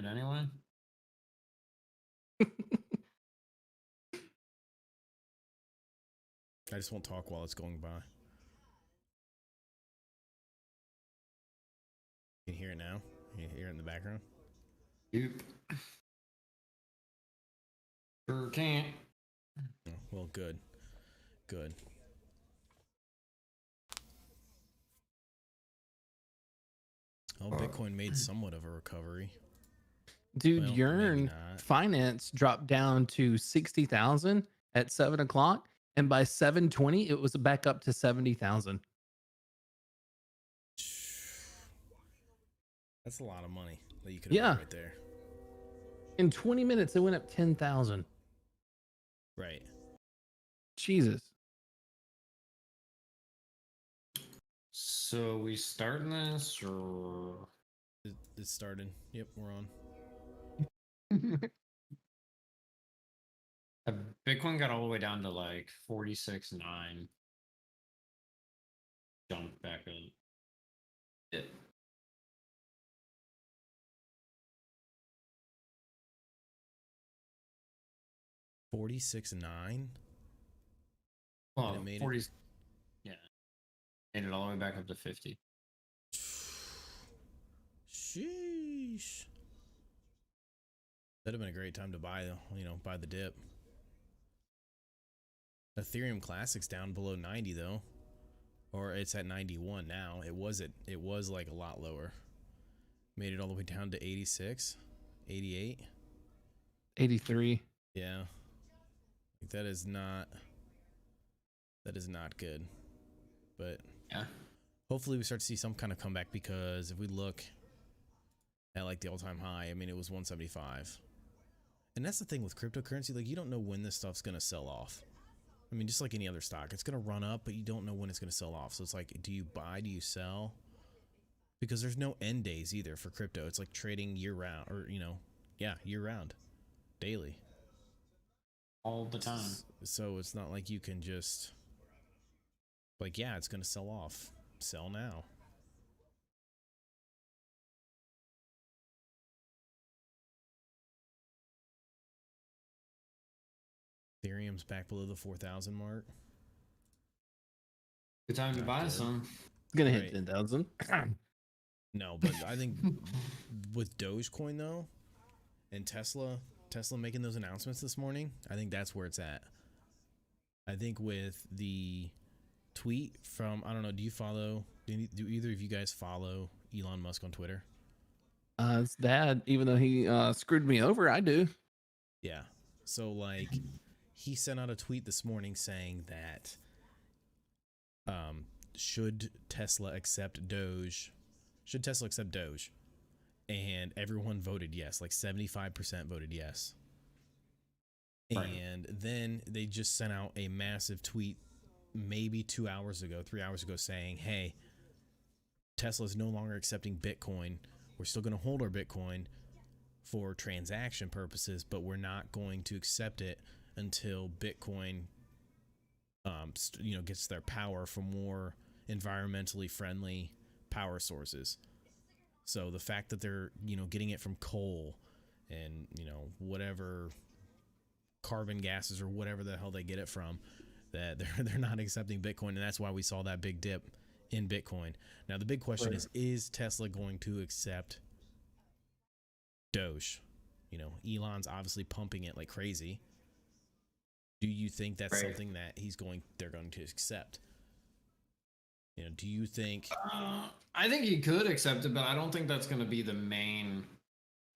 it anyway. I just won't talk while it's going by. You can hear it now? You can hear it in the background? Yep. Sure can't. Oh, well, good. Good. Oh, Bitcoin made somewhat of a recovery. Dude, Well, Yearn Finance dropped down to 60,000 at 7 o'clock. And by 7:20, it was back up to 70,000. That's a lot of money that you could have made right there. In 20 minutes, it went up 10,000. Right. Jesus. So we starting this or It started. Yep, we're on. Bitcoin got all the way down to like 46.9. Jumped back up. It. $46.9. Well, it made 40. it. Yeah. Made it all the way back up to 50. Sheesh. That'd have been a great time to buy, buy the dip. Ethereum Classic's down below 90 though, or it's at 91 now. It was like a lot lower. Made it all the way down to 86, 88, 83. Yeah, that is not good. But yeah, hopefully we start to see some kind of comeback, because if we look at like the all-time high, I mean, it was 175. And that's the thing with cryptocurrency, like you don't know when this stuff's gonna sell off. I mean, just like any other stock, it's gonna run up, but you don't know when it's gonna sell off. So it's like, do you buy, do you sell? Because there's no end days either for crypto. It's like trading year round, or year round, daily, all the time. So it's not like you can just like, yeah, it's gonna sell off, sell now. Ethereum's back below the 4,000 mark. Good time to buy some. It's gonna hit 10,000. No, but I think with Dogecoin though, and Tesla making those announcements this morning, I think that's where it's at. I think with the tweet from, I don't know, do either of you guys follow Elon Musk on Twitter? It's dad, even though he screwed me over, I do. Yeah. So like, he sent out a tweet this morning saying that should Tesla accept Doge? And everyone voted yes, like 75% voted yes. Right. And then they just sent out a massive tweet maybe 3 hours ago saying, hey, Tesla's no longer accepting Bitcoin. We're still going to hold our Bitcoin for transaction purposes, but we're not going to accept it until Bitcoin gets their power from more environmentally friendly power sources. So the fact that they're getting it from coal and whatever carbon gases or whatever the hell they get it from, that they're not accepting Bitcoin, and that's why we saw that big dip in Bitcoin. Now the big question is Tesla going to accept Doge? Elon's obviously pumping it like crazy. Do you think that's something that they're going to accept? Do you think? I think he could accept it, but I don't think that's going to be the main.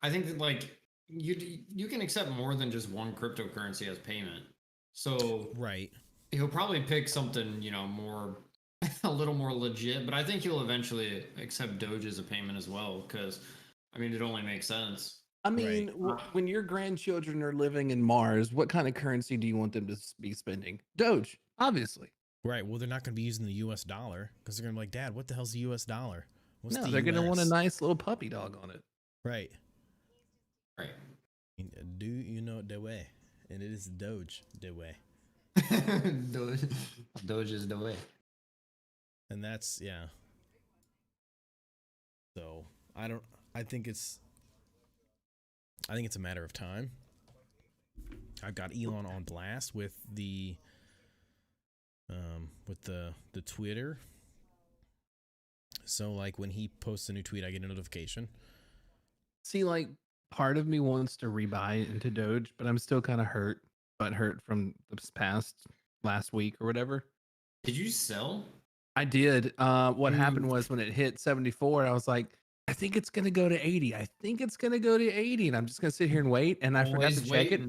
I think that like you can accept more than just one cryptocurrency as payment. So he'll probably pick something more a little more legit, but I think he'll eventually accept Doge as a payment as well, because I mean it only makes sense. I mean, when your grandchildren are living in Mars, what kind of currency do you want them to be spending? Doge, obviously. Right. Well, they're not going to be using the U.S. dollar, because they're going to be like, Dad, what the hell's the U.S. dollar? They're going to want a nice little puppy dog on it. Right. Do you know the way? And it is Doge the way. Doge is the way. And that's, yeah. So I think it's I think it's a matter of time. I've got Elon on blast with the Twitter. So like when he posts a new tweet, I get a notification. See, like part of me wants to rebuy into Doge, but I'm still kind of hurt from this past last week or whatever. Did you sell? I did. What happened was when it hit 74, I was like, I think it's gonna go to 80. I think it's gonna go to 80, and I'm just gonna sit here and wait. And I forgot to check it.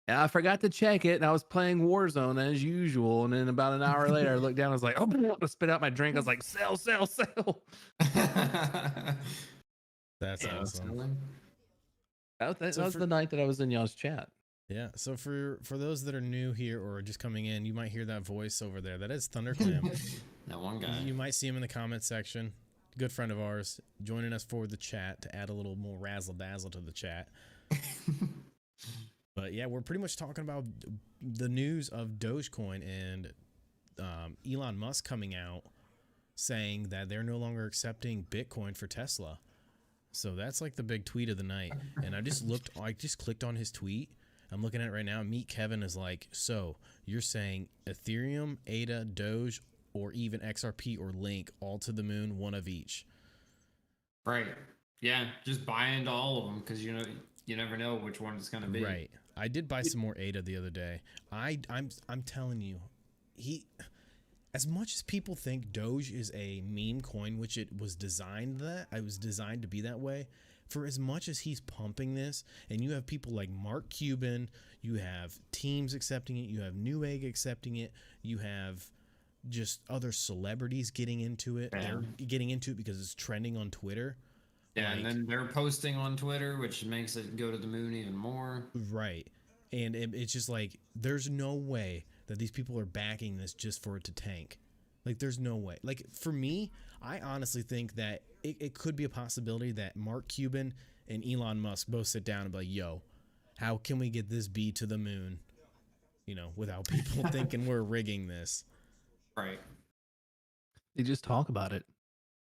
Yeah, I forgot to check it, and I was playing Warzone as usual. And then about an hour later, I looked down. I was like, "Oh!" I spit out my drink. I was like, "Sell, sell, sell." That's awesome. That was the night that I was in y'all's chat. Yeah. So for those that are new here or just coming in, you might hear that voice over there. That is ThunderClam. That one guy. You might see him in the comment section. Good friend of ours, joining us for the chat to add a little more razzle dazzle to the chat. But yeah, we're pretty much talking about the news of Dogecoin and Elon Musk coming out saying that they're no longer accepting Bitcoin for Tesla. So that's like the big tweet of the night. And I just clicked on his tweet. I'm looking at it right now. Meet Kevin is like, so you're saying Ethereum, ADA, Doge, or even XRP or Link, all to the moon, one of each. Right. Yeah. Just buy into all of them because you never know which one it's gonna be. Right. I did buy some more ADA the other day. I'm telling you, as much as people think Doge is a meme coin, which it was designed to be that way, for as much as he's pumping this, and you have people like Mark Cuban, you have Teams accepting it, you have Newegg accepting it, you have just other celebrities getting into it. They're getting into it because it's trending on Twitter. Yeah, and then they're posting on Twitter, which makes it go to the moon even more. Right. And it's just like, there's no way that these people are backing this just for it to tank. Like, there's no way. Like, for me, I honestly think that it could be a possibility that Mark Cuban and Elon Musk both sit down and be like, yo, how can we get this bee to the moon? You know, without people thinking we're rigging this. Right. They just talk about it.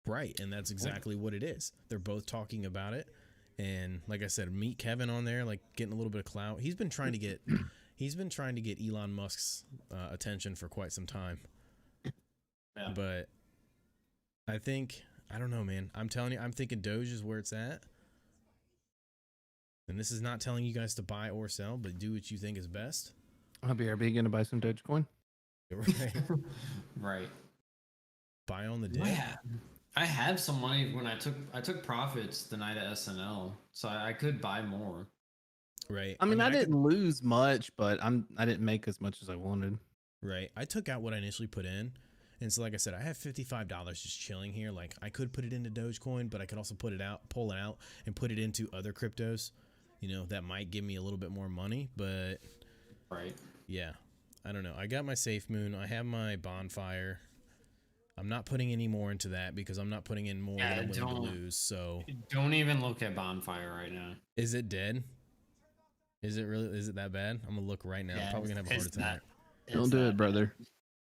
Right, and that's exactly what it is. They're both talking about it, and like I said, meet Kevin on there, like getting a little bit of clout. He's been trying to get Elon Musk's attention for quite some time. Yeah. But I don't know, man. I'm telling you, I'm thinking Doge is where it's at. And this is not telling you guys to buy or sell, but do what you think is best. I'll be gonna buy some Dogecoin. Right. Right. Buy on the dip. Yeah. I have some money when I took profits the night of SNL, so I could buy more. Right. I mean, I didn't lose much, but I didn't make as much as I wanted. Right. I took out what I initially put in. And so, like I said, I have $55 just chilling here. Like, I could put it into Dogecoin, but I could also pull it out, and put it into other cryptos. You know, that might give me a little bit more money, but right. Yeah. I don't know. I got my Safe Moon. I have my Bonfire. I'm not putting any more into that because I'm not putting in more than I'm willing to lose. So don't even look at Bonfire right now. Is it dead? Is it that bad? I'm gonna look right now. I'm probably gonna have a heart attack. Don't do it, brother.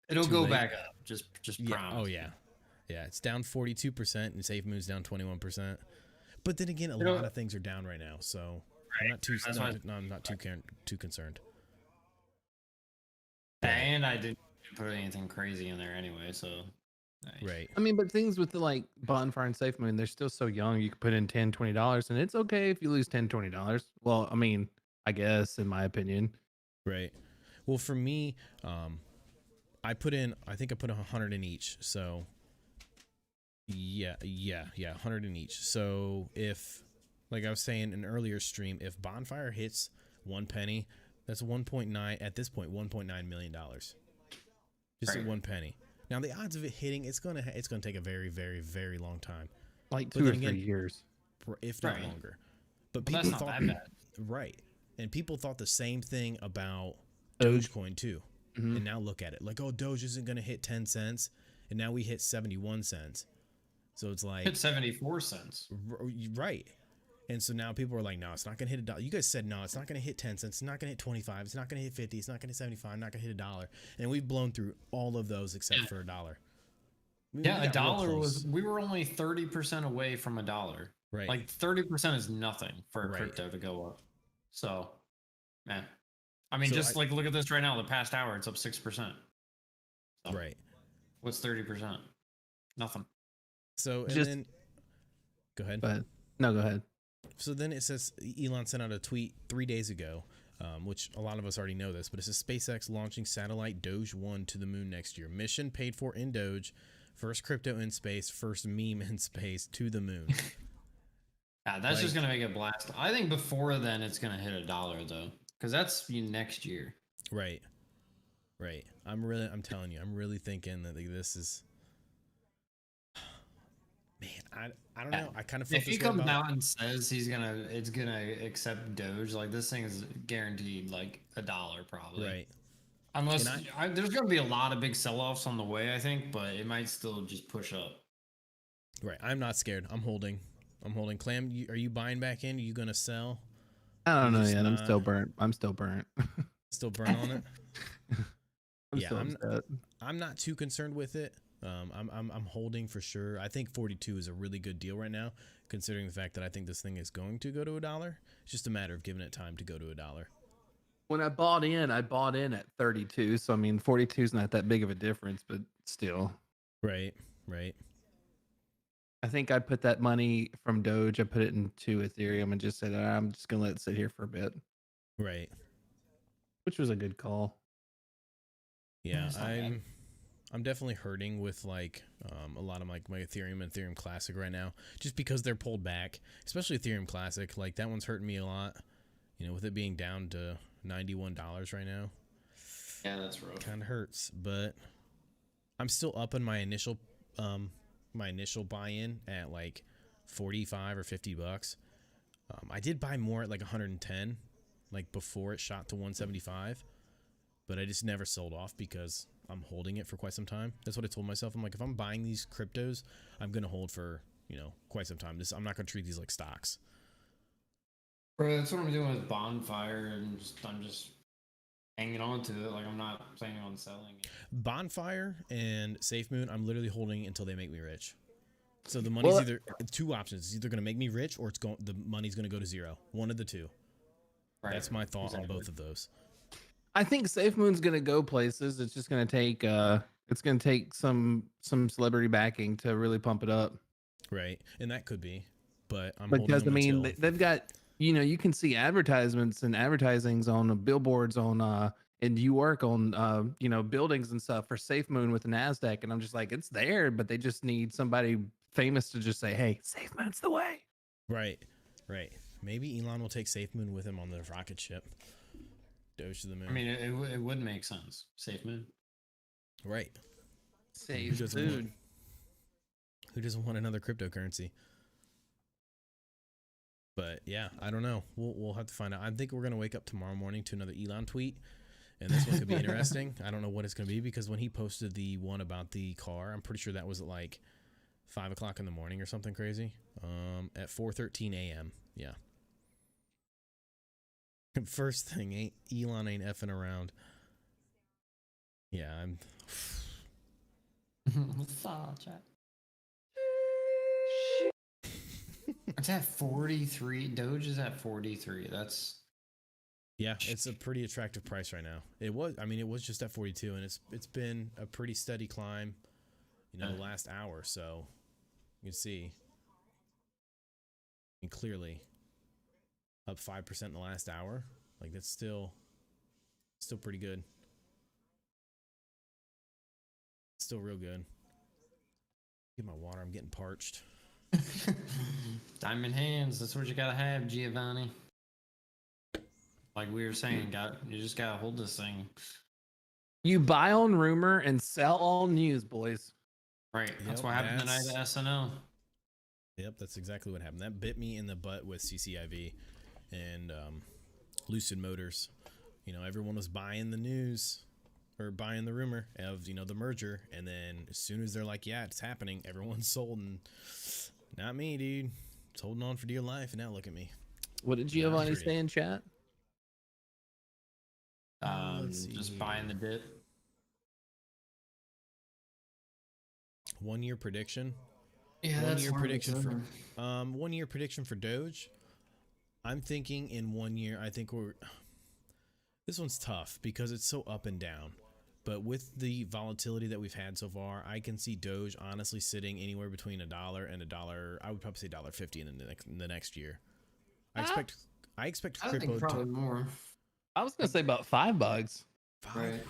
It'll go back up. Just promise. Oh yeah. Yeah, it's down 42% and Safe Moon's down 21%. But then again, a lot of things are down right now, so I'm not too concerned. And I didn't put anything crazy in there anyway, so right. I mean, but things with the like Bonfire and Safe Moon, they're still so young. You can put in $10-$20 and it's okay if you lose $10-$20. Well, I mean, I guess in my opinion. Right. Well, for me, I think I put 100 in each. So yeah, 100 in each. So if, like I was saying in an earlier stream, if Bonfire hits 1 penny, that's 1.9 at this point, $1.9 million. Just at 1 penny. Now the odds of it hitting, it's gonna take a very, very, very long time, like 2 or 3 years, if not longer. But people thought that bad. Right, and people thought the same thing about Dogecoin too. Mm-hmm. And now look at it, like, oh, Doge isn't gonna hit 10 cents, and now we hit 71 cents. So it's like hit 74 cents. Right. And so now people are like, no, it's not going to hit $1. You guys said, no, it's not going to hit 10 cents. It's not going to hit 25. It's not going to hit 50. It's not going to hit 75. Not going to hit $1. And we've blown through all of those except for $1. Yeah, $1 we were only 30% away from $1. Right. Like 30% is nothing for a Right. crypto to go up. So, man, I mean, So just like look at this right now. The past hour, it's up 6%. So, right. what's 30%? Nothing. So and Just then go ahead. but no, go ahead. So then it says Elon sent out a tweet 3 days ago, which a lot of us already know this, but it says SpaceX launching satellite Doge 1 to the moon next year. Mission paid for in Doge. First crypto in space. First meme in space to the moon. Yeah, that's just gonna make it blast. I think before then it's gonna hit $1 though, because that's next year. Right. Right. I'm telling you, I'm really thinking that this is. Man, I don't know. I kind of felt If he this way comes about. out and says it's gonna accept Doge, like this thing is guaranteed like $1 probably. Right. Unless there's gonna be a lot of big sell-offs on the way, I think, but it might still just push up. Right. I'm not scared. I'm holding. Clam, are you buying back in? Are you gonna sell? I don't know yet. Not... I'm still burnt. Still burnt on it. I'm I'm not too concerned with it. I'm holding for sure. I think 42 is a really good deal right now, considering the fact that I think this thing is going to go to $1. It's just a matter of giving it time to go to $1. When I bought in at 32. So I mean, 42 is not that big of a difference, but still. Right. Right. I think I put that money from Doge. I put it into Ethereum and just said I'm just gonna let it sit here for a bit. Right. Which was a good call. Yeah, I'm definitely hurting with like a lot of like my Ethereum and Ethereum Classic right now, just because they're pulled back, especially Ethereum Classic. Like that one's hurting me a lot, with it being down to $91 right now. Yeah, that's rough. Kind of hurts, but I'm still up in my initial buy-in at like 45 or $50. I did buy more at like 110, like before it shot to 175. But I just never sold off because I'm holding it for quite some time. That's what I told myself. I'm like, if I'm buying these cryptos, I'm going to hold for, quite some time. I'm not going to treat these like stocks. Bro, that's what I'm doing with Bonfire, and I'm just hanging on to it. Like, I'm not planning on selling it. Bonfire and SafeMoon, I'm literally holding until they make me rich. So the money's either two options. It's either going to make me rich or the money's going to go to zero. One of the two. Right. That's my thought on both of those. I think SafeMoon's gonna go places. It's just gonna take some celebrity backing to really pump it up. Right, and that could be, but because I mean they've got you can see advertisements and advertisings on billboards on in New York on buildings and stuff for SafeMoon with the NASDAQ, and I'm just like, it's there, but they just need somebody famous to just say, hey, SafeMoon's the way. Right. Maybe Elon will take SafeMoon with him on the rocket ship. Doge to the moon. I mean, it would make sense. SafeMoon. Right. Save food. Who doesn't want another cryptocurrency? But yeah, I don't know. We'll have to find out. I think we're gonna wake up tomorrow morning to another Elon tweet, and this one could be interesting. I don't know what it's gonna be because when he posted the one about the car, I'm pretty sure that was at like 5 o'clock in the morning or something crazy. At 4:13 a.m. Yeah. First thing, Elon ain't effing around. Yeah, I'm. It's at 43. Doge is at 43. That's. Yeah, it's a pretty attractive price right now. It was just at 42, and it's been a pretty steady climb, the last hour. So you can see, and clearly, up 5% in the last hour. Like that's still pretty good. Still real good. Get my water. I'm getting parched. Diamond hands. That's what you gotta have, Giovanni. Like we were saying, you just gotta hold this thing. You buy on rumor and sell on news, boys. Right. That's what happened tonight at SNL. Yep, that's exactly what happened. That bit me in the butt with CCIV and Lucid Motors. Everyone was buying the news or buying the rumor of, the merger. And then as soon as they're like, yeah, it's happening, everyone's sold. And not me, dude. It's holding on for dear life. And now look at me. What did Giovanni say in chat? Just buying the dip. 1 year prediction. Yeah, One that's year hard to prediction tell. for 1 year prediction for Doge. I'm thinking in 1 year, I think this one's tough because it's so up and down. But with the volatility that we've had so far, I can see Doge honestly sitting anywhere between $1 and $1. I would probably say $1.50 in the next year. I expect I think crypto probably to I more. was gonna say about $5. Right. five.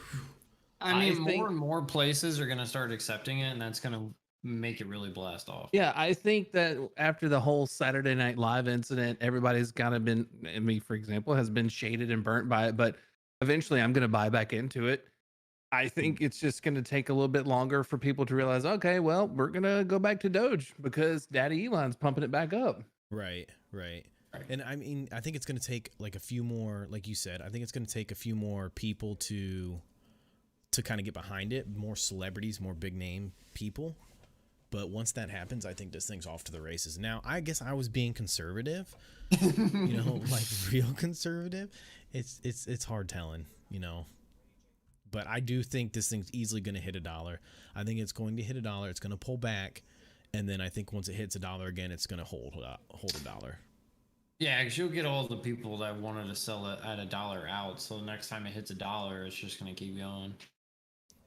I I mean, think- more and more places are going to start accepting it, and that's going to make it really blast off. Yeah, I think that after the whole Saturday Night Live incident, everybody's kind of been, me for example, has been shaded and burnt by it. But eventually, I'm going to buy back into it. I think it's just going to take a little bit longer for people to realize, okay, well, we're going to go back to Doge because Daddy Elon's pumping it back up. Right. And I mean, I think it's going to take like a few more, like you said, I think it's going to take a few more people to kind of get behind it, more celebrities, more big name people. But once that happens, I think this thing's off to the races. Now, I guess I was being conservative, like real conservative. It's hard telling, But I do think this thing's easily going to hit $1. I think it's going to hit $1. It's going to pull back, and then I think once it hits $1 again, it's going to hold $1. Yeah, because you'll get all the people that wanted to sell it at $1 out. So next time it hits $1, it's just going to keep going.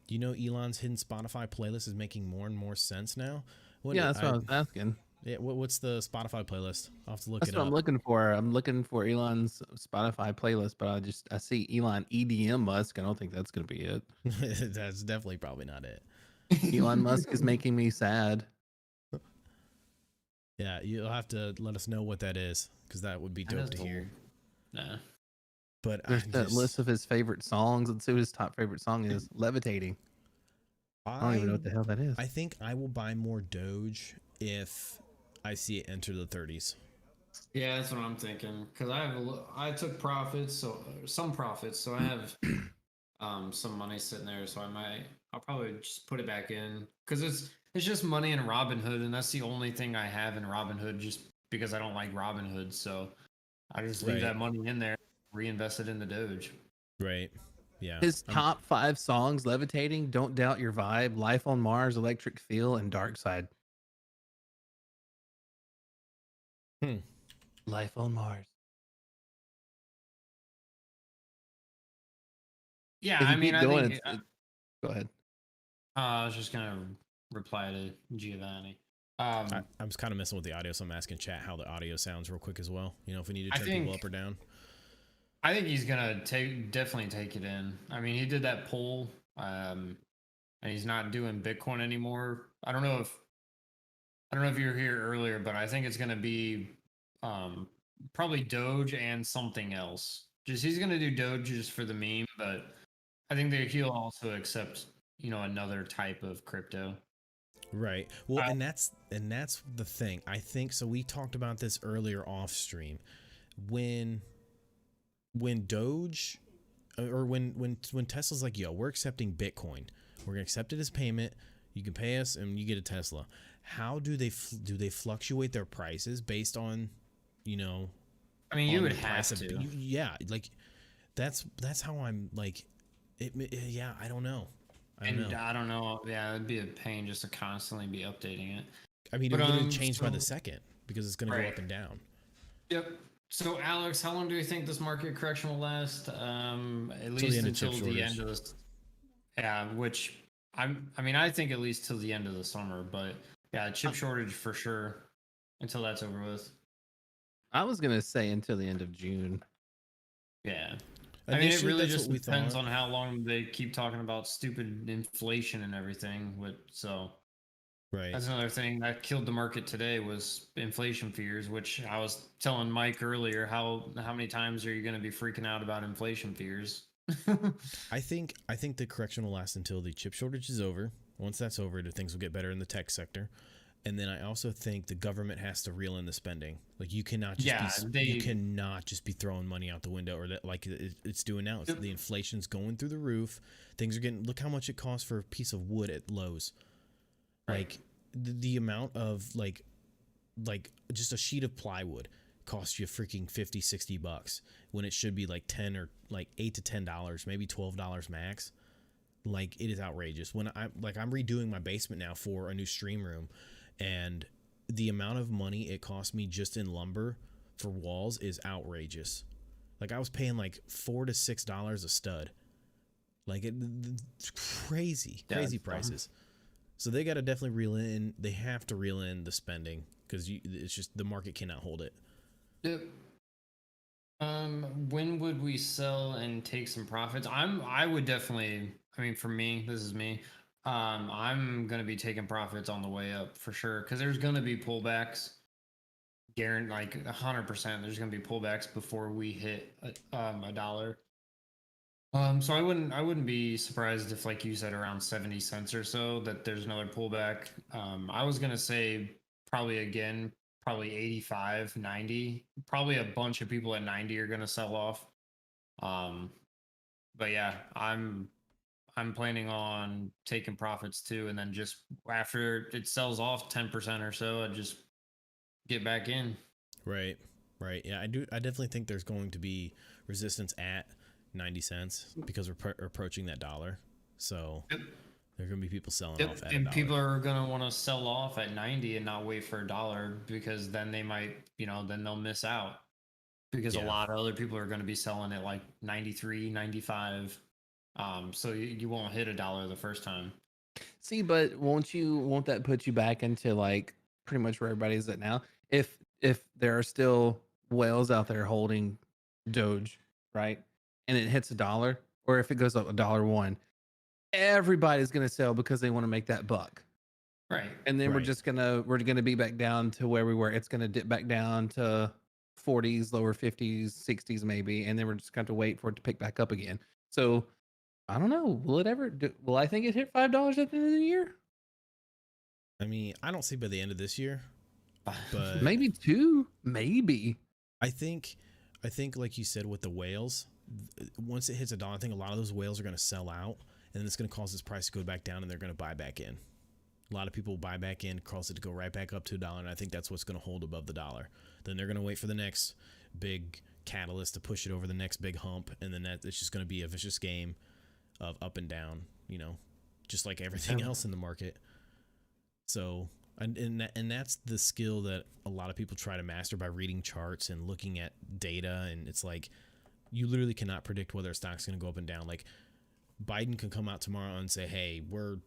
Do you know Elon's hidden Spotify playlist is making more and more sense now? That's what I was asking. Yeah, what's the Spotify playlist? I'll have to look That's it what up. I'm looking for. I'm looking for Elon's Spotify playlist, but I see Elon EDM Musk. I don't think that's going to be it. That's definitely probably not it. Elon Musk is making me sad. Yeah, you'll have to let us know what that is because that would be dope to hear. Nah. But There's that list of his favorite songs. Let's see what his top favorite song is. Levitating. I don't even know what the hell that is. I think I will buy more Doge if I see it enter the 30s. Yeah, that's what I'm thinking. Because I took profits, so some profits, so I have some money sitting there. So I'll probably just put it back in because it's just money in Robinhood, and that's the only thing I have in Robinhood, just because I don't like Robinhood. So I just leave that money in there, reinvest it in the Doge. Right. Yeah. His top 5 songs: Levitating, Don't Doubt Your Vibe, Life on Mars, Electric Feel, and Dark Side. Life on Mars. Yeah, I mean, I think. Go ahead. I was just gonna reply to Giovanni. I was kind of messing with the audio, so I'm asking chat how the audio sounds real quick as well. If we need to turn people up or down. I think he's gonna definitely take it in. I mean, he did that poll, and he's not doing Bitcoin anymore. I don't know if you were here earlier, but I think it's gonna be probably Doge and something else. He's gonna do Doge just for the meme, but I think that he'll also accept another type of crypto. Right. Well, and that's the thing. I think so. We talked about this earlier off stream when Doge or when Tesla's like, yo, we're accepting Bitcoin. We're gonna accept it as payment. You can pay us and you get a Tesla. How do they fluctuate their prices based on, I mean, you would have to. Yeah, like that's how I'm like. Yeah, I don't know. I don't know. Yeah, it'd be a pain just to constantly be updating it. I mean, it's going to change by the second because it's going to go up and down. Yep. So, Alex, how long do you think this market correction will last? At least until the end of this. Yeah, which I think at least till the end of the summer, but yeah, chip shortage for sure until that's over with. I was gonna say until the end of June. Yeah. I mean, it really just depends on how long they keep talking about stupid inflation and everything. Right. That's another thing that killed the market today was inflation fears, which I was telling Mike earlier. How many times are you going to be freaking out about inflation fears? I think the correction will last until the chip shortage is over. Once that's over, things will get better in the tech sector. And then I also think the government has to reel in the spending. Like you cannot just be throwing money out the window or that like it's doing now. The inflation's going through the roof. Things are getting. Look how much it costs for a piece of wood at Lowe's. Like the amount of like just a sheet of plywood costs you freaking $50-$60 when it should be like 10 or like $8 to $10, maybe $12 max. Like it is outrageous. When I'm redoing my basement now for a new stream room. And the amount of money it cost me just in lumber for walls is outrageous. Like I was paying like $4 to $6 a stud. Like it's crazy prices. So they got to definitely reel in. They have to reel in the spending because it's just the market cannot hold it. Yep. When would we sell and take some profits? I would definitely. I mean, for me, this is me. I'm gonna be taking profits on the way up for sure because there's gonna be pullbacks. Guaranteed, like 100%. There's gonna be pullbacks before we hit a dollar. So I wouldn't be surprised if, like you said, around 70 cents or so that there's another pullback. I was gonna say probably 85, 90. Probably a bunch of people at 90 are gonna sell off. Um, but yeah, I'm planning on taking profits too, and then just after it sells off 10% or so, I just get back in. Right. Yeah, I definitely think there's going to be resistance at 90 cents because we're approaching that dollar. So there are going to be people selling off at and $1. People are going to want to sell off at 90 and not wait for a dollar because then they might, then they'll miss out because a lot of other people are going to be selling at like 93, 95. So you won't hit a dollar the first time. See, but won't that put you back into like pretty much where everybody's at now? If there are still whales out there holding Doge, right? And it hits a dollar, or if it goes up $1, everybody's gonna sell because they want to make that buck. Right. And then we're gonna be back down to where we were. It's gonna dip back down to 40s, lower 50s, 60s maybe, and then we're just going to wait for it to pick back up again. So I don't know. Will I think it hit $5 at the end of the year? I mean, I don't see by the end of this year, but maybe 2, maybe. I think like you said with the whales, once it hits $1, I think a lot of those whales are going to sell out, and then it's going to cause this price to go back down, and they're going to buy back in. A lot of people buy back in, cause it to go right back up to $1, and I think that's what's going to hold above the dollar. Then they're going to wait for the next big catalyst to push it over the next big hump, and then it's just going to be a vicious game of up and down, just like everything else in the market. So, and that's the skill that a lot of people try to master by reading charts and looking at data, and it's like you literally cannot predict whether a stock's going to go up and down. Like Biden can come out tomorrow and say, "Hey, we're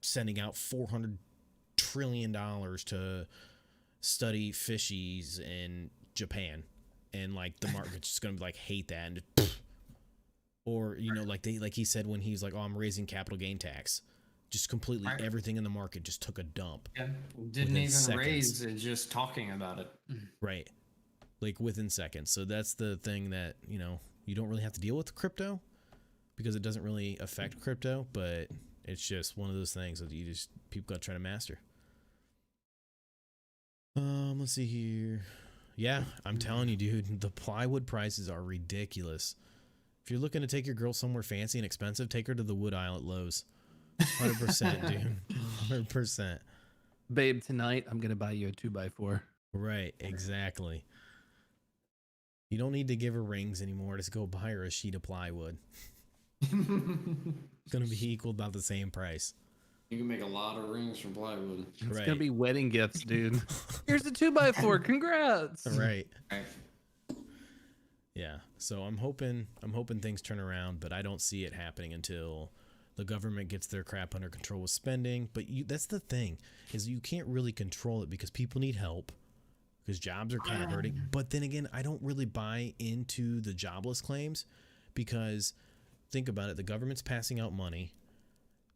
sending out $400 trillion to study fishies in Japan," and like the market's just going to be like hate that, and or like he said when he's like, "Oh, I'm raising capital gain tax." Just completely everything in the market just took a dump. Yeah, didn't even seconds. Raise it, just talking about it. Right, like within seconds. So that's the thing that you don't really have to deal with crypto because it doesn't really affect crypto, but it's just one of those things that people got to try to master. Let's see here. Yeah, I'm telling you, dude, the plywood prices are ridiculous. If you're looking to take your girl somewhere fancy and expensive, take her to the wood aisle at Lowe's. 100%, dude. 100%. Babe, tonight I'm gonna buy you a 2x4. Right, exactly. You don't need to give her rings anymore. Just go buy her a sheet of plywood. It's gonna be equal about the same price. You can make a lot of rings from plywood. It's gonna be wedding gifts, dude. Here's a 2x4. Congrats. Right. Yeah. So I'm hoping things turn around, but I don't see it happening until the government gets their crap under control with spending. But that's the thing, is you can't really control it because people need help because jobs are kind of hurting. But then again, I don't really buy into the jobless claims because think about it. The government's passing out money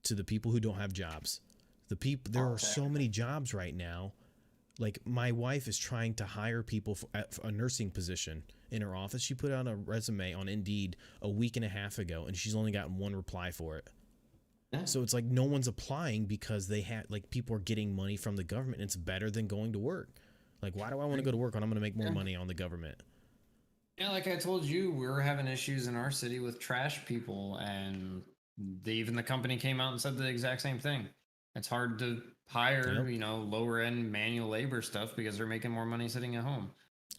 to the people who don't have jobs. There are so many jobs right now. Like my wife is trying to hire people for a nursing position in her office. She put out a resume on Indeed a week and a half ago, and she's only gotten one reply for it. So it's like no one's applying because people are getting money from the government. And it's better than going to work. Like, why do I want to go to work when I'm going to make more money on the government? Yeah, like I told you, we were having issues in our city with trash people, and even the company came out and said the exact same thing. It's hard to hire, lower end manual labor stuff because they're making more money sitting at home.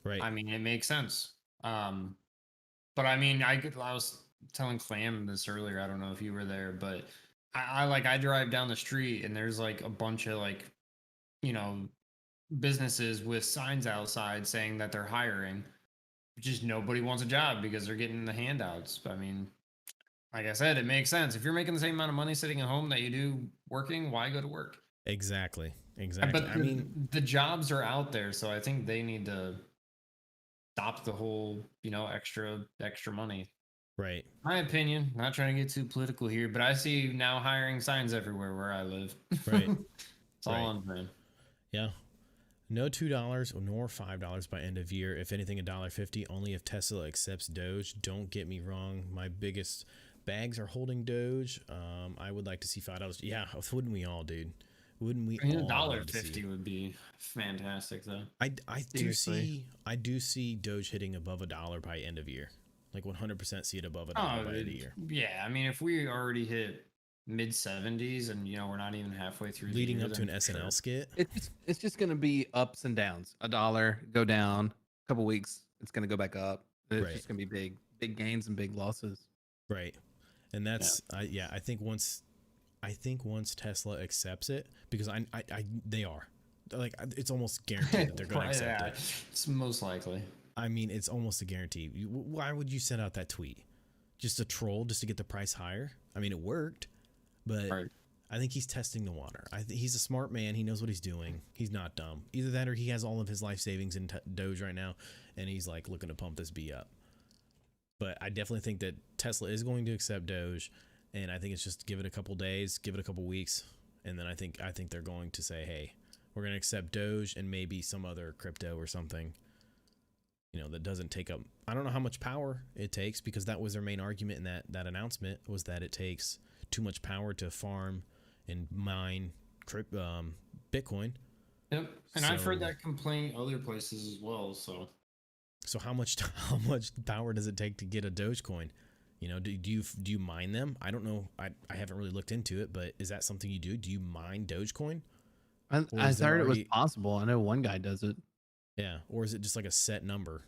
Right. I mean, it makes sense. But I mean, I was telling Clam this earlier. I don't know if you were there, but I drive down the street and there's like a bunch of like, businesses with signs outside saying that they're hiring. Just nobody wants a job because they're getting the handouts. I mean, like I said, it makes sense. If you're making the same amount of money sitting at home that you do working, why go to work? Exactly. But I mean, the jobs are out there, so I think they need to stop the whole, extra money. right. My opinion, not trying to get too political here, but I see now hiring signs everywhere where I live. Right. That's all I'm saying. Yeah. No $2 nor $5 by end of year. If anything, $1.50. Only if Tesla accepts Doge. Don't get me wrong. My biggest bags are holding Doge. I would like to see $5. Yeah, wouldn't we all, dude? Wouldn't we all? $1.50 would be fantastic, though. I do see Doge hitting above $1 by end of year. Like 100% see it above $1 by end of year. Yeah, I mean, if we already hit mid 70s and we're not even halfway through leading up to an SNL skit, it's just gonna be ups and downs. $1 go down, a couple weeks it's gonna go back up. It's just gonna be big gains and big losses. Right. And that's I think once Tesla accepts it, because they are like, it's almost guaranteed that they're going to accept it. It's most likely. I mean, it's almost a guarantee. Why would you send out that tweet? Just a troll, just to get the price higher? I mean, it worked, but I think he's testing the water. I think he's a smart man. He knows what he's doing. He's not dumb. Either that, or he has all of his life savings in Doge right now, and he's like looking to pump this B up. But I definitely think that Tesla is going to accept Doge, and I think it's just give it a couple days, give it a couple weeks, and then I think they're going to say, hey, we're going to accept Doge and maybe some other crypto or something, that doesn't take up. I don't know how much power it takes, because that was their main argument in that announcement, was that it takes too much power to farm and mine Bitcoin. Yep, and I've heard that complaint other places as well. So how much power does it take to get a Dogecoin? Do you mine them? I don't know. I haven't really looked into it, but is that something you do? Do you mine Dogecoin? I heard it was possible. I know one guy does it. Yeah, or is it just like a set number?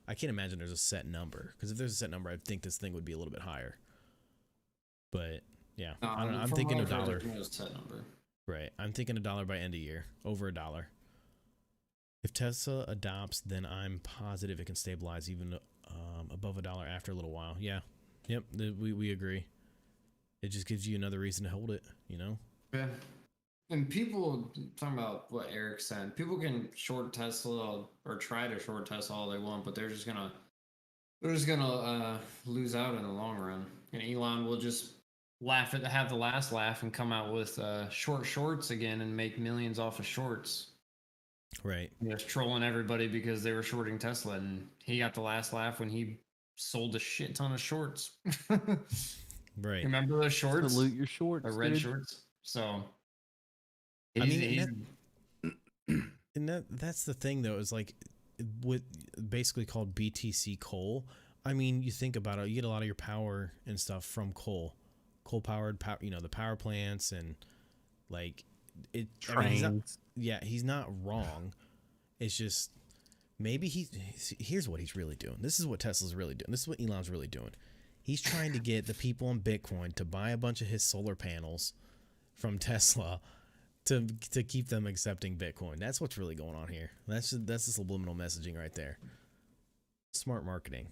I can't imagine there's a set number, because if there's a set number, I think this thing would be a little bit higher. But yeah, I don't know. I'm thinking $1. Set number. Right, I'm thinking $1 by end of year, over $1. If Tesla adopts, then I'm positive it can stabilize even above $1 after a little while. Yeah, yep, we agree. It just gives you another reason to hold it. Yeah. And people talking about what Eric said, people can short Tesla or try to short Tesla all they want, but they're just gonna lose out in the long run. And Elon will just have the last laugh and come out with shorts again and make millions off of shorts. Right. Just trolling everybody because they were shorting Tesla, and he got the last laugh when he sold a shit ton of shorts. Right. Remember those shorts? Salute your shorts. The red shorts. So I mean, that's the thing, though, is like with basically called BTC coal. I mean, you think about it, you get a lot of your power and stuff from coal-powered power, the power plants, and like it. Trains. He's not wrong. It's just maybe here's what he's really doing. This is what Tesla's really doing. This is what Elon's really doing. He's trying to get the people on Bitcoin to buy a bunch of his solar panels from Tesla to keep them accepting Bitcoin. That's what's really going on here. That's the subliminal messaging right there. Smart marketing.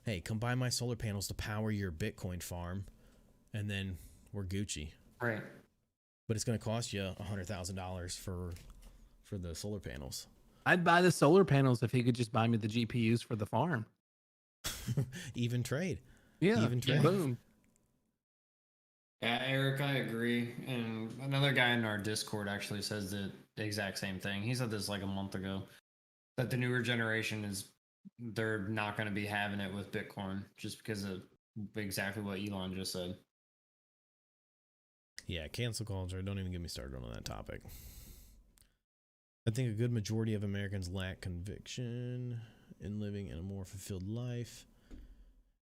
Hey, come buy my solar panels to power your Bitcoin farm, and then we're Gucci. Right. But it's going to cost you $100,000 for the solar panels. I'd buy the solar panels if he could just buy me the GPUs for the farm. Even trade. Yeah. Even trade. Boom. Yeah, Eric, I agree. And another guy in our Discord actually says the exact same thing. He said this like a month ago, that the newer generation they're not going to be having it with Bitcoin just because of exactly what Elon just said. Yeah, cancel culture. Don't even get me started on that topic. I think a good majority of Americans lack conviction in living in a more fulfilled life.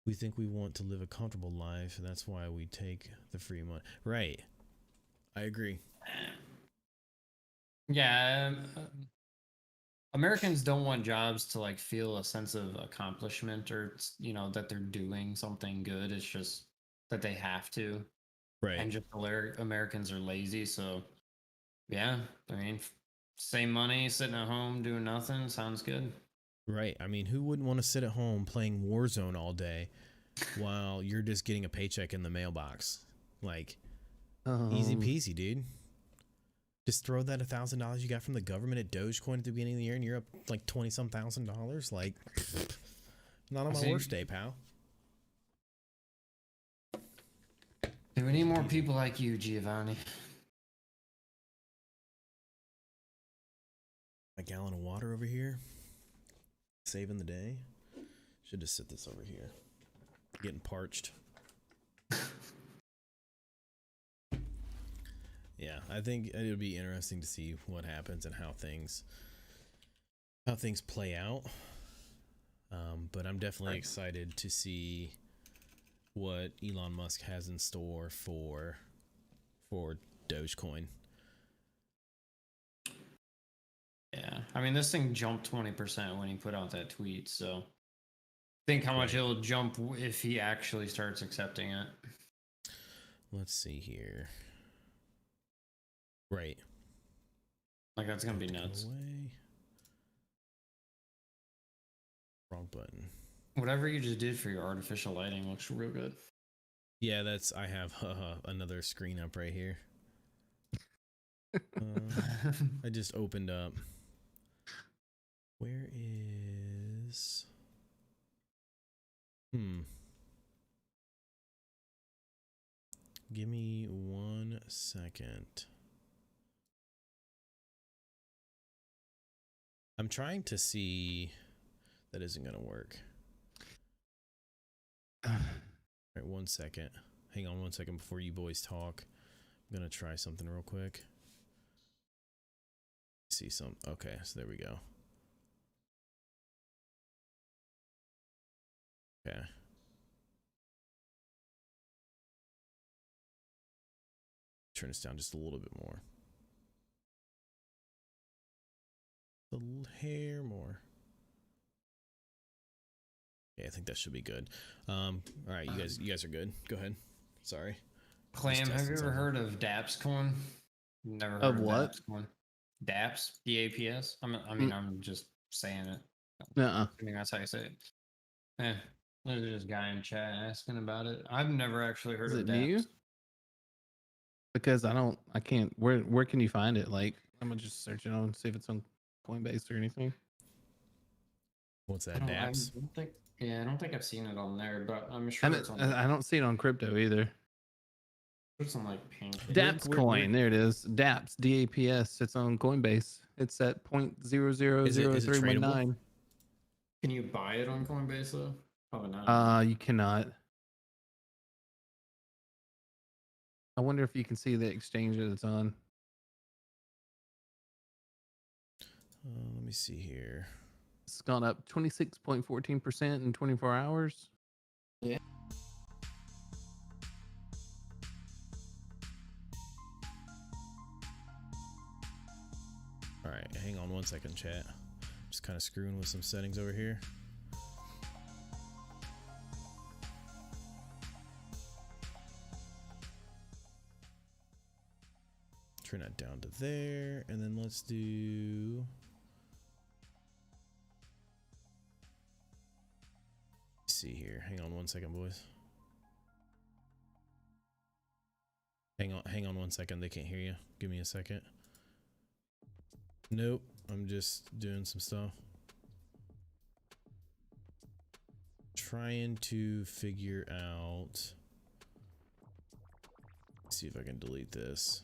We think we want to live a comfortable life, and that's why we take the free money. Right. I agree. Yeah. Americans don't want jobs to like feel a sense of accomplishment or, that they're doing something good. It's just that they have to. Right. And just Americans are lazy. So Yeah, I mean, same money, sitting at home doing nothing sounds good. Right. I mean, who wouldn't want to sit at home playing Warzone all day while you're just getting a paycheck in the mailbox? Like, easy peasy, dude. Just throw that $1,000 you got from the government at Dogecoin at the beginning of the year, and you're up like $20-some thousand. Like, not on my worst day, pal. Do we need more people like you, Giovanni? A gallon of water over here, saving the day. Should just sit this over here, getting parched. Yeah, I think it would be interesting to see what happens and how things play out. But I'm definitely excited to see what Elon Musk has in store for Dogecoin. Yeah, I mean, this thing jumped 20% when he put out that tweet, so think how much it'll jump if he actually starts accepting it. Let's see here. Right. Like, that's gonna be nuts. Away. Wrong button. Whatever you just did for your artificial lighting looks real good. Yeah, I have another screen up right here. I just opened up. Where is... Give me 1 second. I'm trying to see... That isn't going to work. All right, 1 second. Hang on 1 second before you boys talk. I'm going to try something real quick. See some... Okay, so there we go. Okay. Turn this down just a little bit more. A little hair more. Yeah, I think that should be good. All right, you guys are good. Go ahead. Sorry. Clam, have you ever heard of Dogecoin? Never heard of what? Dogecoin. DApps, DAPS. I mean, I'm just saying it. I mean, that's how you say it. Yeah, there's this guy in chat asking about it. I've never actually heard of it DApps. new? Because I can't. Where can you find it? Like, I'm gonna just search it on, see if it's on Coinbase or anything. What's that? DApps? I don't think I've seen it on there, but I'm sure it's on. I don't see it on crypto either. It's on like Pancake. Dogecoin, there it is. DApps, DAPS. It's on Coinbase. It's at 0.000319. Can you buy it on Coinbase though? Probably not. You cannot. I wonder if you can see the exchange that it's on. Let me see here. It's gone up 26.14% in 24 hours. Yeah. All right, hang on 1 second, chat. Just kind of screwing with some settings over here. Turn that down to there, and then let's do... Let's see here. Hang on 1 second, boys. Hang on 1 second. They can't hear you. Give me a second. Nope, I'm just doing some stuff. Trying to figure out... Let's see if I can delete this.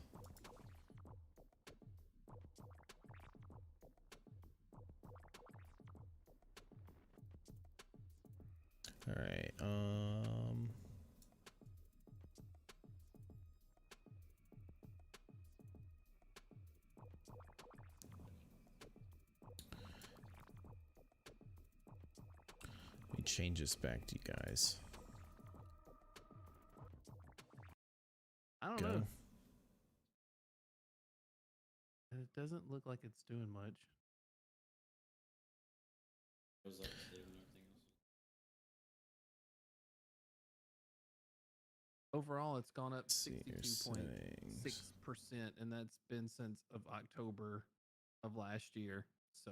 All right. Let me change this back to you guys. I don't know. It doesn't look like it's doing much. Overall, it's gone up 62.6%, and that's been since of October of last year. So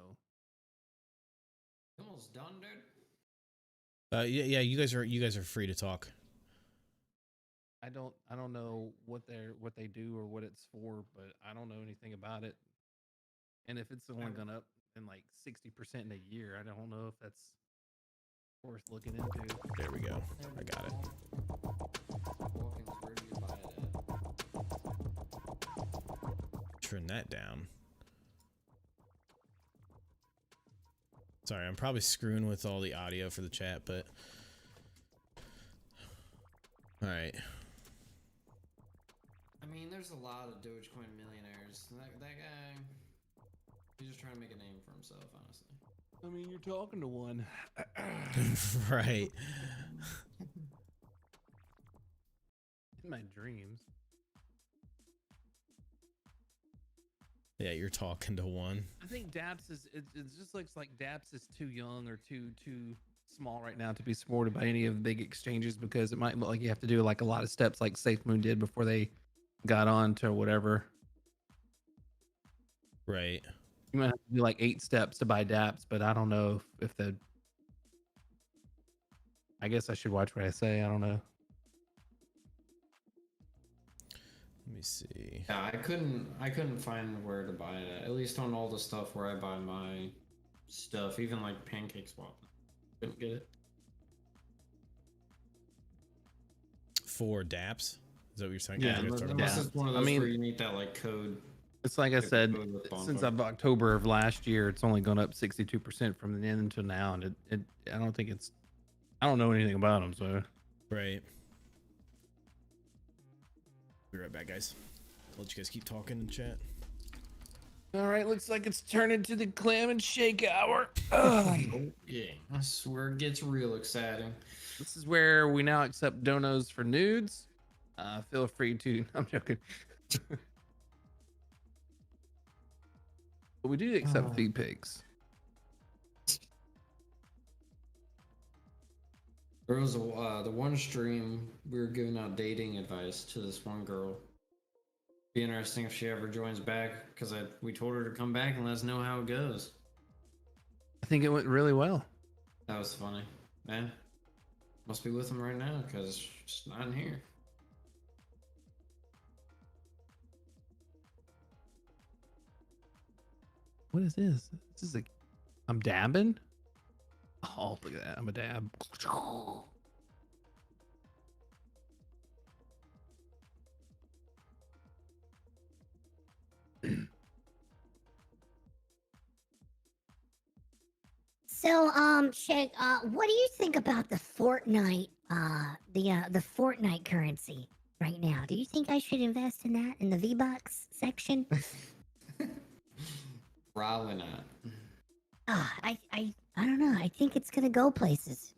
almost done, dude. Yeah, you guys are free to talk. I don't know what they do or what it's for, but I don't know anything about it. And if it's only gone up in like 60% in a year, I don't know if that's worth looking into. There we go. I got it. Where do you buy it at? Turn that down. Sorry, I'm probably screwing with all the audio for the chat, but all right. I mean, there's a lot of Dogecoin millionaires. That guy, he's just trying to make a name for himself, honestly. I mean, you're talking to one. Right. In my dreams. Yeah, you're talking to one. I think Daps is it just looks like Daps is too young or too small right now to be supported by any of the big exchanges, because it might look like you have to do like a lot of steps like SafeMoon did before they got on to whatever. Right. You might have to do like 8 steps to buy Daps, but I don't know if the. I guess I should watch what I say. I don't know. Let me see. Yeah, I couldn't find where to buy it at least on all the stuff where I buy my stuff, even like Pancake Swap. Couldn't get it. For DApps? Is that what you're saying? Yeah, unless it's one of those where you need that like code. It's like I said, since of October of last year, it's only gone up 62% from the end until now, and I don't think it's. I don't know anything about them, so. Right. Be right back, guys. I'll let you guys keep talking in chat. All right, looks like it's turning to the clam and shake hour. Oh, yeah, I swear it gets real exciting. This is where we now accept donos for nudes. Feel free to. I'm joking. But we do accept feed pics. There was the one stream we were giving out dating advice to this one girl. Be interesting if she ever joins back, because we told her to come back and let us know how it goes. I think it went really well. That was funny, man. Must be with him right now because she's not in here. What is this? This is I'm dabbing. Oh, look at that! I'm a dab. So, Shake, what do you think about the Fortnite, the Fortnite currency right now? Do you think I should invest in that in the V-Bucks section? Probably not. I don't know. I think it's gonna go places.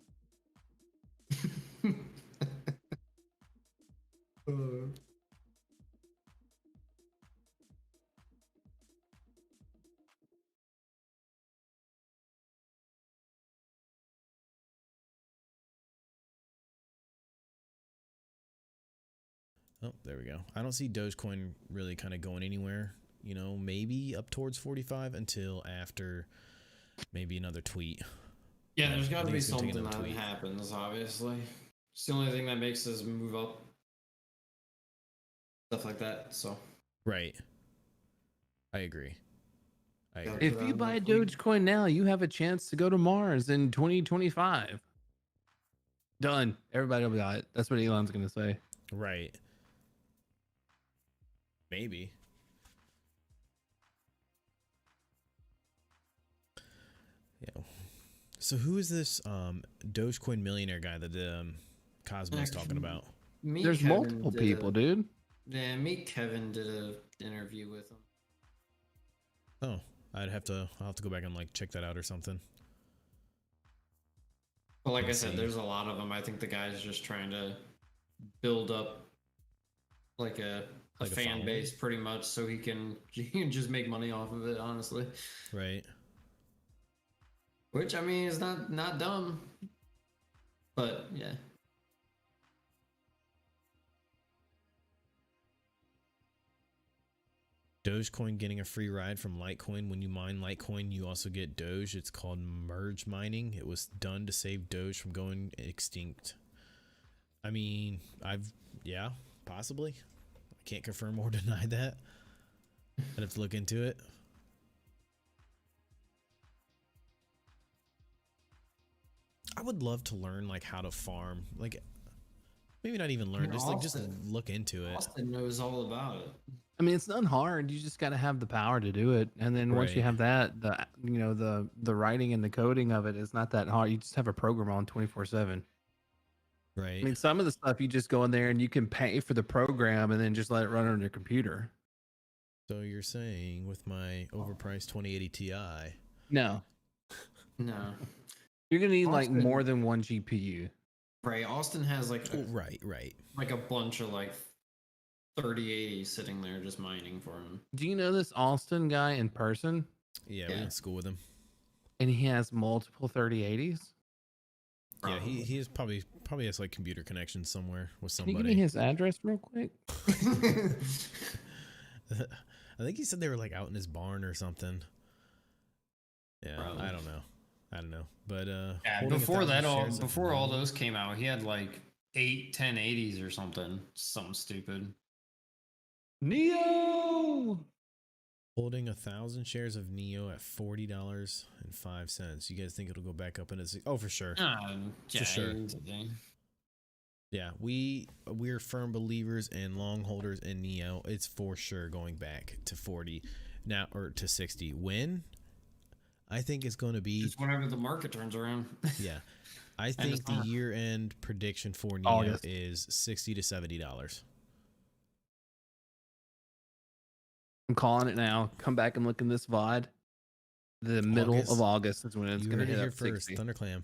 Oh, there we go. I don't see Dogecoin really kind of going anywhere. You know, maybe up towards 45 until after maybe another tweet. Yeah, there's got to be something that happens, obviously. It's the only thing that makes us move up. Stuff like that, so. Right. I agree. If you buy Dogecoin now, you have a chance to go to Mars in 2025. Done. Everybody will be on it. That's what Elon's going to say. Right. Maybe. Yeah. So who is this Dogecoin millionaire guy that Cosmo's talking about? There's multiple people, dude. Yeah, Kevin did an interview with him. Oh, I'll have to go back and like check that out or something. Well, like I said, there's a lot of them. I think the guy's just trying to build up like a fan base pretty much, so he can just make money off of it, honestly. Right. Which, I mean, is not dumb. But yeah. Dogecoin getting a free ride from Litecoin. When you mine Litecoin, you also get Doge. It's called merge mining. It was done to save Doge from going extinct. I mean, yeah, possibly. I can't confirm or deny that. I'd have to look into it. I would love to learn like how to farm, like maybe not even learn, just look into it. Austin knows all about it. I mean, it's not hard. You just got to have the power to do it, and then once you have that, the writing and the coding of it is not that hard. You just have a program on 24/7. Right. I mean, some of the stuff you just go in there and you can pay for the program and then just let it run on your computer. So you're saying with my overpriced 2080 Ti? No. You're gonna need like more than one GPU. Right. Austin has like right. Like a bunch of like 3080 sitting there just mining for him. Do you know this Austin guy in person? Yeah, we went to school with him. And he has multiple 3080s? Yeah, he is probably has like computer connections somewhere with somebody. Can you give me his address real quick? I think he said they were like out in his barn or something. Yeah, I don't know. But yeah, before all those came out, he had like 8 1080s or something stupid. Neo holding 1,000 shares of Neo at $40.05. You guys think it'll go back up into for sure. For sure. Yeah, we're firm believers and long holders in Neo. It's for sure going back to 40 now, or to 60. When? I think it's going to be just whenever the market turns around. Yeah, I think the year-end prediction for Neo is $60 to $70. I'm calling it now. Come back and look in this VOD. The middle of August is when it's going to hit up 60. Thunderclam.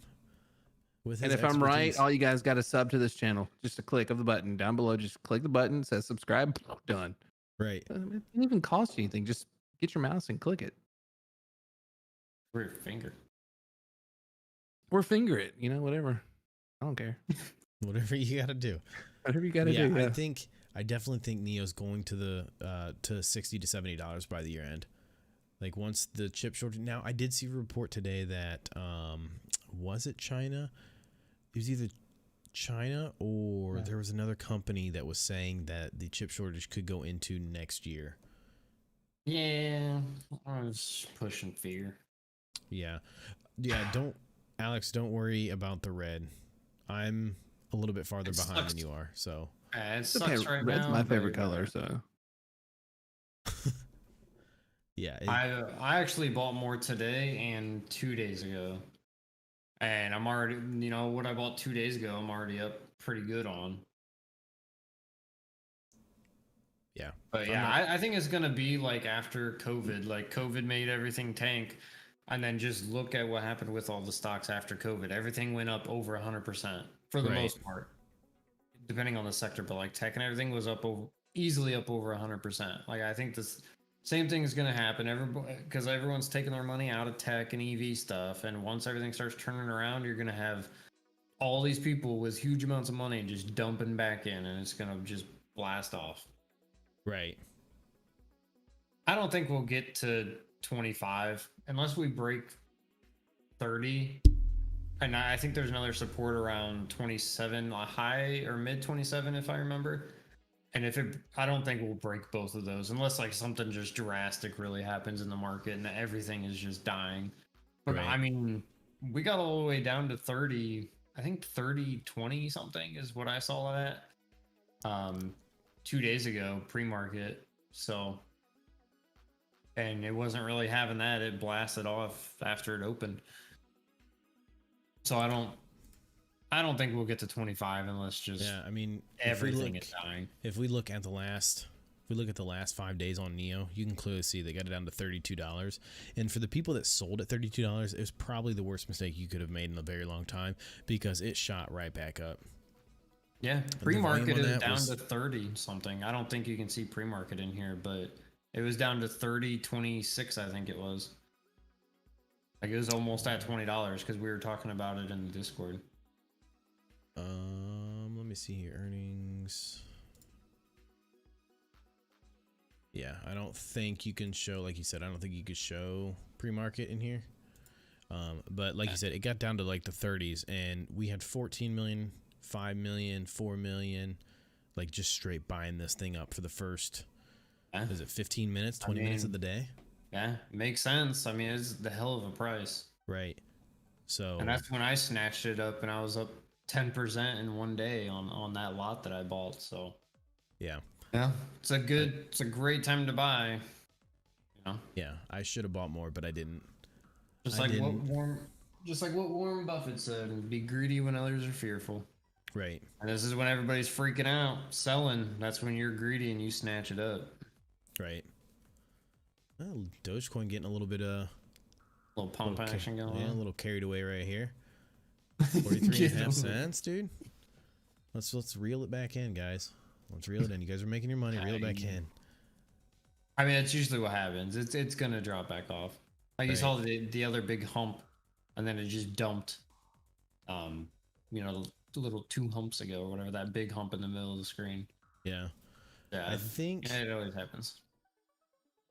And if I'm right, all you guys got to sub to this channel. Just a click of the button down below. Just click the button, says subscribe, done. Right. It doesn't even cost you anything. Just get your mouse and click it. Or your finger. Or finger it. Whatever. I don't care. Whatever you got to do. Whatever you got to do. Yeah. I definitely think Neo's going to the to $60 to $70 by the year end. Like once the chip shortage. Now I did see a report today that was it China? It was either China or there was another company that was saying that the chip shortage could go into next year. Yeah, I was pushing fear. Yeah. Alex, don't worry about the red. I'm a little bit farther behind than you are, so. It sucks right Red's now. My favorite color, so. Yeah. I actually bought more today and 2 days ago. And I'm already, what I bought 2 days ago, I'm already up pretty good on. Yeah. But yeah, I think it's going to be like after COVID. Like COVID made everything tank. And then just look at what happened with all the stocks after COVID. Everything went up over 100% for the most part. Depending on the sector, but like tech and everything was easily up over 100%. Like I think this same thing is going to happen because everyone's taking their money out of tech and EV stuff. And once everything starts turning around, you're going to have all these people with huge amounts of money just dumping back in, and it's going to just blast off. Right. I don't think we'll get to 25 unless we break 30. And I think there's another support around 27, high or mid 27, if I remember. And I don't think we'll break both of those unless like something just drastic really happens in the market and everything is just dying. But I mean, we got all the way down to 30. I think 30, 20 something is what I saw at 2 days ago, pre-market. So, and it wasn't really having that. It blasted off after it opened. So I don't think we'll get to 25 unless just everything is dying. If we look at the last 5 days on Neo, you can clearly see they got it down to $32. And for the people that sold at $32, it was probably the worst mistake you could have made in a very long time because it shot right back up. Yeah, pre-market is down to 30 something. I don't think you can see pre-market in here, but it was down to 30.26, I think it was. Like it was almost at $20 because we were talking about it in the Discord. Let me see here. Earnings. Yeah, I don't think you can show, like you said, I don't think you could show pre-market in here. But like you said, it got down to like the 30s, and we had 14 million, 5 million, 4 million, like just straight buying this thing up for the first, is it 15 minutes, 20 minutes of the day? Yeah, makes sense. I mean, it's the hell of a price. Right. So. And that's when I snatched it up, and I was up 10% in one day on that lot that I bought. So. Yeah. Yeah, it's a great time to buy. You know. Yeah, I should have bought more, but I didn't. Just like what Warren Buffett said, be greedy when others are fearful. Right. And this is when everybody's freaking out, selling. That's when you're greedy and you snatch it up. Right. Well, Dogecoin getting a little bit Little pump action going on. Yeah, a little carried away right here. 43.5 cents, dude. Let's reel it back in, guys. Let's reel it in. You guys are making your money. Reel it back in. I mean, that's usually what happens. It's gonna drop back off. Like you saw the other big hump, and then it just dumped. You know, the little 2 humps ago or whatever. That big hump in the middle of the screen. Yeah. Yeah. I think it always happens.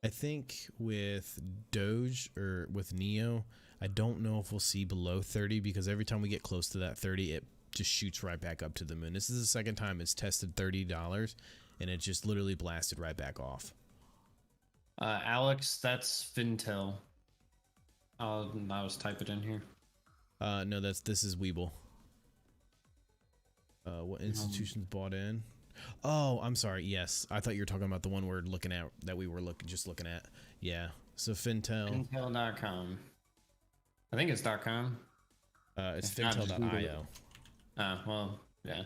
I think with Doge or with Neo, I don't know if we'll see below 30 because every time we get close to that 30, it just shoots right back up to the moon. This is the second time it's tested $30 and it just literally blasted right back off. Alex, that's Fintel. I was type it in here. No, this is Weeble. What institutions bought in? Oh, I'm sorry. Yes, I thought you were talking about the one we're looking at that we were looking at. Yeah. So Fintel. Fintel.com. I think it's .com. It's Fintel.io. Well, yeah.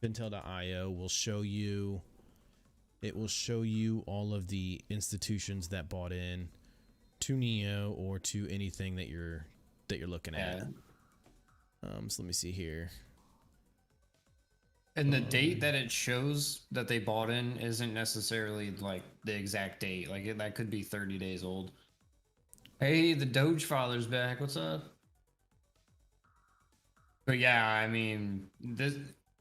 Fintel.io will show you. It will show you all of the institutions that bought in to Neo or to anything that you're looking at. So let me see here. And the date that it shows that they bought in isn't necessarily like the exact date. Like that could be 30 days old. Hey, the Doge Father's back. What's up? But yeah, I mean,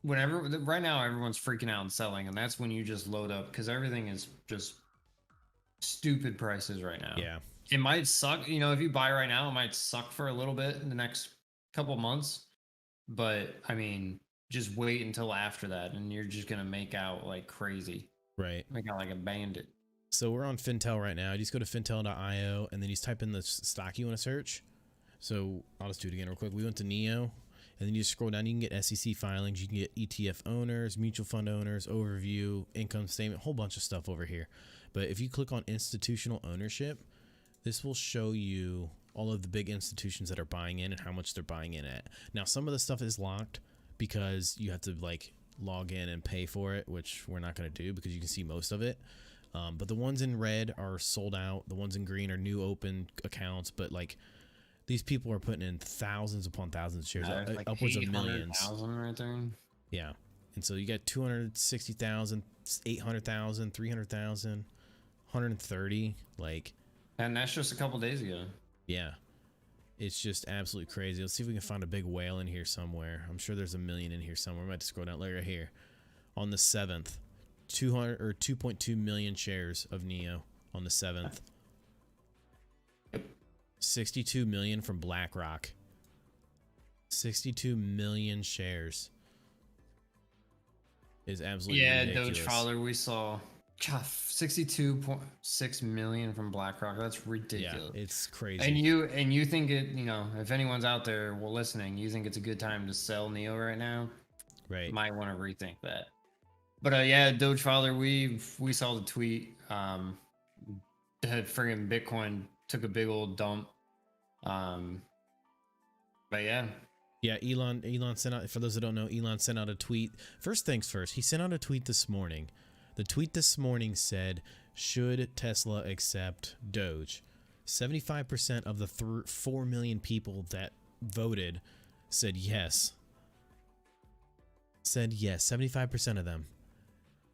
right now everyone's freaking out and selling, and that's when you just load up because everything is just stupid prices right now. Yeah. It might suck, you know, if you buy right now, it might suck for a little bit in the next couple months. But I mean, just wait until after that, and you're just gonna make out like crazy. Right. Make out like a bandit. So we're on Fintel right now. You just go to Fintel.io and then you just type in the stock you want to search. So I'll just do it again real quick. We went to Neo, and then you just scroll down. You can get SEC filings. You can get ETF owners, mutual fund owners, overview, income statement, whole bunch of stuff over here. But if you click on institutional ownership, this will show you all of the big institutions that are buying in and how much they're buying in at. Now, some of the stuff is locked because you have to like log in and pay for it, which we're not going to do because you can see most of it. But the ones in red are sold out. The ones in green are new open accounts. But like these people are putting in thousands upon thousands of shares, Like upwards of millions. 800,000 right there. Yeah. And so you got 260,000, 800,000, 300,000, 130. Like, and that's just a couple days ago. Yeah. It's just absolutely crazy. Let's see if we can find a big whale in here somewhere. I'm sure there's a million in here somewhere. We might have to scroll down right here. On the 7th, 2.2 million shares of Neo on the 7th. 62 million from BlackRock. 62 million shares is absolutely ridiculous. Doge Father, we saw 62.6 million from BlackRock. That's ridiculous. Yeah, it's crazy. And you think it, you know, if anyone's out there listening, you think it's a good time to sell Neo right now? Right. You might want to rethink that. But yeah, Doge Father, we saw the tweet. The friggin' Bitcoin took a big old dump. But yeah. Yeah, Elon sent out, for those that don't know, Elon sent out a tweet. First things first, he sent out a tweet this morning. The tweet this morning said, should Tesla accept Doge? 75% of the 4 million people that voted said yes. Said yes, 75% of them.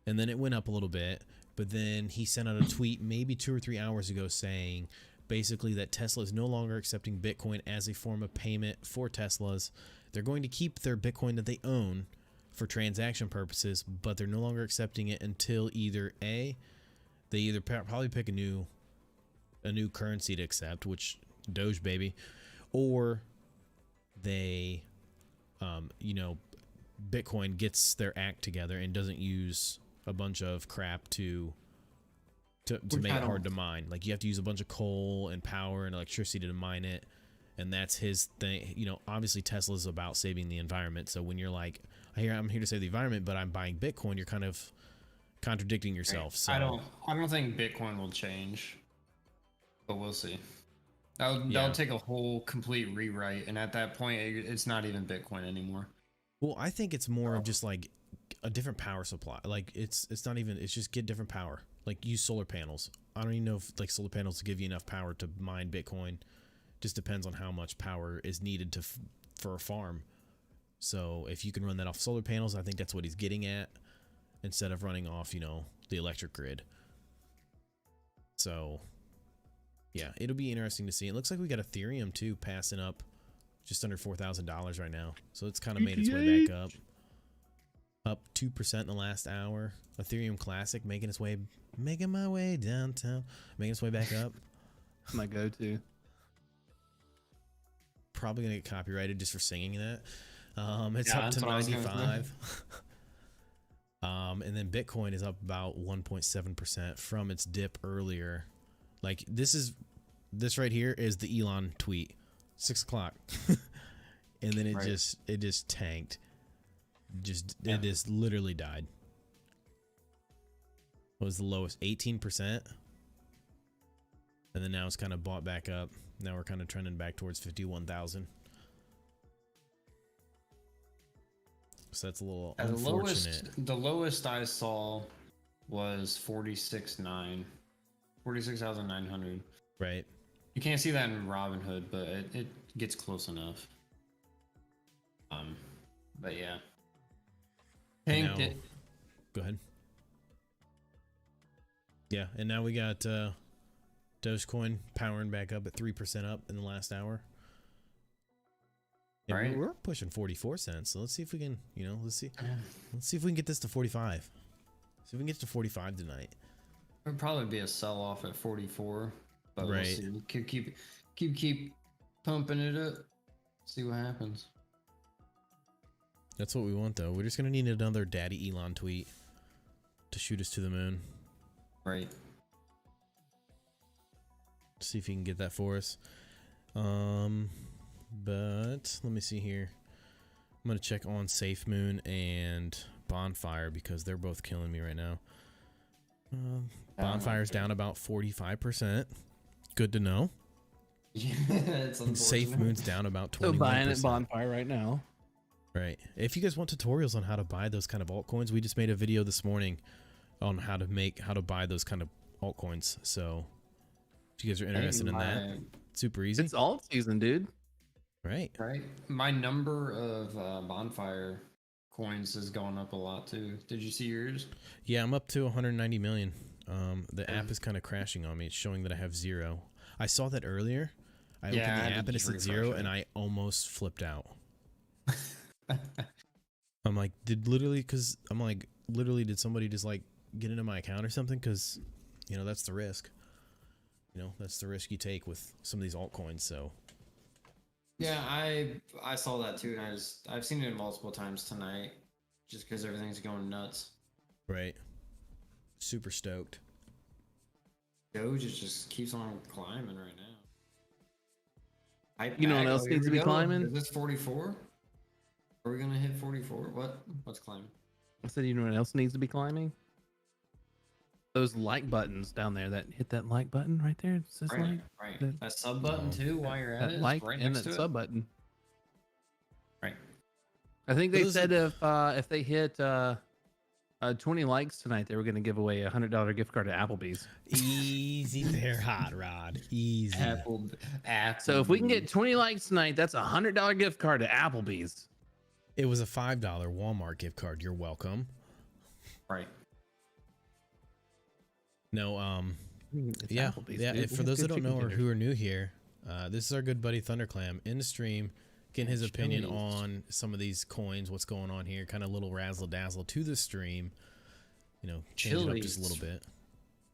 And then it went up a little bit, but then he sent out a tweet maybe 2 or 3 hours ago saying basically that Tesla is no longer accepting Bitcoin as a form of payment for Teslas. They're going to keep their Bitcoin that they own for transaction purposes, but they're no longer accepting it until either A, they either probably pick a new currency to accept, which Doge baby, or they, you know, Bitcoin gets their act together and doesn't use a bunch of crap to make it hard to mine. Like you have to use a bunch of coal and power and electricity to mine it, and that's his thing. You know, obviously Tesla's about saving the environment. So when you're like, I'm here to save the environment, but I'm buying Bitcoin, you're kind of contradicting yourself. So I don't think Bitcoin will change, but we'll see. That'll take a whole complete rewrite, and at that point, it's not even Bitcoin anymore. Well, I think it's more of just like a different power supply. Like it's not even, it's just get different power. Like use solar panels. I don't even know if like solar panels give you enough power to mine Bitcoin. Just depends on how much power is needed for a farm. So if you can run that off solar panels, I think that's what he's getting at, instead of running off, you know, the electric grid. So yeah, it'll be interesting to see. It looks like we got Ethereum too passing up just under $4,000 right now. So it's kind of made its way back up 2% in the last hour. Ethereum Classic making my way downtown, making its way back up. My go-to. Probably gonna get copyrighted just for singing that. It's up to 95. And then Bitcoin is up about 1.7% from its dip earlier. Like this right here is the Elon tweet, 6 o'clock, and then it just tanked. It just literally died. What was the lowest? 18%, and then now it's kind of bought back up. Now we're kind of trending back towards 51,000. So that's a little unfortunate. The lowest I saw was 46,900. Right. You can't see that in Robinhood, but it gets close enough. But yeah. Tanked it. Go ahead. Yeah, and now we got Dogecoin powering back up at 3% up in the last hour. And right. We're pushing 44 cents. So let's see if we can, you know, let's see if we can get this to 45. See if we can get to 45 tonight. It'd probably be a sell off at 44. But right. We'll see. Keep pumping it up. See what happens. That's what we want, though. We're just gonna need another Daddy Elon tweet to shoot us to the moon. Right. See if he can get that for us. But let me see here. I'm gonna check on Safe Moon and Bonfire because they're both killing me right now. Bonfire's down about 45%. Good to know. Yeah, it's and Safe Moon's down about 21%. So buying at Bonfire right now. Right. If you guys want tutorials on how to buy those kind of altcoins, we just made a video this morning on how to buy those kind of altcoins. So if you guys are interested in that, super easy. It's alt season, dude. Right. My number of Bonfire coins has gone up a lot too. Did you see yours? Yeah, I'm up to 190 million. The app is kind of crashing on me. It's showing that I have 0. I saw that earlier. I opened the app and it said 0, and I almost flipped out. I'm like, did somebody just like get into my account or something? Because, you know, that's the risk. You know, that's the risk you take with some of these altcoins. So. Yeah, I saw that too, and I've seen it multiple times tonight, just because everything's going nuts. Right. Super stoked. Doge just keeps on climbing right now. You know what else needs to be climbing? Is this 44? Are we gonna hit 44? What's climbing? I said, you know what else needs to be climbing? Those like buttons down there. Hit that like button right there. It says right. That sub button too. While you're at it, like right and next that to sub button. Right. I think they said if they hit 20 likes tonight, they were going to give away a $100 gift card to Applebee's. Easy there, Hot Rod. Easy. Apple. So if we can get 20 likes tonight, that's a $100 gift card to Applebee's. It was a $5 Walmart gift card. You're welcome. Right. No, It's yeah. Applebee's, Yeah. dude. For those that don't know or who are new here, this is our good buddy Thunderclam in the stream, getting his opinion on some of these coins, what's going on here, kind of little razzle dazzle to the stream. You know, change it up just a little bit.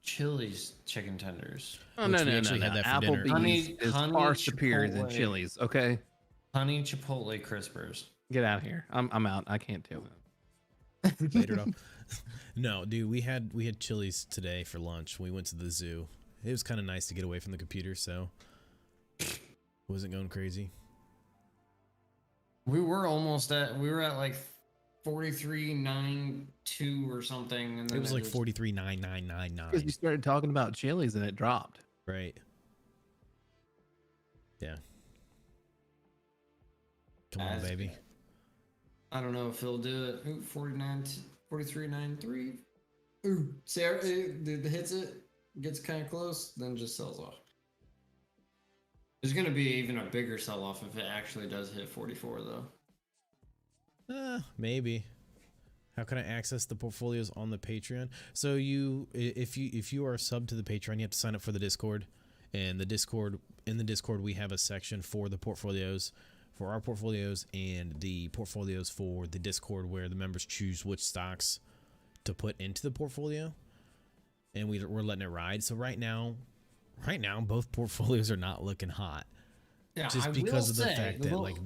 Chili's chicken tenders. Oh, Which no, we no, actually no, had no. that for dinner. Applebee's is far Honey superior than Chipotle. Chili's. Okay, Honey Chipotle Crispers. get out of here. I'm out. I can't do it. Later up. No, dude, we had Chili's today for lunch. We went to the zoo. It was kind of nice to get away from the computer, so wasn't going crazy. We were at like 43.92 or something, and then It was like 43.9999. Because you started talking about Chili's and it dropped. Right. Yeah. Come on, baby. I don't know if he'll do it. Ooh, 43.93. Ooh, Sarah, it hits it, gets kind of close, then just sells off. There's gonna be even a bigger sell-off if it actually does hit 44, though. Maybe. How can I access the portfolios on the Patreon? So if you are a sub to the Patreon, you have to sign up for the Discord. And in the Discord we have a section for the portfolios, for our portfolios, and the portfolios for the Discord, where the members choose which stocks to put into the portfolio. And we're letting it ride. So right now both portfolios are not looking hot. Yeah, just because of the fact that like.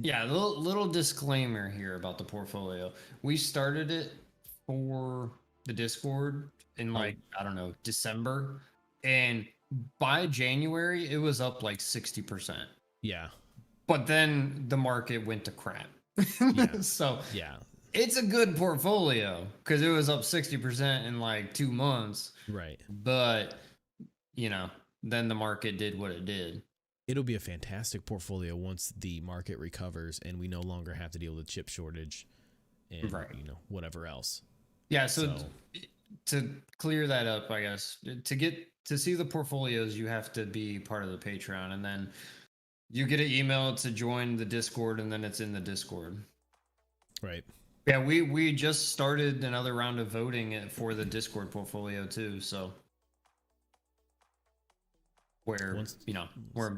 Yeah, little disclaimer here about the portfolio. We started it for the Discord in like, I don't know, December. And by January, it was up like 60%. Yeah. But then the market went to crap. Yeah. So yeah, it's a good portfolio because it was up 60% in like 2 months. Right. But, then the market did what it did. It'll be a fantastic portfolio once the market recovers and we no longer have to deal with chip shortage and whatever else. Yeah, so to clear that up, I guess, to see the portfolios, you have to be part of the Patreon, and then you get an email to join the Discord, and then it's in the Discord. Right. Yeah, we just started another round of voting for the Discord portfolio too, so where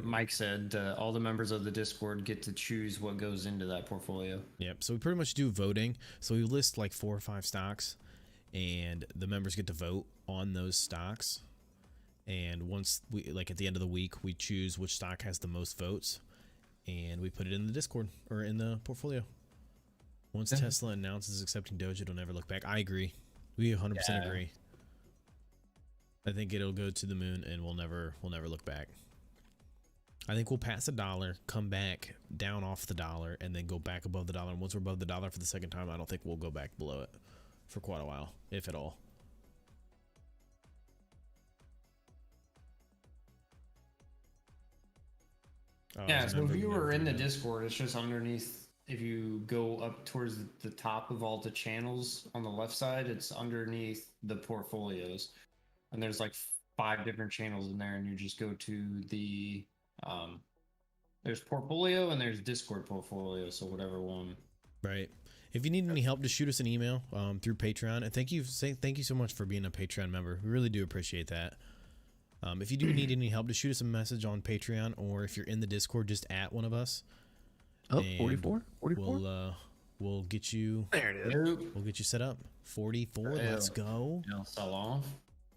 Mike said all the members of the Discord get to choose what goes into that portfolio. Yep. So we pretty much do voting. So we list like 4 or 5 stocks, and the members get to vote on those stocks. And once at the end of the week, we choose which stock has the most votes, and we put it in the Discord or in the portfolio. Once Tesla announces accepting Doge, it'll never look back. I agree. We 100% agree. I think it'll go to the moon, and we'll never look back. I think we'll pass $1, come back down off the dollar, and then go back above the dollar. And once we're above the dollar for the second time, I don't think we'll go back below it for quite a while, if at all. Yeah, so if you were in the Discord, it's just underneath. If you go up towards the top of all the channels on the left side, it's underneath the portfolios. And there's like 5 different channels in there, and you just go to the there's portfolio and there's Discord portfolio, so whatever one. Right. If you need any help, just shoot us an email through Patreon. And thank you so much for being a Patreon member. We really do appreciate that. If you do need any help, just shoot us a message on Patreon, or if you're in the Discord, just at one of us. Oh, 44? We'll get you. There it is. We'll get you set up. 44. Let's go. Sell off.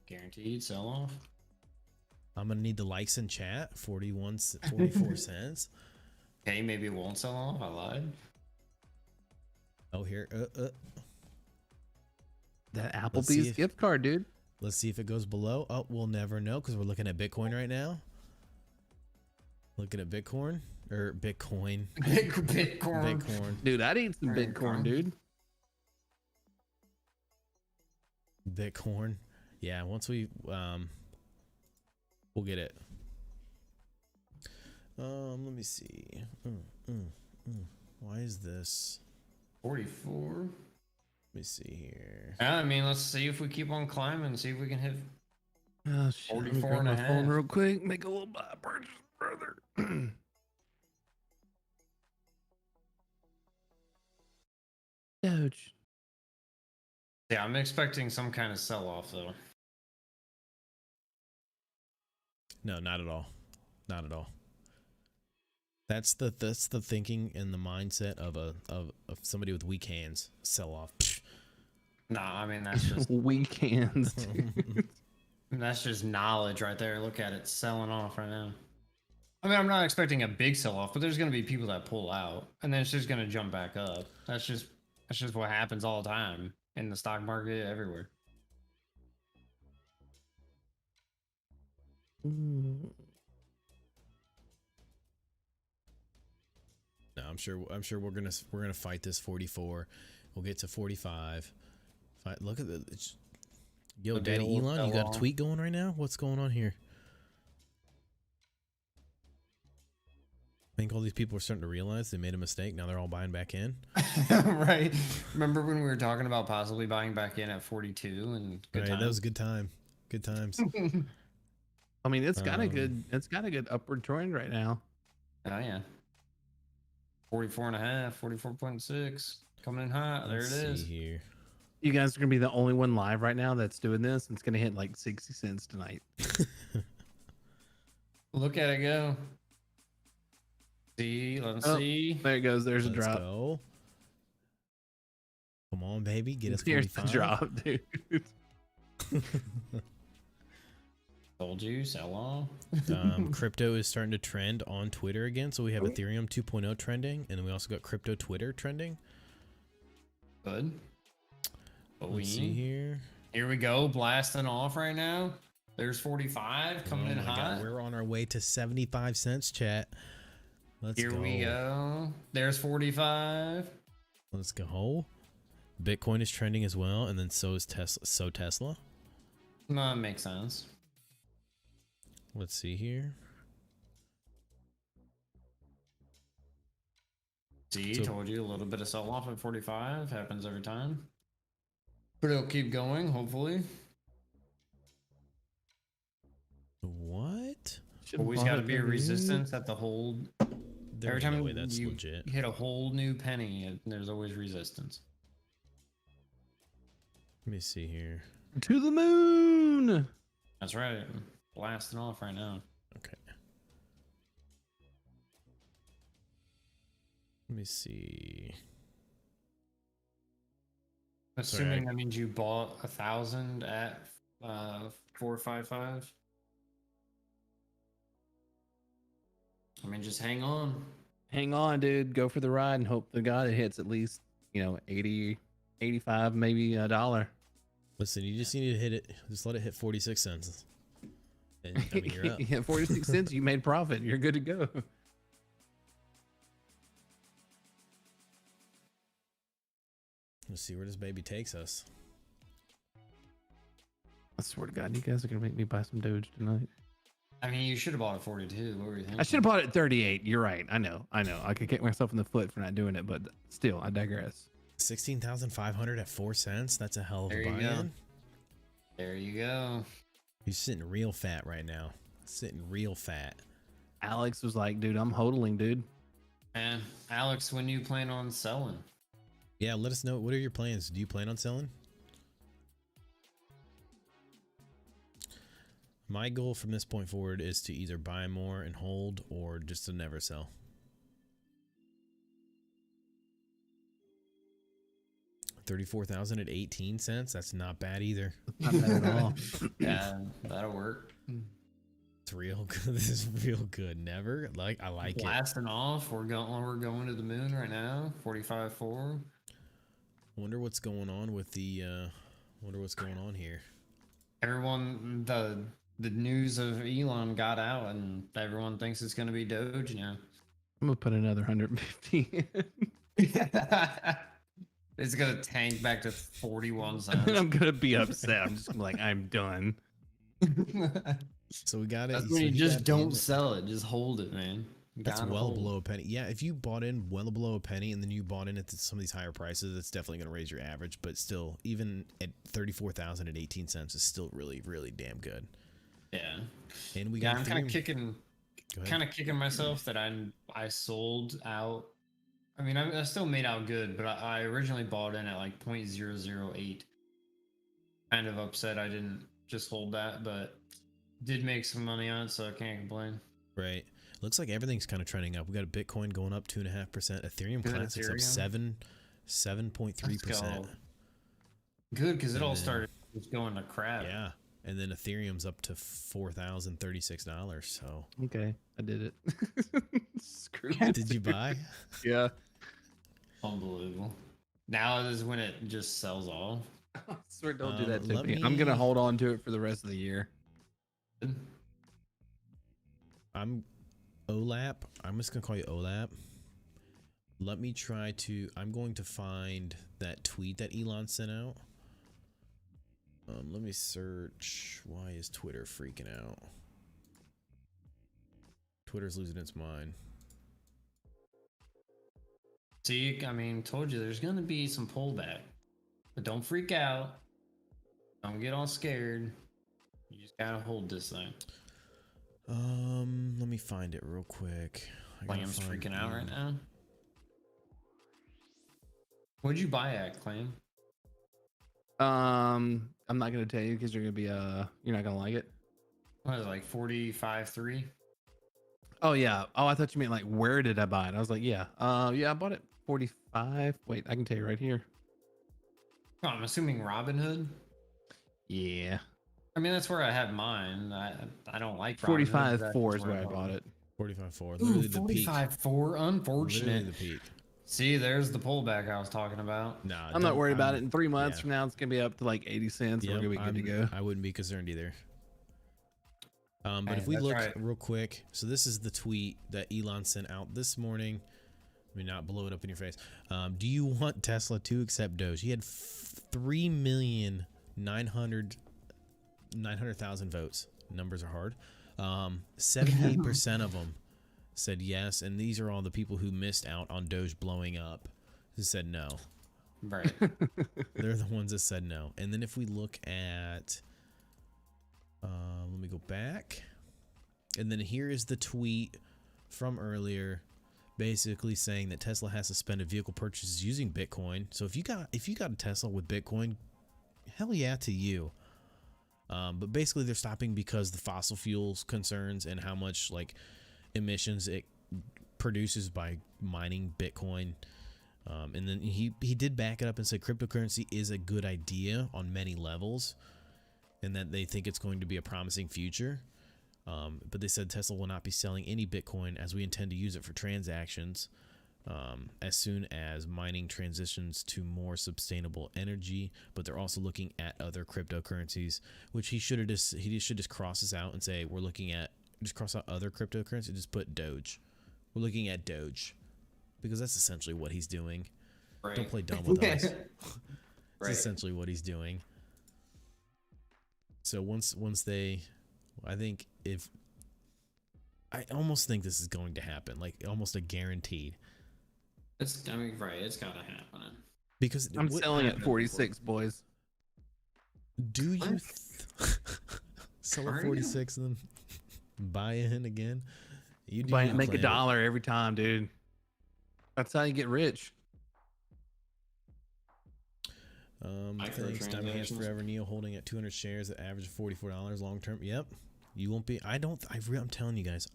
Guaranteed sell off. I'm gonna need the likes in chat. 44 cents. Okay, maybe it won't sell off. I lied. Oh, here. That Applebee's gift card, dude. Let's see if it goes below. Oh, we'll never know because we're looking at Bitcoin right now. Looking at Bitcoin or Bitcoin. Bitcoin. Dude, I'd eat some Bitcoin, dude. Bitcoin. Yeah, once we'll get it. Let me see. Why is this 44? Let me see here. I mean, let's see if we keep on climbing and see if we can hit 44 and a half. Phone real quick, make a little purchase, brother. Doge. Yeah, I'm expecting some kind of sell-off though. No, not at all. Not at all. That's the thinking and the mindset of somebody with weak hands. Sell off. Nah, I mean that's just weak hands. Dude. And that's just knowledge right there. Look at it selling off right now. I mean, I'm not expecting a big sell off, but there's going to be people that pull out, and then it's just going to jump back up. That's just what happens all the time in the stock market everywhere. Mm. No, I'm sure we're gonna fight this 44. We'll get to 45. Look at the yo, Daddy Elon, you got a tweet going right now? What's going on here? I think all these people are starting to realize they made a mistake. Now they're all buying back in. Right. Remember when we were talking about possibly buying back in at 42 and good Right, that was a good time. Good times. I mean, it's got a good upward trend right now. Oh yeah. 44.5, 44.6 coming in hot. There it is. Here. You guys are gonna be the only one live right now that's doing this. It's gonna hit like 60 cents tonight. Look at it go. See, let's see. There it goes. There's Let's a drop. Go. Come on, baby, get us 45. Here's the drop, dude. Told you, sell on. Crypto is starting to trend on Twitter again. So we have Ethereum 2.0 trending, and then we also got crypto Twitter trending. Good. Let's see here. Here we go, blasting off right now. There's 45 coming in hot. God, we're on our way to 75 cents, chat. Let's Here go. we go. There's 45. Let's go. Bitcoin is trending as well, and then so is Tesla. So Tesla. That makes sense. Let's see here. See, told you a little bit of sell off at 45 happens every time. But it'll keep going, hopefully. What? Always got to be a resistance at the hold. Every time that's you legit. hit a whole new penny, there's always resistance. Let me see here. To the moon. That's right. Blasting off right now. Okay. Let me see. Assuming that means you bought 1,000 at 455. I mean, just hang on. Hang on, dude. Go for the ride and hope to God it hits at least, 80, 85, maybe $1. Listen, you just need to hit it. Just let it hit 46 cents. And, I mean, you're up. Yeah, 46 cents. You made profit. You're good to go. Let's see where this baby takes us. I swear to God, you guys are gonna make me buy some Doge tonight. I mean, you should have bought at 42. What were you thinking? I should have bought it at 38. You're right. I know. I could kick myself in the foot for not doing it, but still, I digress. 16,500 at 4 cents. That's a hell of a There you go. buy-in. There you go. He's sitting real fat right now. Sitting real fat. Alex was like, dude, I'm hodling, dude. And Alex, when do you plan on selling? Yeah, let us know. What are your plans? Do you plan on selling? My goal from this point forward is to either buy more and hold or just to never sell. $34,000 at 18 cents. That's not bad either. Not bad at all. Yeah, that'll work. It's real good. This is real good. Never I like it. Blasting off. We're going to the moon right now. 45.4. Wonder what's going on with the wonder what's going on here. Everyone, the news of Elon got out, and everyone thinks it's going to be Doge now. I'm gonna put another 150 in. It's going to tank back to 41 cents. I'm gonna be upset. I'm just like, I'm done. So we got it. That's when you just don't sell it. Just hold it, man. That's well below a penny. Yeah, if you bought in well below a penny and then you bought in at some of these higher prices, it's definitely going to raise your average. But still, even at 34,000 at 18 cents is still really, really damn good. Yeah. And we got. I'm kind of kicking myself that I sold out. I mean, I still made out good, but I originally bought in at like 0.008. Kind of upset I didn't just hold that, but did make some money on it, so I can't complain. Right. Looks like everything's kind of trending up. We got a Bitcoin going up 2.5%. Ethereum Classic's up 7.3%. Good, because it all started just going to crap. Yeah. and then Ethereum's up to $4,036. So Okay, I did it. Screw did you buy? Yeah. Unbelievable. Now is when it just sells off. I swear, don't do that to let me. I'm gonna me- hold on to it for the rest of the year. I'm OLAP. I'm just gonna call you OLAP. Let me try to. I'm going to find that tweet that Elon sent out. Let me search. Why is Twitter freaking out? Twitter's losing its mind. See, I mean, told you there's gonna be some pullback, but don't freak out. Don't get all scared. You just gotta hold this thing. Let me find it real quick. Clam's freaking out right now. What'd you buy at, Clam? I'm not gonna tell you because you're not gonna like it. What is it, like 45.3? Oh yeah. Oh, I thought you meant like where did I buy it? I was like, yeah. Yeah, I bought it 45. Wait, I can tell you right here. Oh, I'm assuming Robinhood. Yeah. I mean, that's where I have mine. I don't like 45.4 is where I bought it. 45.4. Literally the peak. 45.4. Unfortunate. Literally the peak. See, there's the pullback I was talking about. Nah, I'm not worried about it. In 3 months from now, it's gonna be up to like 80 cents. Yep, We're gonna be good to go. I wouldn't be concerned either. But Hey, if we that's look right. real quick, so this is the tweet that Elon sent out this morning. Let me not blow it up in your face. Do you want Tesla to accept Doge? He had 3,900,000 votes. Numbers are hard. 78% of them said yes, and these are all the people who missed out on Doge blowing up, who said no. Right. They're the ones that said no. And then if we look at, let me go back, and then here is the tweet from earlier, basically saying that Tesla has suspended vehicle purchases using Bitcoin. So if you got a Tesla with Bitcoin, hell yeah to you. But basically they're stopping because the fossil fuels concerns and how much like emissions it produces by mining Bitcoin. And then he did back it up and said cryptocurrency is a good idea on many levels, and that they think it's going to be a promising future. But they said Tesla will not be selling any Bitcoin as we intend to use it for transactions as soon as mining transitions to more sustainable energy. But they're also looking at other cryptocurrencies, which he should just cross this out and say we're looking at, just cross out other cryptocurrency, just put Doge. We're looking at Doge because that's essentially what he's doing. Right. Don't play dumb with us. That's Right. essentially what he's doing. So once they, I think I almost think this is going to happen, like almost a guaranteed. It's gotta happen. Because I'm selling at 46, boys. Do you sell at 46 and then buy in again? You do Make plan. $1 every time, dude. That's how you get rich. Thanks, Diamond Hands Forever. Neo holding at 200 shares at average of $44 long term. Yep, you won't be. I'm telling you guys,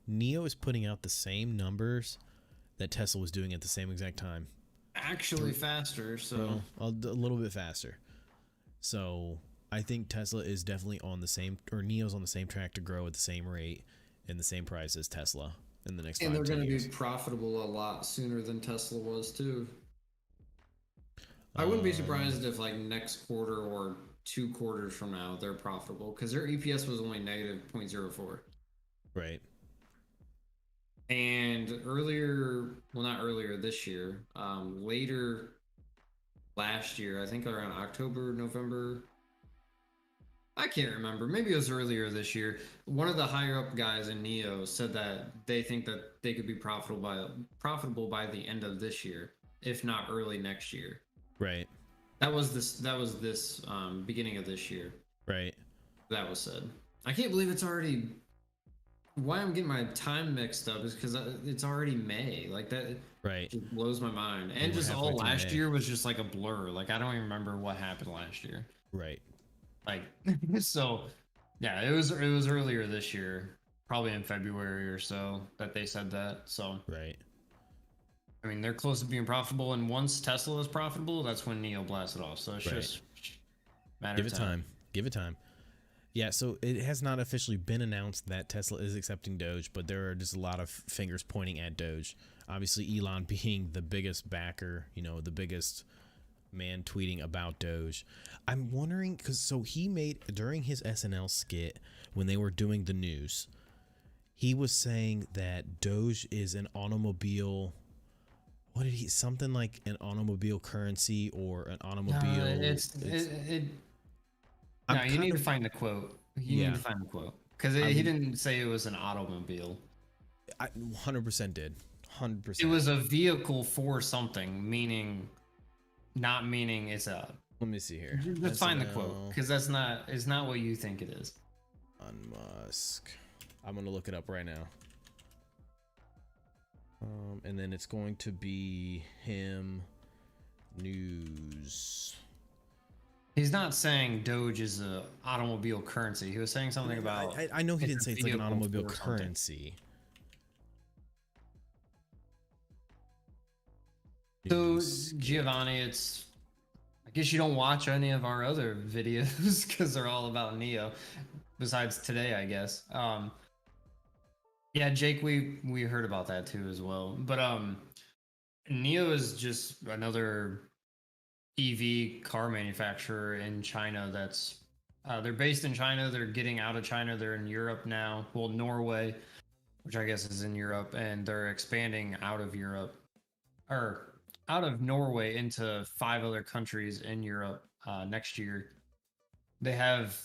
Neo is putting out the same numbers that Tesla was doing at the same exact time. Actually faster, so a little bit faster. So I think Tesla is definitely on the same, or Neo's on the same track to grow at the same rate and the same price as Tesla in the next 5 and they're 10 going to years. be profitable a lot sooner than Tesla was too. I wouldn't be surprised if like next quarter or 2 quarters from now they're profitable because their EPS was only negative 0.04. Right. And not earlier this year, later last year, I think around October, November, I can't remember. Maybe it was earlier this year. One of the higher up guys in Neo said that they think that they could be profitable by the end of this year, if not early next year. Right. That was this beginning of this year. Right. That was said. I can't believe it's already. Why I'm getting my time mixed up is because it's already May. Like that. Right. Just blows my mind. And we're just halfway all through last May. year was just like a blur. Like I don't even remember what happened last year. Right. Like so, yeah. It was earlier this year, probably in February or so that they said that. So Right. I mean, they're close to being profitable, and once Tesla is profitable, that's when Neo blasts it off. So it's Right. just matter Give of it time. Give it time. Yeah, so it has not officially been announced that Tesla is accepting Doge, but there are just a lot of fingers pointing at Doge. Obviously, Elon being the biggest backer, the biggest man tweeting about Doge. I'm wondering, so he made, during his SNL skit, when they were doing the news, he was saying that Doge is an automobile. What did he? Something like an automobile currency or an automobile. No, you need to find the quote. You need to find the quote because he didn't say it was an automobile. I 100% did. 100%. It was a vehicle for something, not meaning it's a. Let me see here. Let's find the quote because it's not what you think it is. On Musk. I'm gonna look it up right now. And then it's going to be him news. He's not saying Doge is a automobile currency. He was saying something about. I know he didn't say it's like an automobile currency. So Giovanni, I guess you don't watch any of our other videos because they're all about Neo. Besides today, I guess. Yeah, Jake, we heard about that too as well. But Neo is just another EV car manufacturer in China that's they're based in China. They're getting out of China. They're in Europe now. Well, Norway, which I guess is in Europe, and they're expanding out of Europe or out of Norway into 5 other countries in Europe next year. They have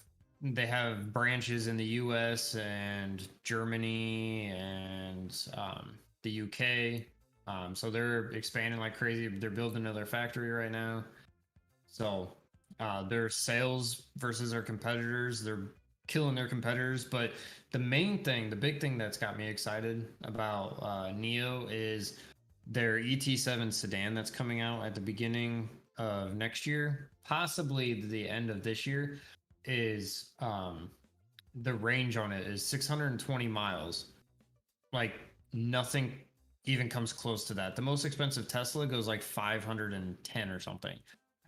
branches in the US and Germany and the UK. So they're expanding like crazy. They're building another factory right now. So their sales versus their competitors, they're killing their competitors. But the big thing that's got me excited about Neo is their ET7 sedan that's coming out at the beginning of next year, possibly the end of this year. Is the range on it is 620 miles. Like nothing even comes close to that. The most expensive Tesla goes like 510 or something,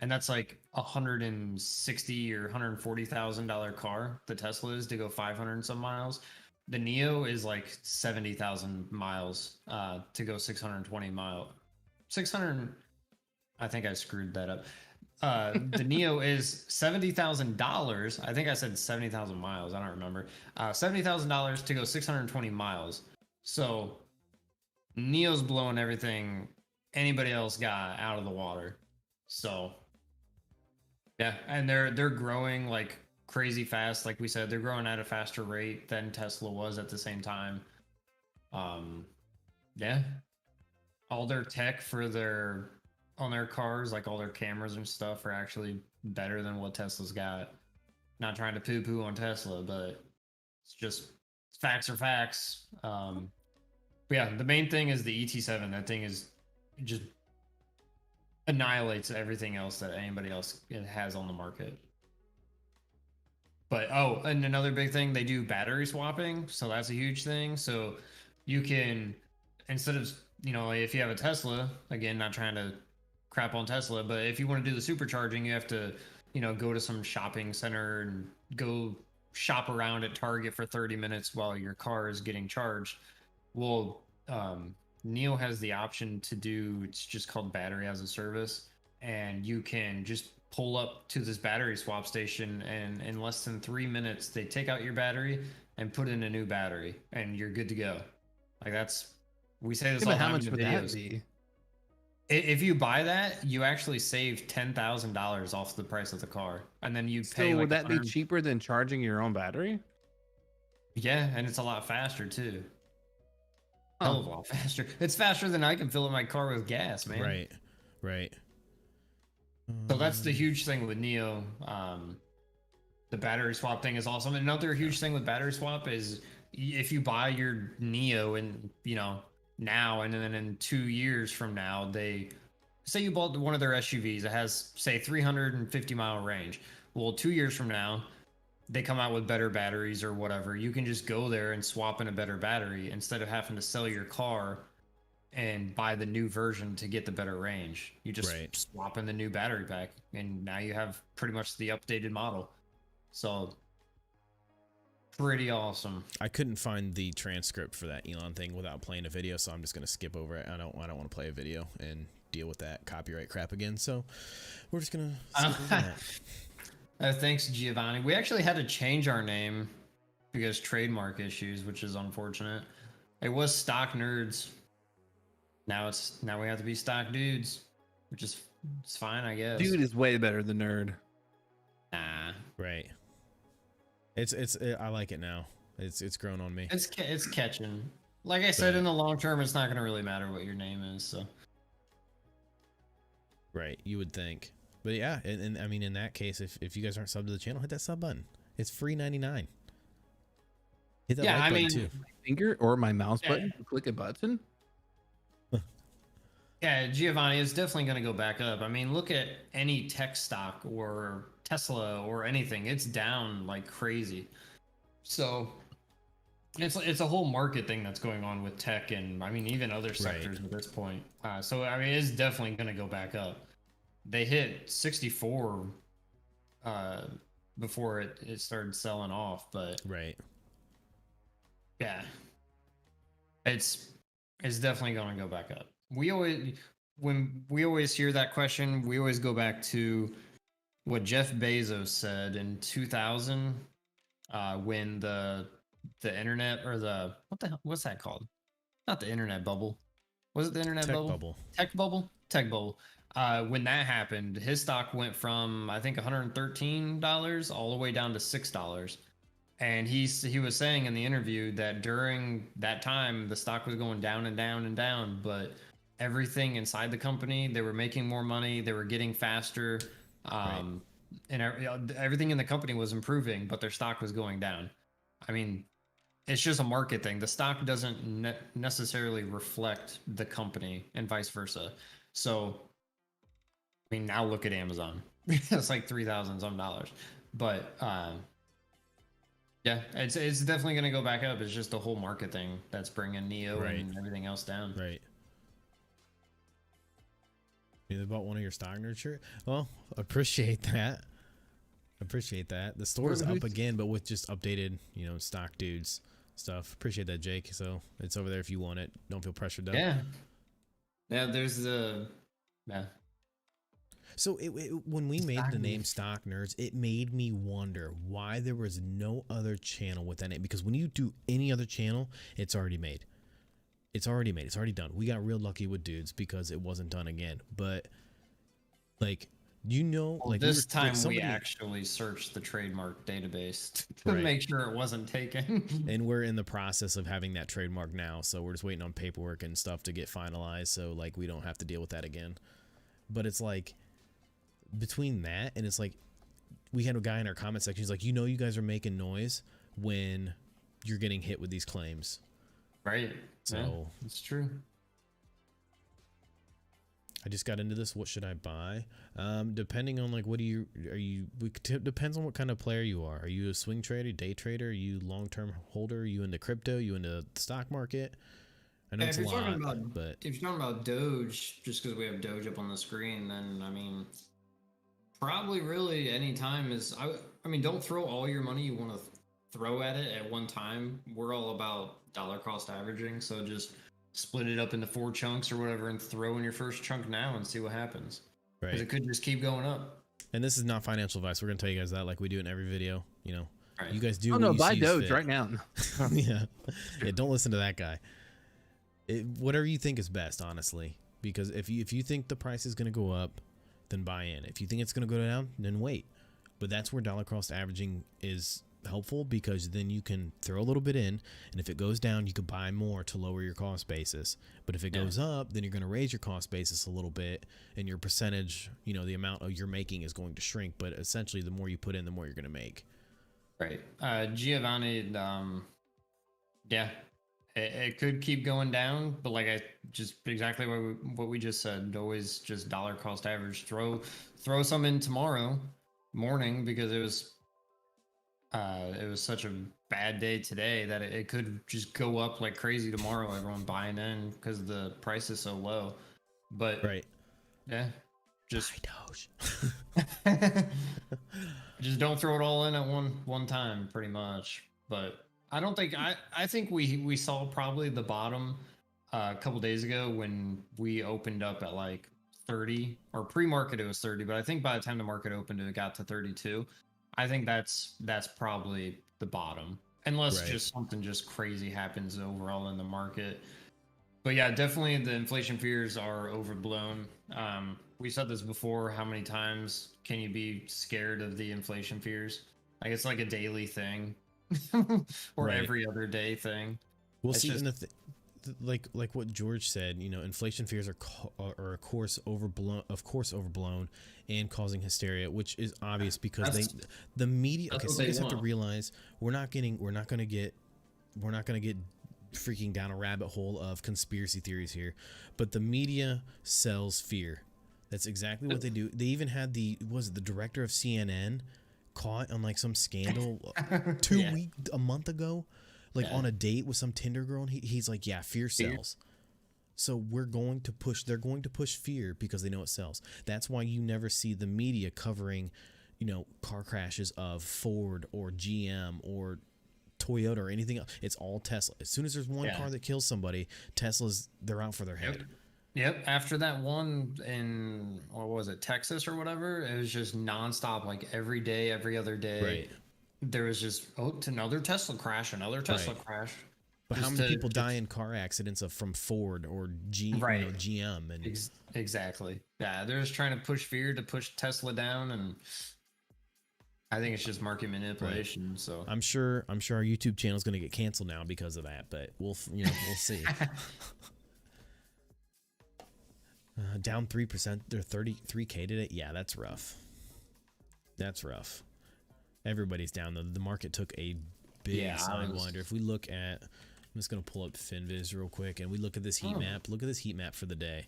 and that's like $160 or $140,000 car. The Tesla is to go 500 and some miles. The Neo is like 70,000 miles to go 620 miles. 600. I think I screwed that up. The Neo is $70,000. I think I said 70,000 miles. I don't remember. $70,000 to go 620 miles. So Neo's blowing everything anybody else got out of the water. So yeah, and they're growing like crazy fast. Like we said, they're growing at a faster rate than Tesla was at the same time. Yeah, all their tech on their cars, like all their cameras and stuff, are actually better than what Tesla's got. Not trying to poo-poo on Tesla, but it's just facts are facts. But yeah, the main thing is the ET7. That thing is just annihilates everything else that anybody else has on the market. But and another big thing, they do battery swapping, so that's a huge thing. So you can, instead of if you have a Tesla, again, not trying to crap on Tesla, but if you want to do the supercharging, you have to go to some shopping center and go shop around at Target for 30 minutes while your car is getting charged. Well, Neo has the option to do, it's just called battery as a service, and you can just pull up to this battery swap station, and in less than 3 minutes they take out your battery and put in a new battery, and you're good to go. Like we say this all the time. How much would that be? If you buy that, you actually save $10,000 off the price of the car, and then you pay. Would that be cheaper than charging your own battery? Yeah, and it's a lot faster too. Hell of a lot faster. It's faster than I can fill up my car with gas, man. Right. So that's the huge thing with Neo. The battery swap thing is awesome. Another huge thing with battery swap is if you buy your Neo and now, and then in 2 years from now, they say you bought one of their SUVs that has, say, 350-mile range. Well, 2 years from now, they come out with better batteries or whatever. You can just go there and swap in a better battery instead of having to sell your car and buy the new version to get the better range. You just swap in the new battery pack, and now you have pretty much the updated model. So pretty awesome. I couldn't find the transcript for that Elon thing without playing a video, so I'm just gonna skip over it. I don't want to play a video and deal with that copyright crap again. So we're just gonna skip over that. Thanks, Giovanni. We actually had to change our name because trademark issues, which is unfortunate. It was Stock Nerds. Now we have to be Stock Dudes, which is it's fine, I guess. Dude is way better than nerd. Nah. Right. I like it now. It's grown on me. It's catching. Like I said, in the long term, it's not gonna really matter what your name is. So. Right, you would think. But yeah, and I mean, in that case, if you guys aren't subbed to the channel, hit that sub button. It's free 99. Hit that like button too. My finger or my mouse button, click a button. Yeah, Giovanni is definitely going to go back up. I mean, look at any tech stock or Tesla or anything. It's down like crazy. So it's a whole market thing that's going on with tech and I mean even other sectors at this point. So I mean, it's definitely going to go back up. They hit 64 before it started selling off, but yeah, it's definitely going to go back up. When we always hear that question, we always go back to what Jeff Bezos said in 2000 when the internet or what's that called? Not the internet bubble. Was it the internet bubble? Tech bubble. When that happened, his stock went from I think $113 all the way down to $6. And he was saying in the interview that during that time the stock was going down and down and down, but everything inside the company, they were making more money, they were getting faster, and everything in the company was improving, but their stock was going down. I mean, it's just a market thing. The stock doesn't necessarily reflect the company and vice versa. So, I mean, now look at Amazon. It's like $3,000 some dollars, but yeah, it's definitely going to go back up. It's just the whole market thing that's bringing Neo and everything else down. Right. You bought one of your Stock Nerd shirt? Well, appreciate that. The store is up again, but with just updated, Stock Dudes stuff. Appreciate that, Jake. So it's over there if you want it. Don't feel pressured though. Yeah. There's the So when we made the name Stock Nerds, it made me wonder why there was no other channel with that name. Because when you do any other channel, it's already made. It's already done. We got real lucky with Dudes because it wasn't done again. But like, this time we actually searched the trademark database to make sure it wasn't taken. And we're in the process of having that trademark now. So we're just waiting on paperwork and stuff to get finalized. So like, we don't have to deal with that again. But it's like, between that and it's like, we had a guy in our comment section. He's like, you guys are making noise when you're getting hit with these claims. Right. So yeah, it's true. I just got into this. What should I buy? Depending on like, depends on what kind of player you are. Are you a swing trader, day trader? Are you long-term holder? Are you into crypto? Are you into the stock market? I know it's a lot, but if you're talking about Doge, just because we have Doge up on the screen, then I mean, probably really any time is. I mean, don't throw all your money you want to throw at it at one time. We're all about dollar cost averaging, so just split it up into 4 chunks or whatever and throw in your first chunk now and see what happens. Because it could just keep going up. And this is not financial advice. We're gonna tell you guys that like we do in every video. Right. You guys do. Oh no, buy Doge right now. Yeah, don't listen to that guy. Whatever you think is best, honestly. Because if you think the price is gonna go up, then buy in. If you think it's gonna go down, then wait. But that's where dollar cost averaging is helpful, because then you can throw a little bit in, and if it goes down, you could buy more to lower your cost basis. But if it goes up, then you're going to raise your cost basis a little bit, and your percentage, the amount you're making is going to shrink. But essentially, the more you put in, the more you're going to make. Right. Giovanni, yeah, it could keep going down, but like exactly what we just said, always just dollar cost average. Throw some in tomorrow morning, because it was such a bad day today that it could just go up like crazy tomorrow. Everyone buying in because the price is so low. But yeah, just just don't throw it all in at one time, pretty much. but I don't think I think we saw probably the bottom a couple days ago when we opened up at like 30, or pre-market it was 30, but I think by the time the market opened it got to 32. I think that's probably the bottom, unless just something just crazy happens overall in the market. But yeah, definitely the inflation fears are overblown. We said this before. How many times can you be scared of the inflation fears? Like it's like a daily thing, or every other day thing. We'll see. Just, like what George said, you know, inflation fears are of course overblown and causing hysteria, which is obvious because the media. Okay, so you guys have to realize we're not gonna get freaking down a rabbit hole of conspiracy theories here, but the media sells fear. That's exactly what they do. They even had the director of CNN caught on like some scandal a month ago, like on a date with some Tinder girl, and he's like, yeah, fear sells. So they're going to push fear because they know it sells. That's why you never see the media covering, you know, car crashes of Ford or GM or Toyota or anything else. It's all Tesla. As soon as there's one car that kills somebody, they're out for their head. Yep. After that one in, what was it, Texas or whatever, it was just nonstop, like every day, every other day. Right. There was just another Tesla crash. But how many people die in car accidents from Ford or GM? And exactly. Yeah, they're just trying to push fear to push Tesla down, and I think it's just market manipulation. Right. So I'm sure our YouTube channel is going to get canceled now because of that. But we'll see. Down 3%. They're 33K today. Yeah, that's rough. Everybody's down though. The market took a big sidewinder. If we look at, I'm just gonna pull up FinViz real quick, and we look at this heat map. Look at this heat map for the day.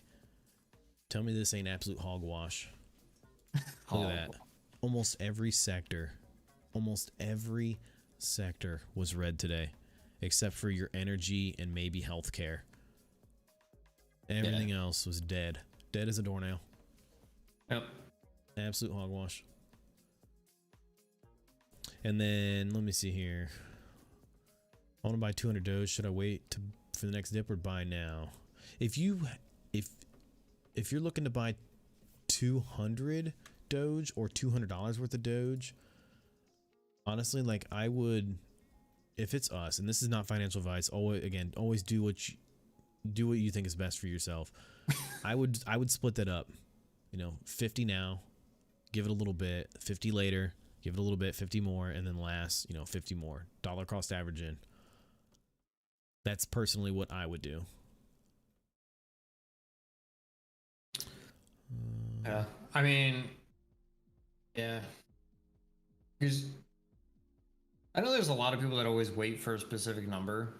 Tell me this ain't absolute hogwash. Look at that. Almost every sector was red today, except for your energy and maybe healthcare. Everything else was dead as a doornail. Yep. Absolute hogwash. And then let me see here. I want to buy 200 Doge. Should I wait for the next dip or buy now? If you're looking to buy 200 Doge or $200 worth of Doge, honestly, like I would, if it's us, and this is not financial advice, always do what you think is best for yourself. I would split that up. 50 now, give it a little bit, 50 later, give it a little bit, 50 more, and then last, 50 more. Dollar cost average in. That's personally what I would do. Yeah. I mean, yeah. Because I know there's a lot of people that always wait for a specific number.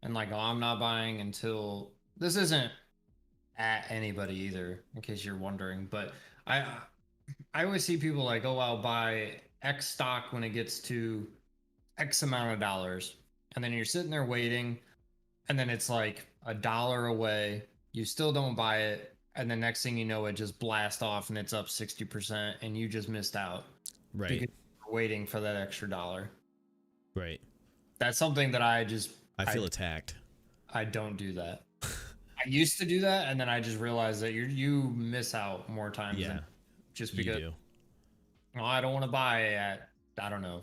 And like, oh, I'm not buying until... This isn't at anybody either, in case you're wondering. But I always see people like, oh, I'll buy X stock when it gets to X amount of dollars. And then you're sitting there waiting. And then it's like $1 away. You still don't buy it. And the next thing you know, it just blasts off and it's up 60%. And you just missed out. Right. Because you're waiting for that extra dollar. Right. That's something that I feel attacked. I don't do that. I used to do that, and then I just realized that you miss out more times. Yeah, just because. You do. I don't want to buy at 31,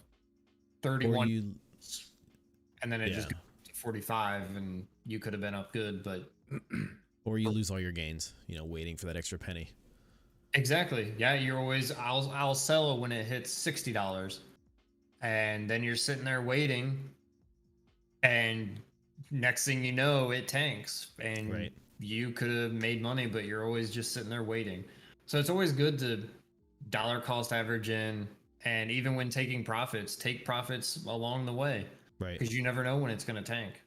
and then it just goes to 45, and you could have been up good, but. Or you lose all your gains, waiting for that extra penny. Exactly. Yeah, you're always. I'll sell it when it hits $60, and then you're sitting there waiting. And next thing you know, it tanks, and you could have made money, but you're always just sitting there waiting. So it's always good to dollar cost average in, and even when taking profits, take profits along the way, right? Because you never know when it's going to tank.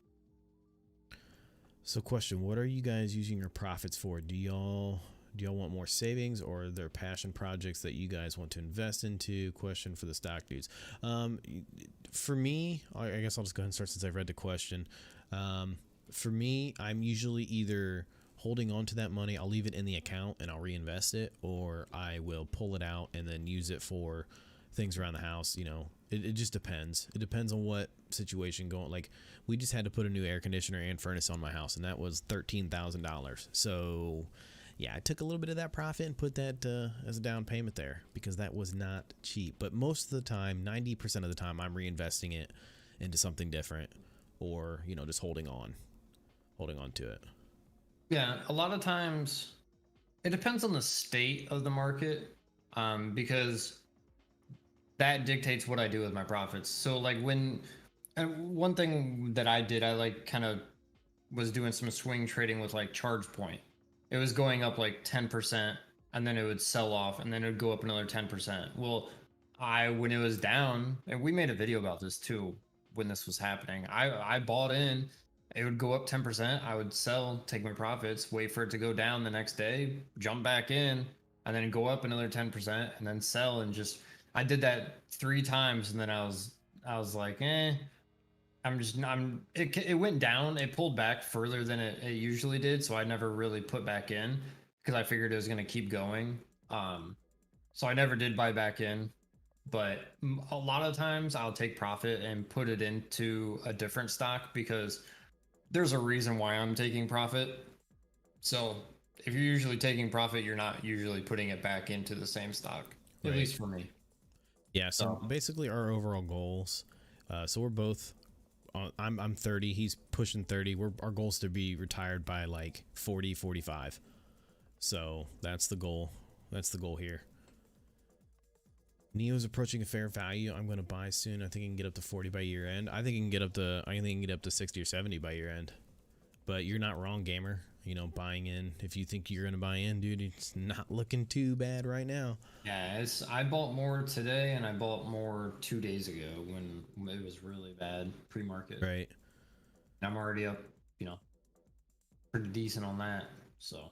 So, question: what are you guys using your profits for? Do y'all want more savings, or are there passion projects that you guys want to invest into? Question for the stock dudes. For me, I guess I'll just go ahead and start since I've read the question. For me, I'm usually either holding on to that money, I'll leave it in the account and I'll reinvest it, or I will pull it out and then use it for things around the house, you know, it just depends. It depends on what situation going. Like, we just had to put a new air conditioner and furnace on my house, and that was $13,000. So yeah, I took a little bit of that profit and put that as a down payment there, because that was not cheap. But most of the time, 90% of the time, I'm reinvesting it into something different, or, you know, just holding on to it. Yeah, a lot of times it depends on the state of the market, because that dictates what I do with my profits. So like one thing that I did, I like kind of was doing some swing trading with like charge point. It was going up like 10% and then it would sell off and then it would go up another 10%. Well, when it was down, and we made a video about this too when this was happening. I bought in, it would go up 10%, I would sell, take my profits, wait for it to go down the next day, jump back in, and then go up another 10% and then sell. And just I did that 3 times, and then I was like, it went down. It pulled back further than it usually did, so I never really put back in because I figured it was going to keep going. So I never did buy back in, but a lot of times I'll take profit and put it into a different stock because there's a reason why I'm taking profit. So if you're usually taking profit, you're not usually putting it back into the same stock, at least for me. Yeah. So basically our overall goals. So we're both, I'm 30, he's pushing 30. Our goal is to be retired by like 40, 45. So that's the goal. That's the goal here. Neo's approaching a fair value. I'm going to buy soon. I think I can get up to 40 by year end. I think I can get up to 60 or 70 by year end. But you're not wrong, gamer. You know, buying in. If you think you're going to buy in, dude, it's not looking too bad right now. Yeah, I bought more today and I bought more 2 days ago when it was really bad pre-market. Right. And I'm already up, you know, pretty decent on that. So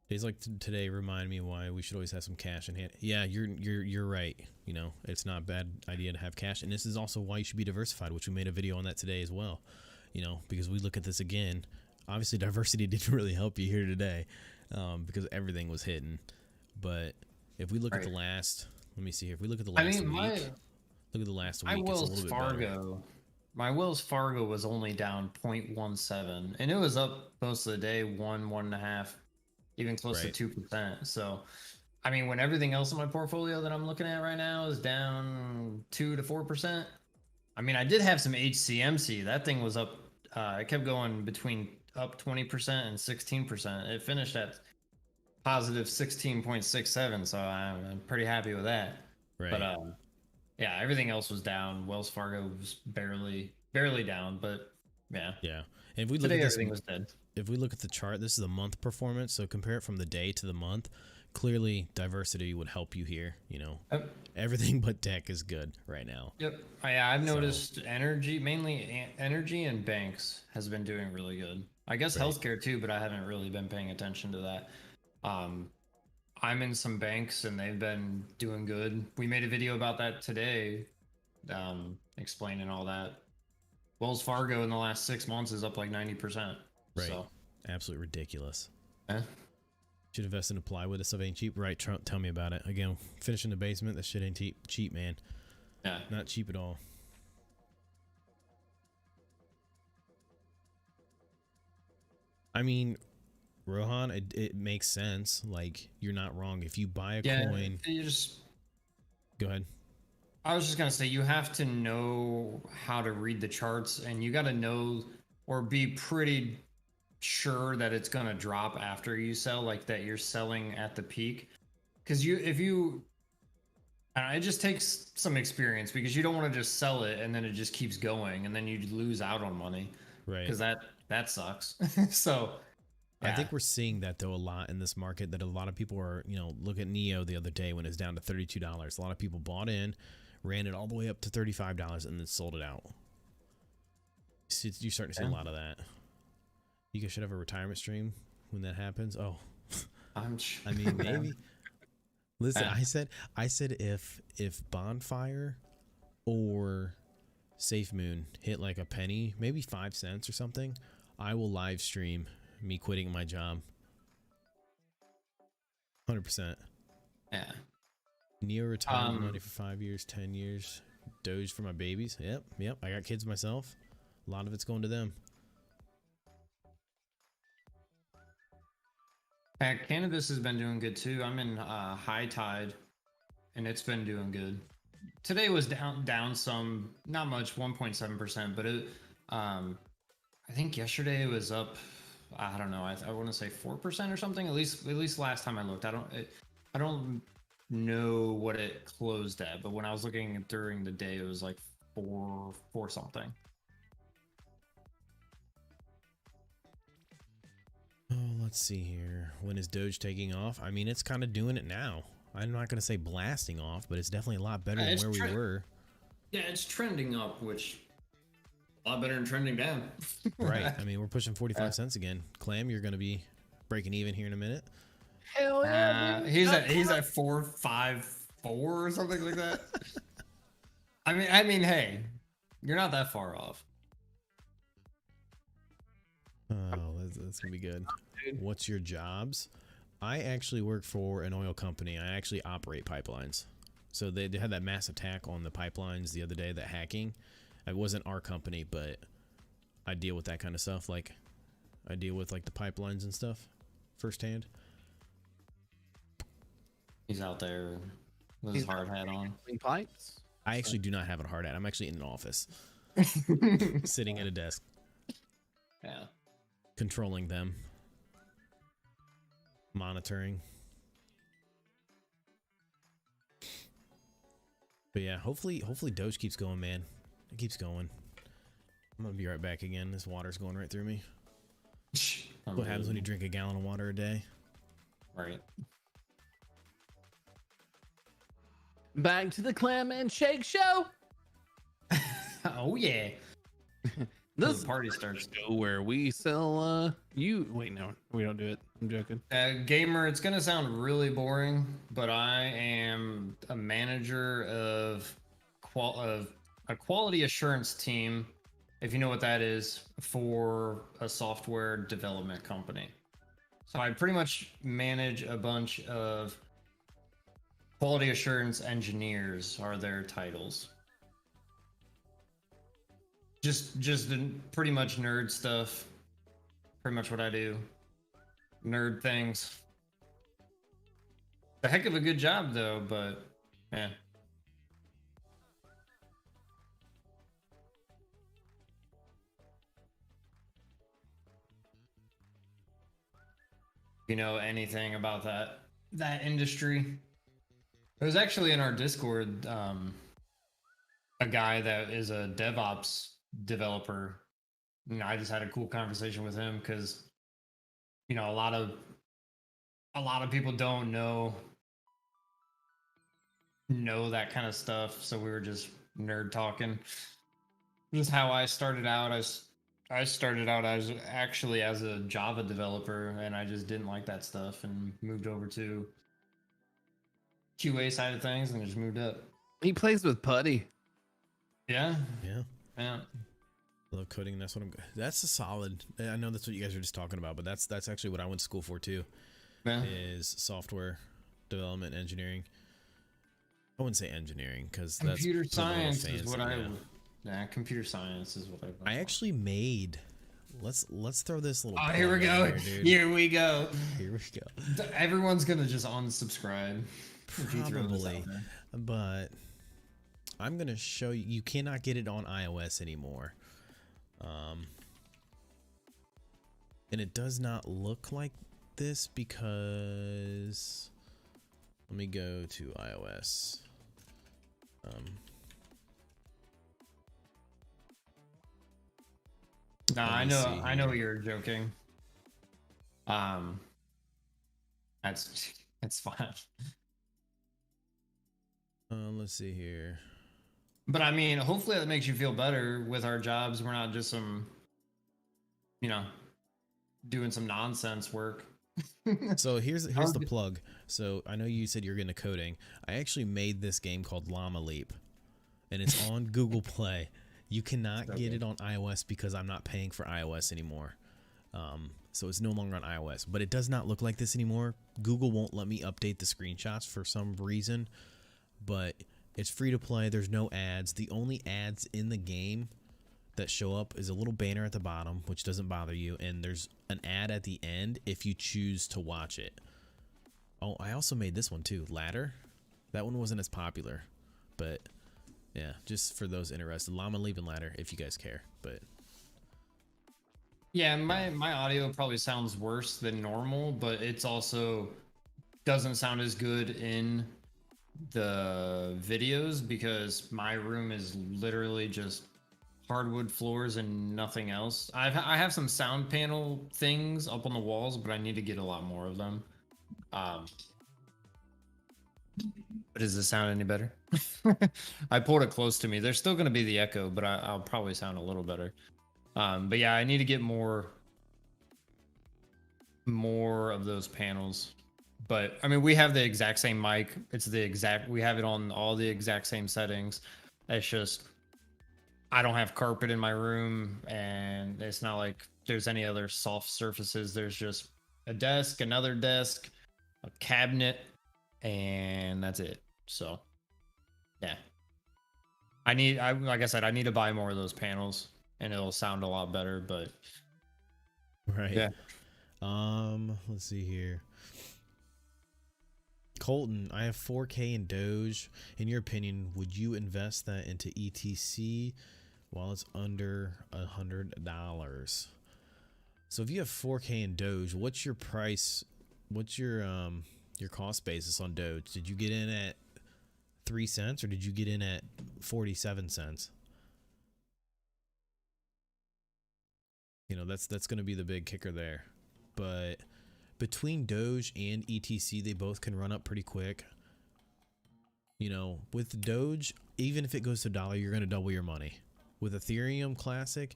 days like today remind me why we should always have some cash in hand. Yeah, you're right. You know, it's not a bad idea to have cash, and this is also why you should be diversified, which we made a video on that today as well. You know, because we look at this again. Obviously, diversity didn't really help you here today, because everything was hitting. But if we look at the last, let me see here. If we look at the last week, look at the last week. It's a little bit better. My Wells Fargo was only down 0.17, and it was up most of the day 1.5, even close to 2%. So, I mean, when everything else in my portfolio that I'm looking at right now is down 2 to 4%. I mean, I did have some HCMC. That thing was up. It kept going between up 20% and 16%. It finished at positive 16.67. So I'm pretty happy with that. Right. But yeah, everything else was down. Wells Fargo was barely down, but yeah. Yeah. And if we look today, at this, everything was dead. If we look at the chart, this is the month performance. So compare it from the day to the month. Clearly, diversity would help you here. You know, everything but tech is good right now. Yep. Yeah, I've noticed energy, mainly energy and banks, has been doing really good. I guess healthcare too, but I haven't really been paying attention to that. I'm in some banks and they've been doing good. We made a video about that today, explaining all that. Wells Fargo in the last 6 months is up like 90%. Right. So. Absolutely ridiculous. Eh? Should invest in plywood. This stuff ain't cheap. Right, Trump, tell me about it. Again, finish in the basement. That shit ain't cheap, man. Yeah. Not cheap at all. I mean, Rohan, it makes sense. Like, you're not wrong. If you buy a coin... You just... Go ahead. I was just going to say, you have to know how to read the charts, and you got to know or be pretty sure that it's going to drop after you sell, like that you're selling at the peak. Because it just takes some experience, because you don't want to just sell it and then it just keeps going and then you lose out on money. Right. Because that sucks. So... Yeah. I think we're seeing that though a lot in this market, that a lot of people are, you know, look at Neo the other day when it was down to $32. A lot of people bought in, ran it all the way up to $35 and then sold it out. You're starting to see a lot of that. You guys should have a retirement stream when that happens. Oh, I mean, maybe. Listen, I said if Bonfire or Safe Moon hit like a penny, maybe 5 cents or something, I will live stream me quitting my job. 100%. Yeah. Neo retirement money for 5 years, 10 years. Doge for my babies. Yep. I got kids myself. A lot of it's going to them. Cannabis has been doing good too. I'm in high tide, and it's been doing good. Today was down some, not much, 1.7%, but it I think yesterday it was up, I don't know, I want to say 4% or something, at least last time I looked. I don't know what it closed at, but when I was looking during the day, it was like four something. Oh, let's see here. When is Doge taking off? I mean, it's kind of doing it now. I'm not going to say blasting off, but it's definitely a lot better than where we were. Yeah, it's trending up, which a lot better than trending down. Right. I mean, we're pushing 45 cents again. Clam, you're going to be breaking even here in a minute. Hell yeah. He's at 454 or something like that. I mean, hey, you're not that far off. Oh, that's gonna be good. What's your jobs? I actually work for an oil company. I actually operate pipelines. So they had that mass attack on the pipelines the other day, that hacking. It wasn't our company, but I deal with that kind of stuff. Like, I deal with like the pipelines and stuff firsthand. He's out there with his hard hat on. Pipes. I actually do not have a hard hat. I'm actually in an office, sitting at a desk. Yeah. Controlling them. Monitoring. But yeah, hopefully Doge keeps going, man. It keeps going. I'm gonna be right back again. This water's going right through me. What happens when you drink a gallon of water a day? Right. Back to the Clam and Shake Show. Oh yeah. This party starts where we sell wait, no, we don't do it. I'm joking. Gamer, it's gonna sound really boring, but I am a manager of a quality assurance team, if you know what that is, for a software development company. So I pretty much manage a bunch of quality assurance engineers, are their titles. Just pretty much nerd stuff. Pretty much what I do. Nerd things. A heck of a good job though, but yeah. You know anything about that industry? It was actually in our Discord, a guy that is a DevOps developer. And I just had a cool conversation with him because, you know, a lot of people don't know that kind of stuff. So we were just nerd talking. Just how I started out. I started out as a Java developer, and I just didn't like that stuff and moved over to QA side of things and just moved up. He plays with putty. Yeah. I love coding. That's a solid. I know that's what you guys were just talking about, but that's actually what I went to school for too. Yeah. Is software development engineering. I wouldn't say engineering because computer science is what computer science is what I actually made. Let's throw this little. Oh, here we go. Here we go. Here we go. Everyone's gonna just unsubscribe. Probably, but I'm gonna show you. You cannot get it on iOS anymore, and it does not look like this because. Let me go to iOS. No, I know you're joking. That's fine. Let's see here. But I mean, hopefully that makes you feel better with our jobs. We're not just doing some nonsense work. So here's the plug. So I know you said you're getting coding. I actually made this game called Llama Leap, and it's on Google Play. You cannot get it on iOS because I'm not paying for iOS anymore. So it's no longer on iOS, but it does not look like this anymore. Google won't let me update the screenshots for some reason. but it's free to play. There's no ads. The only ads in the game that show up is a little banner at the bottom, which doesn't bother you, and there's an ad at the end if you choose to watch it. Oh, I also made this one too, Ladder. That one wasn't as popular, but yeah, just for those interested. Llama Leaping Ladder, if you guys care. But yeah, my audio probably sounds worse than normal, but it's also doesn't sound as good in the videos because my room is literally just hardwood floors and nothing else. I have some sound panel things up on the walls, but I need to get a lot more of them. But does this sound any better? I pulled it close to me. There's still going to be the echo, but I'll probably sound a little better. But yeah, I need to get more of those panels. But I mean, we have the exact same mic. We have it on all the exact same settings. It's just I don't have carpet in my room, and it's not like there's any other soft surfaces. There's just a desk, another desk, a cabinet, and that's it. So yeah, like I said, I need to buy more of those panels, and it'll sound a lot better. But right, yeah. Let's see here. Colton, I have 4K in Doge. In your opinion, would you invest that into ETC while it's under $100? So if you have 4K in Doge, what's your price? What's your cost basis on Doge? Did you get in at 3 cents or did you get in at 47 cents? You know, that's going to be the big kicker there. But between Doge and ETC, they both can run up pretty quick. You know, with Doge, even if it goes to $1, you're going to double your money. With Ethereum Classic,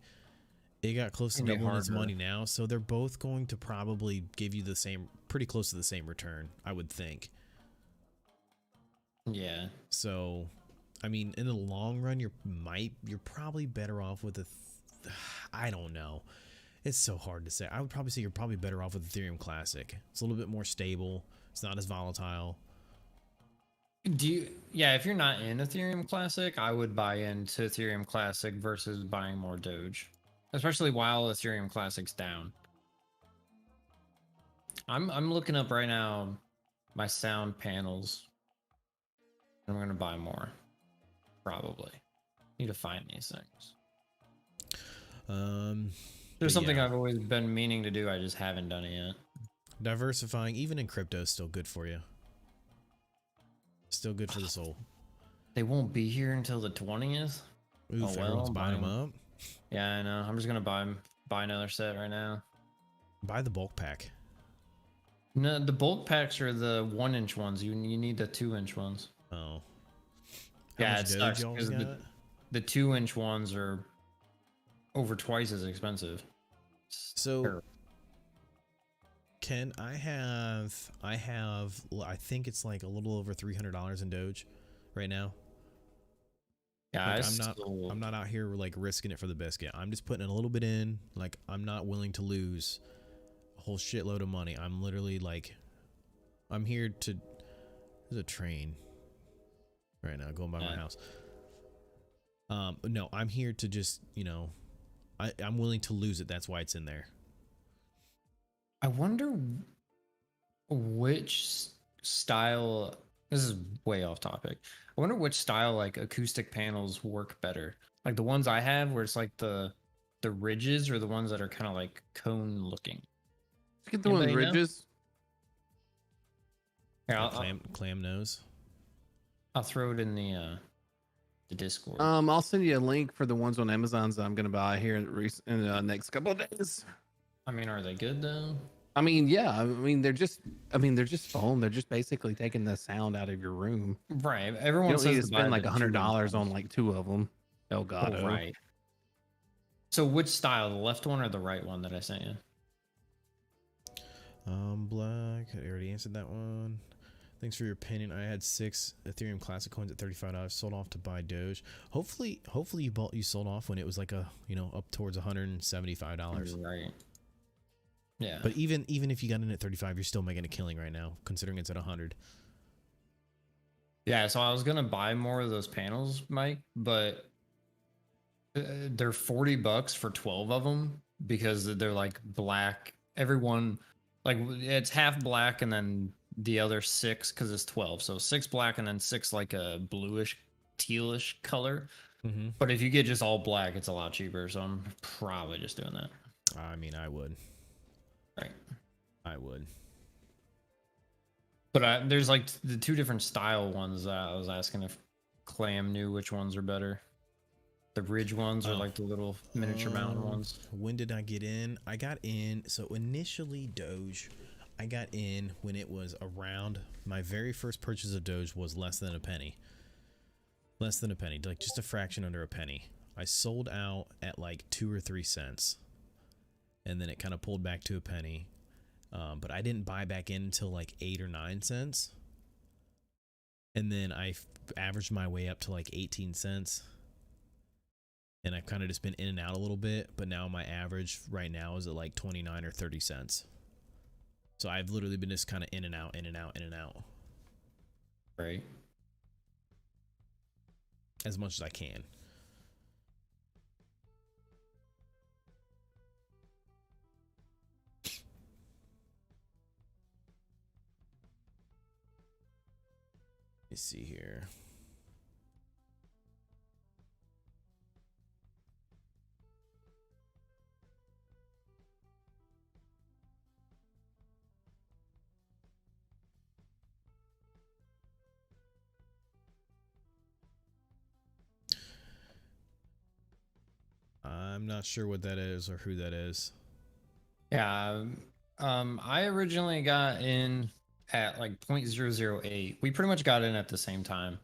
it got close to doubling its money now, so they're both going to probably give you the same, pretty close to the same return, I would think. Yeah. So, I mean, in the long run, you're probably better off with I don't know. It's so hard to say. I would probably say you're probably better off with Ethereum Classic. It's a little bit more stable. It's not as volatile. If you're not in Ethereum Classic, I would buy into Ethereum Classic versus buying more Doge, especially while Ethereum Classic's down. I'm looking up right now my sound panels. I'm gonna buy more. Probably need to find these things. There's something I've always been meaning to do. I just haven't done it yet. Diversifying, even in crypto, is still good for you. Still good for the soul. They won't be here until the 20th. Ooh, everyone's buying them up. Yeah, I know. I'm just gonna buy another set right now. Buy the bulk pack. No, the bulk packs are the 1-inch ones. You need the 2-inch ones. Oh. Yeah, it sucks because the 2-inch ones are over twice as expensive. So Ken, I think it's like a little over $300 in Doge right now. Yeah, like I'm not out here like risking it for the biscuit. I'm just putting a little bit in. Like I'm not willing to lose a whole shitload of money. I'm literally like, I'm here to. There's a train right now going by my house. No, I'm here to just, you know, I'm willing to lose it. That's why it's in there. I wonder which style. This is way off topic. I wonder which style like acoustic panels work better. Like the ones I have, where it's like the ridges, or the ones that are kind of like cone looking. Let's get the one with ridges. Here, clam nose. I'll throw it in the Discord. I'll send you a link for the ones on Amazon's that I'm gonna buy here in the next couple of days. I mean, are they good though? I mean, yeah. I mean, they're just foam. They're just basically taking the sound out of your room. Right. Everyone says to spend like $100 on like 2 of them. Oh God. Oh, right. So which style, the left one or the right one that I sent you? Black. I already answered that one. Thanks for your opinion. I had 6 Ethereum Classic coins at $35. Sold off to buy Doge. Hopefully you sold off when it was like up towards $175. Right. Yeah. But even if you got in at 35, you're still making a killing right now, considering it's at 100. Yeah, so I was gonna buy more of those panels, Mike, but they're $40 for 12 of them because they're like black. Everyone, like it's half black and then the other six because it's 12. So six black and then six like a bluish, tealish color. Mm-hmm. But if you get just all black, it's a lot cheaper. So I'm probably just doing that. I mean, I would. Right. I would. But there's like the two different style ones that I was asking if Clam knew which ones are better. The ridge ones or like the little miniature mountain ones. When did I get in? I got in. So initially Doge, I got in when it was around, my very first purchase of Doge was less than a penny. Less than a penny, like just a fraction under a penny. I sold out at like 2 or 3 cents. And then it kind of pulled back to a penny. But I didn't buy back in until like 8 or 9 cents. And then I averaged my way up to like 18 cents. And I've kind of just been in and out a little bit, but now my average right now is at like 29 or 30 cents. So I've literally been just kind of in and out, in and out, in and out. Right. As much as I can. Let's see here. I'm not sure what that is or who that is. Yeah. I originally got in at like 0.008. We pretty much got in at the same time.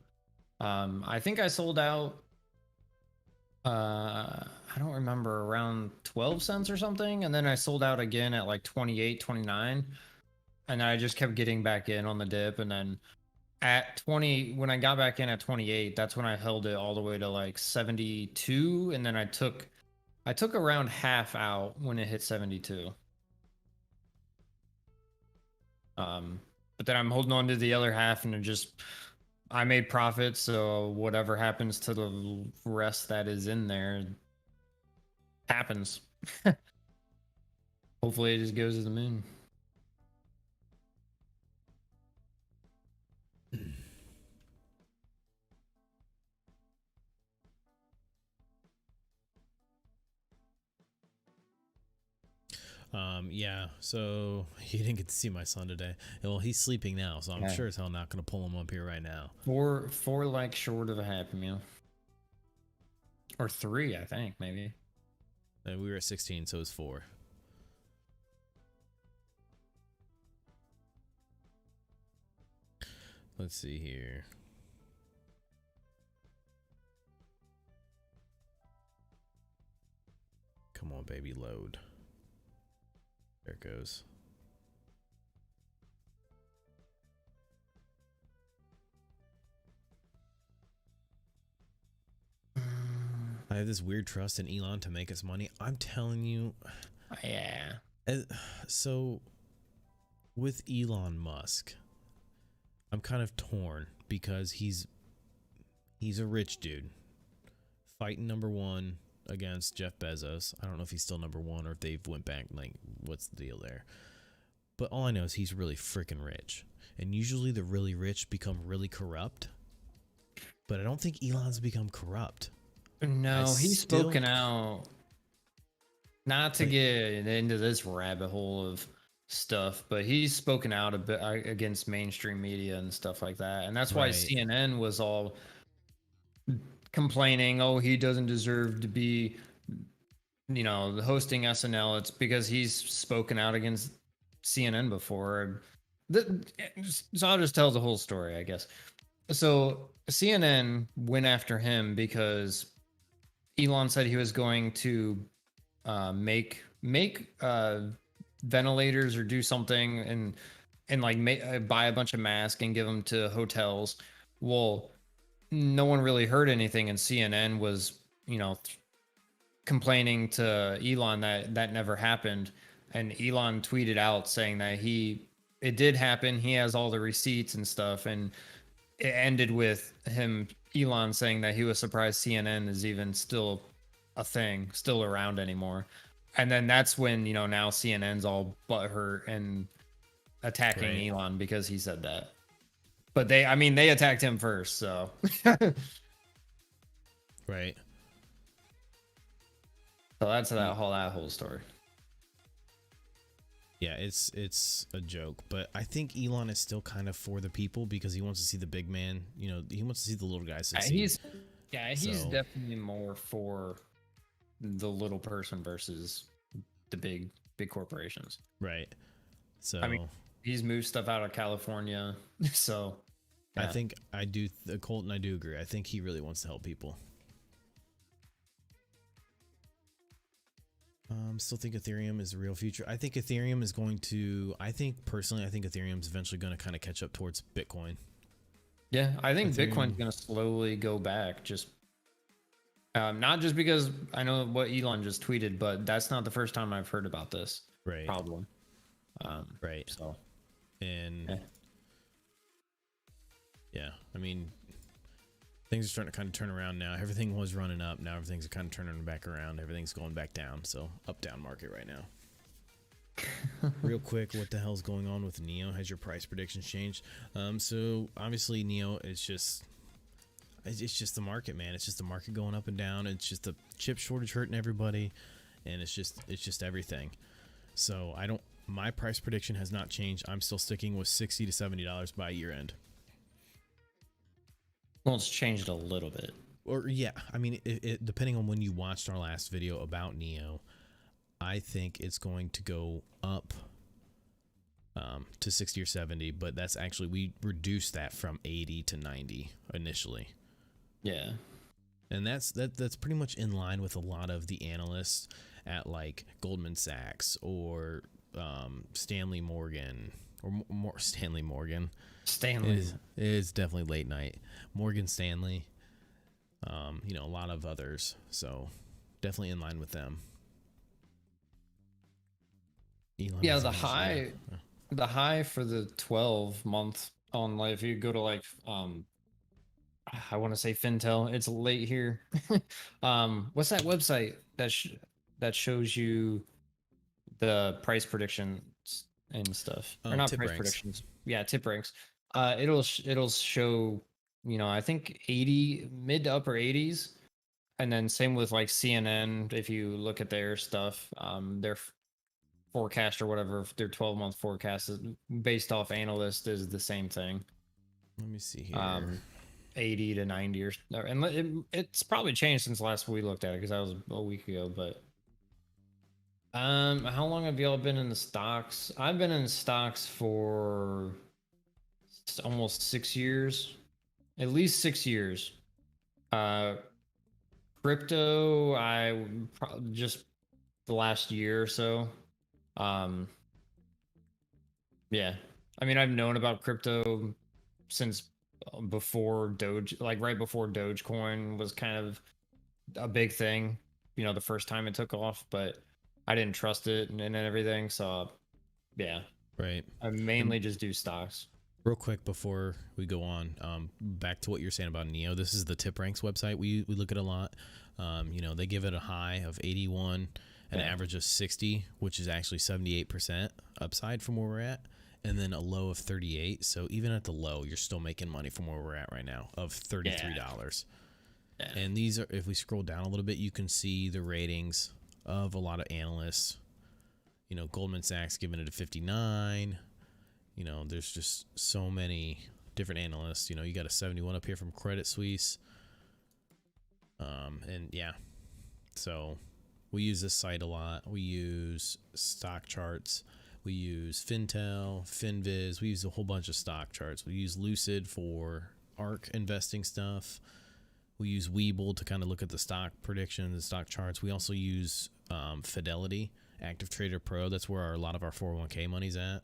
I think I sold out I don't remember, around 12 cents or something, and then I sold out again at like 28, 29, and I just kept getting back in on the dip, and then at 20, when I got back in at 28, that's when I held it all the way to like 72, and then I took around half out when it hit 72. But then I'm holding on to the other half, and it just, I made profits, so whatever happens to the rest that is in there happens. Hopefully it just goes to the moon. Yeah, so he didn't get to see my son today. Well, he's sleeping now, so I'm sure as hell not going to pull him up here right now. Four like short of a Happy Meal. Or 3, I think, maybe. And we were at 16, so it's 4. Let's see here. Come on, baby, load. There it goes. I have this weird trust in Elon to make us money. I'm telling you. Yeah. So, with Elon Musk, I'm kind of torn because he's a rich dude fighting #1 against Jeff Bezos. I don't know if he's still #1 or if they've went back. Like, what's the deal there? But all I know is he's really freaking rich, and usually the really rich become really corrupt. But I don't think Elon's become corrupt. No, he's spoken out. Not to get into this rabbit hole of stuff, but he's spoken out a bit against mainstream media and stuff like that, and that's why CNN was all complaining, oh, he doesn't deserve to be, hosting SNL. It's because he's spoken out against CNN before. So I'll just tell the whole story, I guess. So CNN went after him because Elon said he was going to make ventilators or do something and like buy a bunch of masks and give them to hotels. Well, no one really heard anything, and CNN was, complaining to Elon that never happened. And Elon tweeted out saying that it did happen. He has all the receipts and stuff. And it ended with Elon saying that he was surprised CNN is even still a thing, still around anymore. And then that's when, now CNN's all butthurt and attacking Elon because he said that. But they attacked him first, so. Right. So that's that whole story. Yeah, it's a joke, but I think Elon is still kind of for the people because he wants to see the big man. He wants to see the little guys succeed. He's definitely more for the little person versus the big corporations. Right. So he's moved stuff out of California. So I think Colton, I do agree. I think he really wants to help people. Still think Ethereum is the real future. I think Ethereum is going to. I think Ethereum is eventually going to kind of catch up towards Bitcoin. Yeah, I think Bitcoin's going to slowly go back. Just not just because I know what Elon just tweeted, but that's not the first time I've heard about this problem. Right. So, and yeah, I mean, things are starting to kind of turn around now. Everything was running up. Now everything's kind of turning back around. Everything's going back down. So up-down market right now. Real quick, what the hell's going on with Neo? Has your price predictions changed? So obviously Neo is just the market, man. It's just the market going up and down. It's just the chip shortage hurting everybody, and it's just everything. So my price prediction has not changed. I'm still sticking with $60 to $70 by year end. Well, it's changed a little bit. Or yeah, I mean, it depending on when you watched our last video about Neo, I think it's going to go up to 60 or 70, but that's actually, we reduced that from 80 to 90 initially. Yeah. And that's pretty much in line with a lot of the analysts at like Goldman Sachs or Stanley Morgan or more Stanley Morgan. Stanley is definitely late night. Morgan Stanley, a lot of others. So definitely in line with them. Elon the high for the 12-month on, like, if you go to like I want to say Fintel, it's late here. What's that website that shows you the price predictions and stuff? Or not price predictions. Yeah, tip ranks. It'll show, I think 80, mid to upper 80s. And then same with like CNN, if you look at their stuff, their forecast or whatever, their 12-month forecast is based off analyst is the same thing. Let me see here. 80 to 90 and it's probably changed since last we looked at it because that was a week ago. But how long have y'all been in the stocks? I've been in the stocks for almost 6 years, at least 6 years. Crypto, I just the last year or so. Yeah, I mean, I've known about crypto since before Doge, like right before Dogecoin was kind of a big thing, the first time it took off, but I didn't trust it and everything. So yeah, right. I mainly just do stocks. Real quick before we go on, back to what you're saying about Neo. This is the Tip Ranks website we look at a lot. They give it a high of 81, an average of 60, which is actually 78% upside from where we're at, and then a low of 38. So even at the low, you're still making money from where we're at right now of $33. Yeah. And these are, if we scroll down a little bit, you can see the ratings of a lot of analysts. Goldman Sachs giving it a 59. There's just so many different analysts. You got a 71 up here from Credit Suisse. And yeah, so we use this site a lot. We use stock charts. We use Fintel, Finviz. We use a whole bunch of stock charts. We use Lucid for ARK investing stuff. We use Webull to kind of look at the stock predictions and stock charts. We also use Fidelity, Active Trader Pro. That's where a lot of our 401k money's at.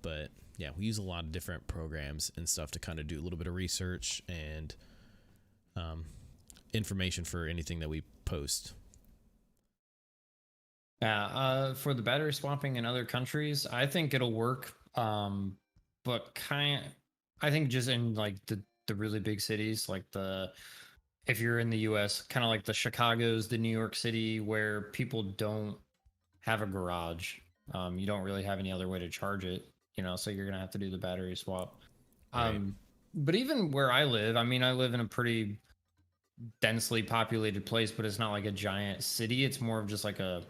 But yeah, we use a lot of different programs and stuff to kind of do a little bit of research and information for anything that we post. Yeah, for the battery swapping in other countries, I think it'll work. But I think just in like the really big cities, like if you're in the US, kind of like the Chicago's, the New York City, where people don't have a garage. You don't really have any other way to charge it, so you're gonna have to do the battery swap. Right. But even where I live, I mean, I live in a pretty densely populated place, but it's not like a giant city. It's more of just like a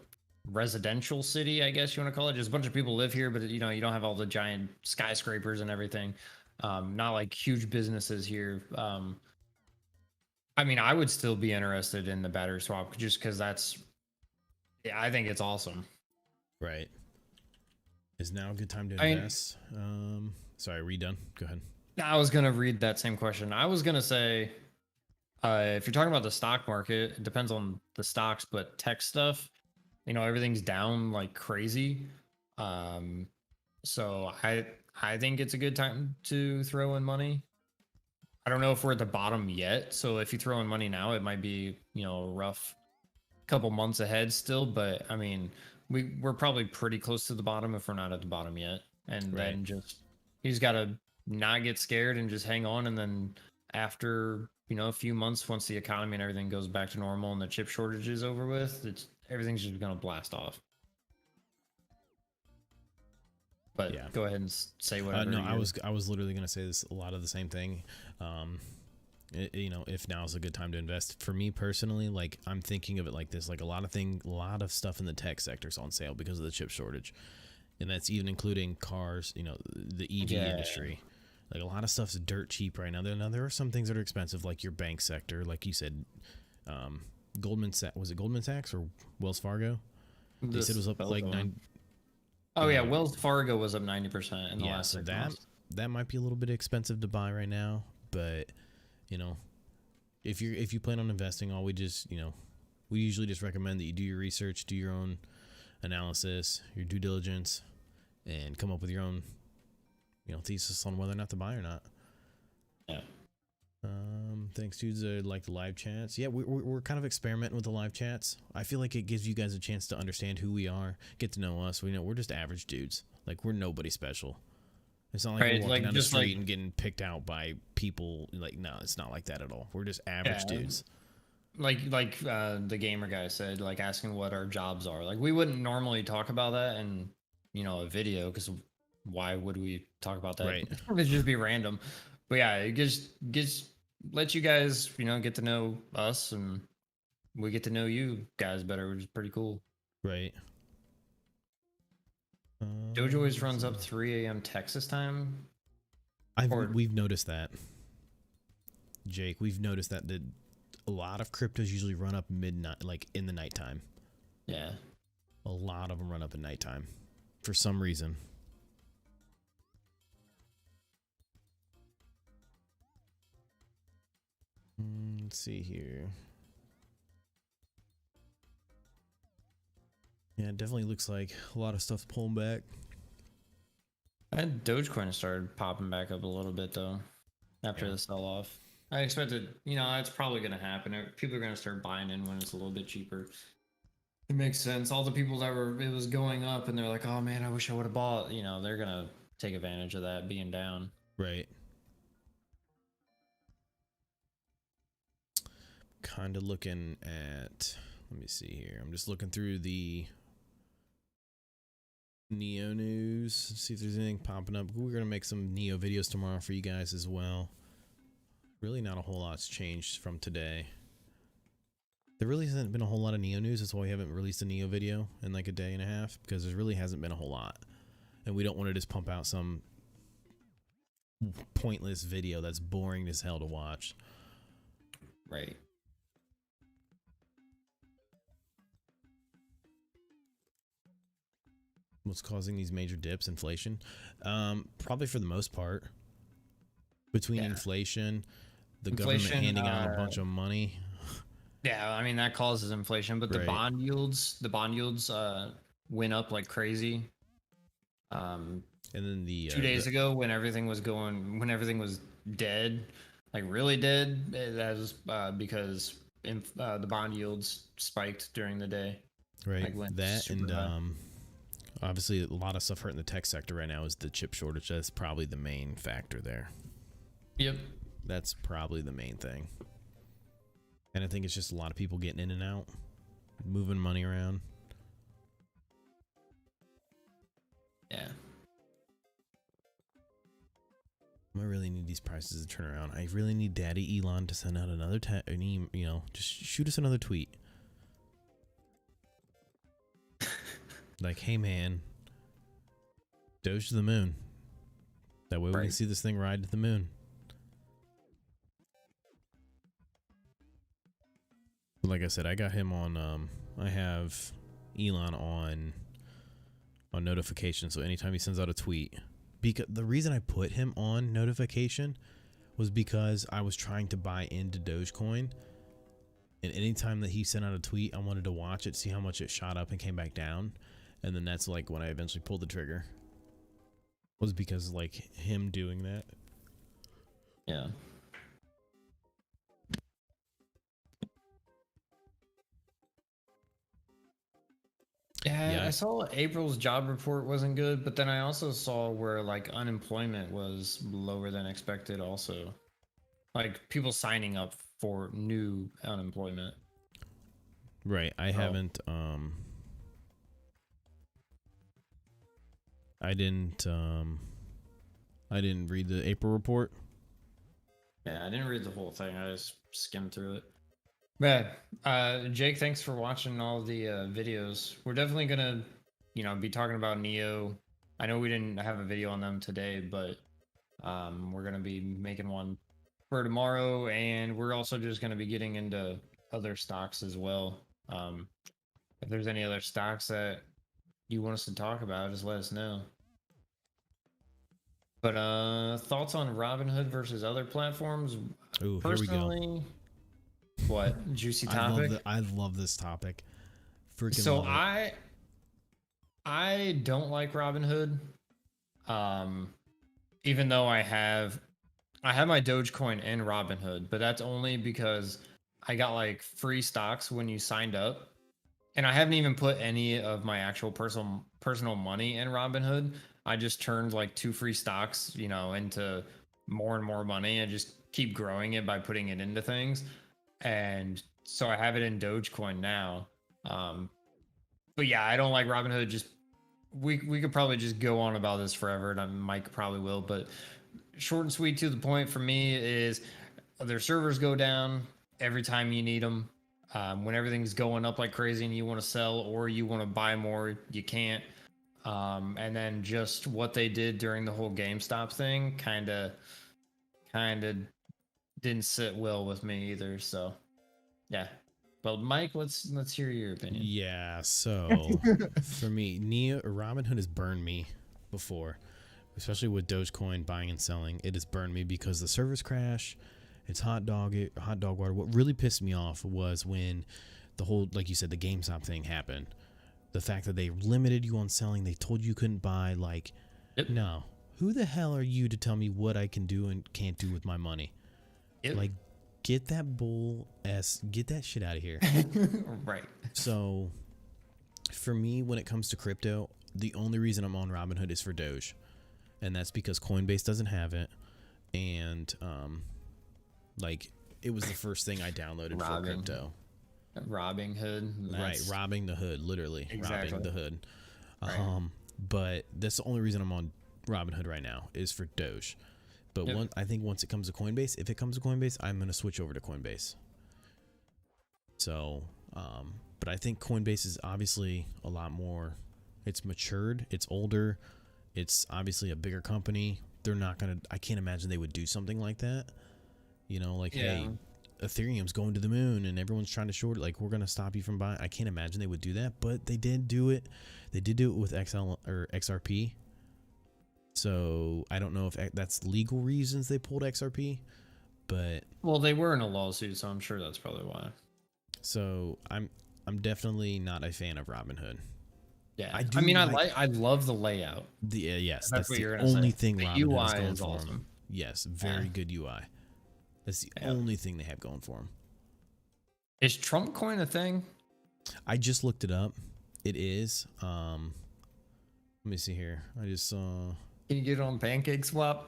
residential city, I guess you want to call it. Just a bunch of people live here, but you don't have all the giant skyscrapers and everything. Not like huge businesses here. I mean, I would still be interested in the battery swap just because I think it's awesome. Right. Is now a good time to invest? Sorry, redone. Go ahead. I was going to read that same question. I was going to say, if you're talking about the stock market, it depends on the stocks, but tech stuff, everything's down like crazy. So I think it's a good time to throw in money. I don't know if we're at the bottom yet. So if you throw in money now, it might be, a rough couple months ahead still. But I mean, we're probably pretty close to the bottom if we're not at the bottom yet. And then you just got to not get scared and just hang on. And then after, a few months, once the economy and everything goes back to normal and the chip shortage is over with, everything's just going to blast off. But yeah, go ahead and say whatever. No, I was literally going to say this, a lot of the same thing. If now is a good time to invest. For me personally, like I'm thinking of it like this: like a lot of stuff in the tech sector is on sale because of the chip shortage, and that's even including cars. The EV industry. Like a lot of stuff's dirt cheap right now. There are some things that are expensive, like your bank sector, like you said. Goldman Sachs, was it Goldman Sachs or Wells Fargo? They said it was up like 9. Oh yeah, Wells Fargo was up 90% in the last 6 months. That might be a little bit expensive to buy right now, but if you plan on investing, we usually just recommend that you do your research, do your own analysis, your due diligence, and come up with your own thesis on whether or not to buy or not. Yeah. Thanks, dudes. Like the live chats. Yeah, we're kind of experimenting with the live chats. I feel like it gives you guys a chance to understand who we are, get to know us. We're just average dudes. Like we're nobody special. It's not like we're walking down the street and getting picked out by people. Like no, it's not like that at all. We're just average dudes. Like the gamer guy said, like asking what our jobs are. Like we wouldn't normally talk about that in a video because why would we talk about that? Right. It'd just be random. But yeah, it just let you guys, get to know us and we get to know you guys better, which is pretty cool. Right. Doge always runs up 3 a.m. Texas time. We've noticed that. Jake, we've noticed that a lot of cryptos usually run up midnight, like in the nighttime. Yeah. A lot of them run up at nighttime for some reason. Let's see here. Yeah, it definitely looks like a lot of stuff's pulling back. And Dogecoin started popping back up a little bit though after the sell-off. I expected, it's probably going to happen. People are going to start buying in when it's a little bit cheaper. It makes sense. All the people it was going up and they're like, oh man, I wish I would have bought. They're going to take advantage of that being down. Right. Kind of looking at, let me see here. I'm just looking through the Neo news, see if there's anything popping up. We're gonna make some Neo videos tomorrow for you guys as well. Really not a whole lot's changed from today. There really hasn't been a whole lot of Neo news. That's why we haven't released a Neo video in like a day and a half, because there really hasn't been a whole lot, and we don't want to just pump out some pointless video that's boring as hell to watch. Right. What's causing these major dips? Inflation, probably for the most part. Between inflation, the government handing out a bunch of money. Yeah, I mean that causes inflation, but the bond yields went up like crazy. And then 2 days ago, when everything was dead, like really dead, that was because the bond yields spiked during the day. Right. Like that and obviously a lot of stuff hurting the tech sector right now is the chip shortage. That's probably the main factor there. Yep. That's probably the main thing. And I think it's just a lot of people getting in and out, moving money around. Yeah. I really need these prices to turn around. I really need Daddy Elon to send out another just shoot us another tweet. Like, hey man, Doge to the moon. That way we can see this thing ride to the moon. But like I said, I got him on. I have Elon on notification, so anytime he sends out a tweet, because the reason I put him on notification was because I was trying to buy into Dogecoin, and anytime that he sent out a tweet, I wanted to watch it, see how much it shot up and came back down, and then that's like when I eventually pulled the trigger. Was because like him doing that. Yeah. Yeah, I saw April's job report wasn't good, but then I also saw where like unemployment was lower than expected also. Like people signing up for new unemployment. Right. I haven't I didn't read the April report. Yeah, I didn't read the whole thing. I just skimmed through it. Man, Jake, thanks for watching all the videos. We're definitely gonna, be talking about Neo. I know we didn't have a video on them today, but we're gonna be making one for tomorrow, and we're also just gonna be getting into other stocks as well. If there's any other stocks that you want us to talk about, just let us know. But thoughts on Robinhood versus other platforms? Ooh, here we go. What juicy topic? I love this topic. Freaking so love it. I don't like Robinhood. Even though I have my Dogecoin in Robinhood, but that's only because I got like free stocks when you signed up. And I haven't even put any of my actual personal money in Robinhood. I just turned like 2 free stocks, into more and more money and just keep growing it by putting it into things. And so I have it in Dogecoin now. But yeah, I don't like Robinhood. Just we could probably just go on about this forever, and Mike probably will. But short and sweet to the point for me is their servers go down every time you need them. When everything's going up like crazy and you want to sell or you want to buy more, you can't. And then just what they did during the whole GameStop thing kind of didn't sit well with me either. So yeah. But Mike, let's hear your opinion. Yeah, so for me, Robinhood has burned me before, especially with Dogecoin buying and selling. It has burned me because the servers crash. It's hot dog water. What really pissed me off was when the whole, like you said, the GameStop thing happened. The fact that they limited you on selling, they told you couldn't buy. Like, yep. No, who the hell are you to tell me what I can do and can't do with my money? Yep. Like, get that get that shit out of here. Right. So, for me, when it comes to crypto, the only reason I'm on Robinhood is for Doge, and that's because Coinbase doesn't have it, and like, it was the first thing I downloaded for crypto. Robbing hood. Right, robbing the hood, literally. Exactly. Robbing the hood. Right. But that's the only reason I'm on Robinhood right now is for Doge. But yep. I think once it comes to Coinbase, if it comes to Coinbase, I'm going to switch over to Coinbase. So, but I think Coinbase is obviously a lot more, it's matured, it's older, it's obviously a bigger company. They're not going to, I can't imagine they would do something like that. Hey, Ethereum's going to the moon and everyone's trying to short it. Like, we're going to stop you from buying. I can't imagine they would do that, but they did do it. They did do it with XRP. So I don't know if that's legal reasons they pulled XRP, but they were in a lawsuit, so I'm sure that's probably why. So I'm definitely not a fan of Robinhood. Yeah, I love the layout. Yes, that's the only thing Robinhood is going for them. Yes, very good UI. That's the only thing they have going for them. Is Trump coin a thing? I just looked it up. It is. Let me see here. I just saw. Can you get it on Pancake Swap?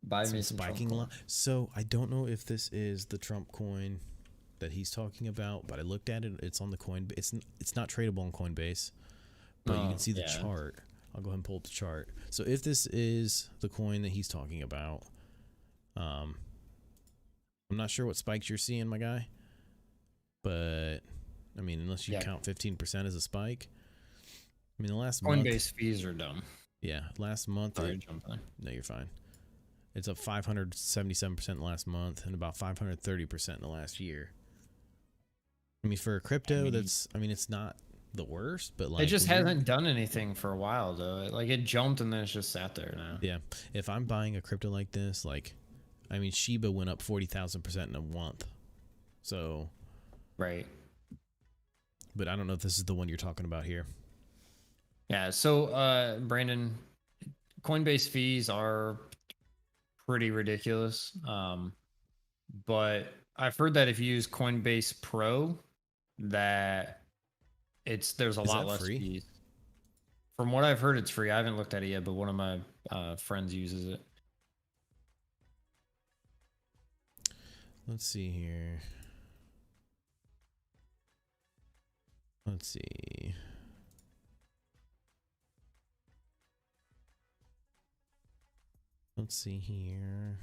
Buy me some spiking Trump line. So I don't know if this is the Trump coin that he's talking about, but I looked at it. It's on the coin. It's not tradable on Coinbase, but you can see the chart. I'll go ahead and pull up the chart. So if this is the coin that he's talking about, I'm not sure what spikes you're seeing, my guy, but I mean, unless you count 15% as a spike. I mean, the last Coinbase fees are dumb. Yeah, last month. Sorry, no, you're fine. It's up 577% in the last month and about 530% in the last year. I mean, for a crypto, it's not the worst, but like it just hasn't done anything for a while though. Like it jumped and then it's just sat there now. Yeah, if I'm buying a crypto like this, like, I mean, Shiba went up 40,000% in a month. So, right. But I don't know if this is the one you're talking about here. Yeah. So, Brandon, Coinbase fees are pretty ridiculous. But I've heard that if you use Coinbase Pro, that there's a lot less fees. From what I've heard, it's free. I haven't looked at it yet, but one of my friends uses it. Let's see here. Let's see. Let's see here.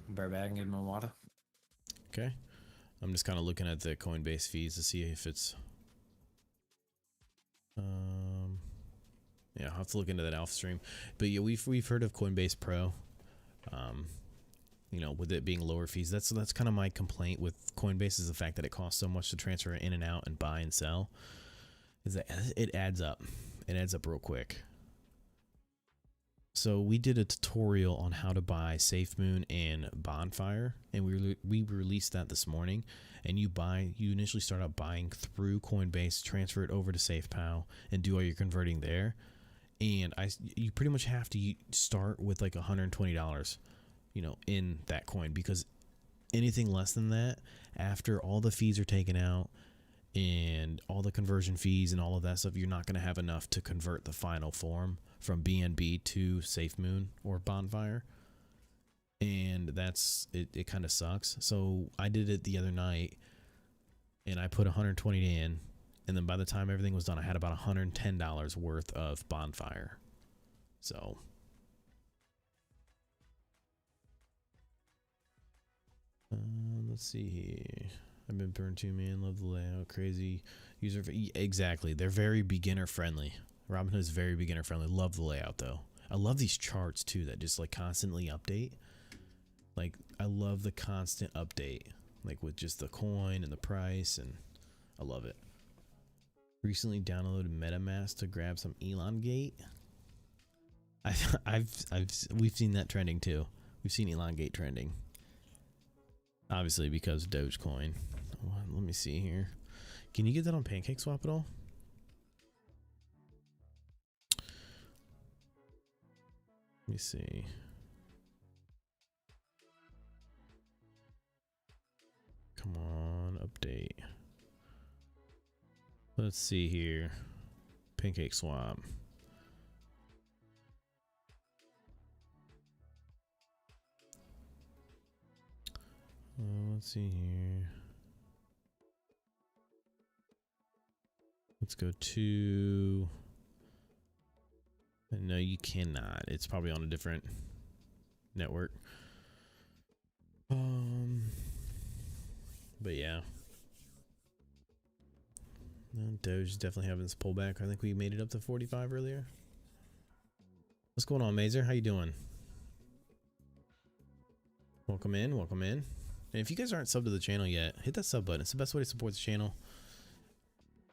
Bear bag and get my water. Okay. I'm just kind of looking at the Coinbase fees to see if it's yeah, I'll have to look into that alpha stream. But yeah, we've heard of Coinbase Pro. You know, with it being lower fees. That's kind of my complaint with Coinbase, is the fact that it costs so much to transfer in and out and buy and sell. Is that it adds up. It adds up real quick. So we did a tutorial on how to buy SafeMoon and Bonfire, and we released that this morning. And you initially start out buying through Coinbase, transfer it over to SafePal, and do all your converting there. And you pretty much have to start with like $120, you know, in that coin, because anything less than that, after all the fees are taken out and all the conversion fees and all of that stuff, you're not going to have enough to convert the final form from BNB to SafeMoon or Bonfire. And that's it kind of sucks. So I did it the other night and I put 120 in, and then by the time everything was done, I had about $110 worth of Bonfire. So let's see here. I've been burned too, man. Love the layout. Crazy user. Exactly. They're very beginner friendly. Robinhood is very beginner friendly. Love the layout though. I love these charts too that just like constantly update. Like I love the constant update, like with just the coin and the price, and I love it. Recently downloaded MetaMask to grab some Elon gate. We've seen that trending too. We've seen Elon gate trending. Obviously because of Dogecoin. Let me see here. Can you get that on PancakeSwap at all? Let me see. Come on, update. Let's see here. PancakeSwap. Let's see here. Let's go to... No, you cannot. It's probably on a different network. But yeah. Doge is definitely having this pullback. I think we made it up to 45 earlier. What's going on, Mazer? How you doing? Welcome in, welcome in. And if you guys aren't subbed to the channel yet, hit that sub button. It's the best way to support the channel.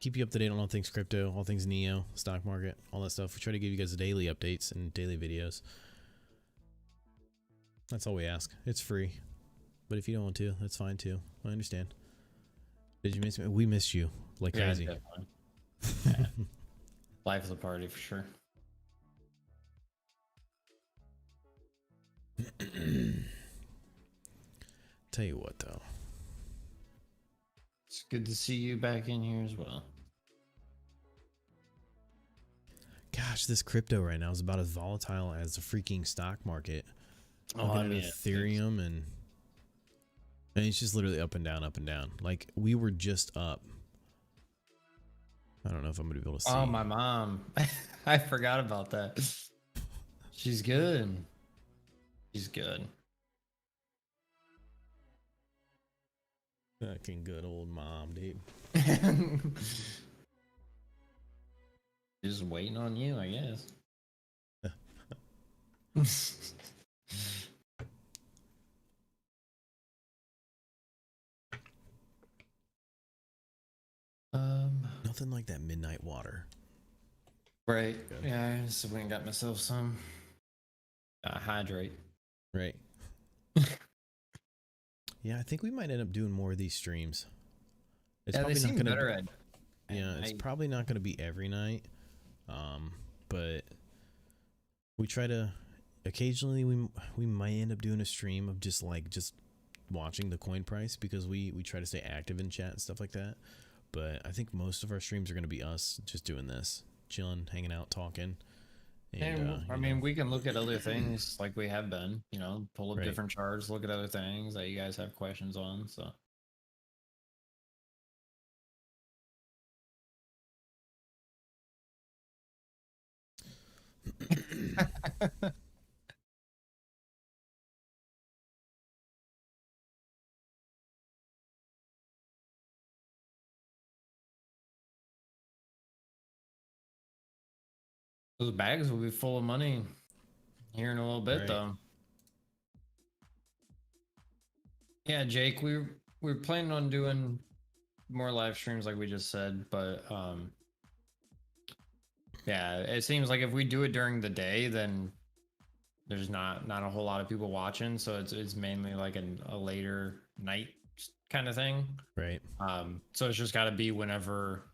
Keep you up to date on all things crypto, all things Neo, stock market, all that stuff. We try to give you guys daily updates and daily videos. That's all we ask. It's free. But if you don't want to, that's fine too. I understand. Did you miss me? We missed you like crazy. Yeah. Life of the party for sure. Tell you what though. It's good to see you back in here as well. gosh, this crypto right now is about as volatile as the freaking stock market. Oh, Looking at Ethereum and it's just literally up and down, up and down. Like we were just up. I don't know if I'm gonna be able to see. Oh, my mom. I forgot about that. She's good. She's good. Fucking good old mom, dude. Just waiting on you, I guess. Nothing like that midnight water. Right. Good. Yeah, I just went and got myself some. Hydrate. Right. Yeah, I think we might end up doing more of these streams. It's probably not gonna better at it's probably not gonna be every night. But we try to occasionally we might end up doing a stream of just watching the coin price because we try to stay active in chat and stuff like that. But I think most of our streams are gonna be us just doing this, chilling, hanging out, talking. And I mean, we can look at other things like we have been, pull up different charts, look at other things that you guys have questions on. So. Those bags will be full of money here in a little bit, though. Yeah, Jake, we're planning on doing more live streams like we just said, but yeah, it seems like if we do it during the day, then there's not a whole lot of people watching, so it's mainly like a later night kind of thing. Right. So it's just got to be whenever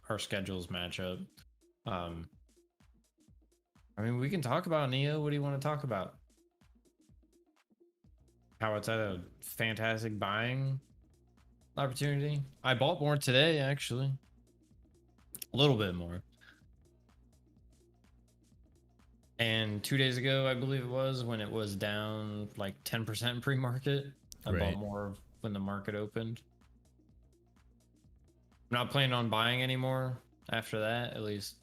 our schedules match up. I mean, we can talk about Neo. What do you want to talk about? How it's at a fantastic buying opportunity. I bought more today, actually. A little bit more. And 2 days ago, I believe it was, when it was down like 10% pre-market, I bought more when the market opened. I'm not planning on buying anymore after that, at least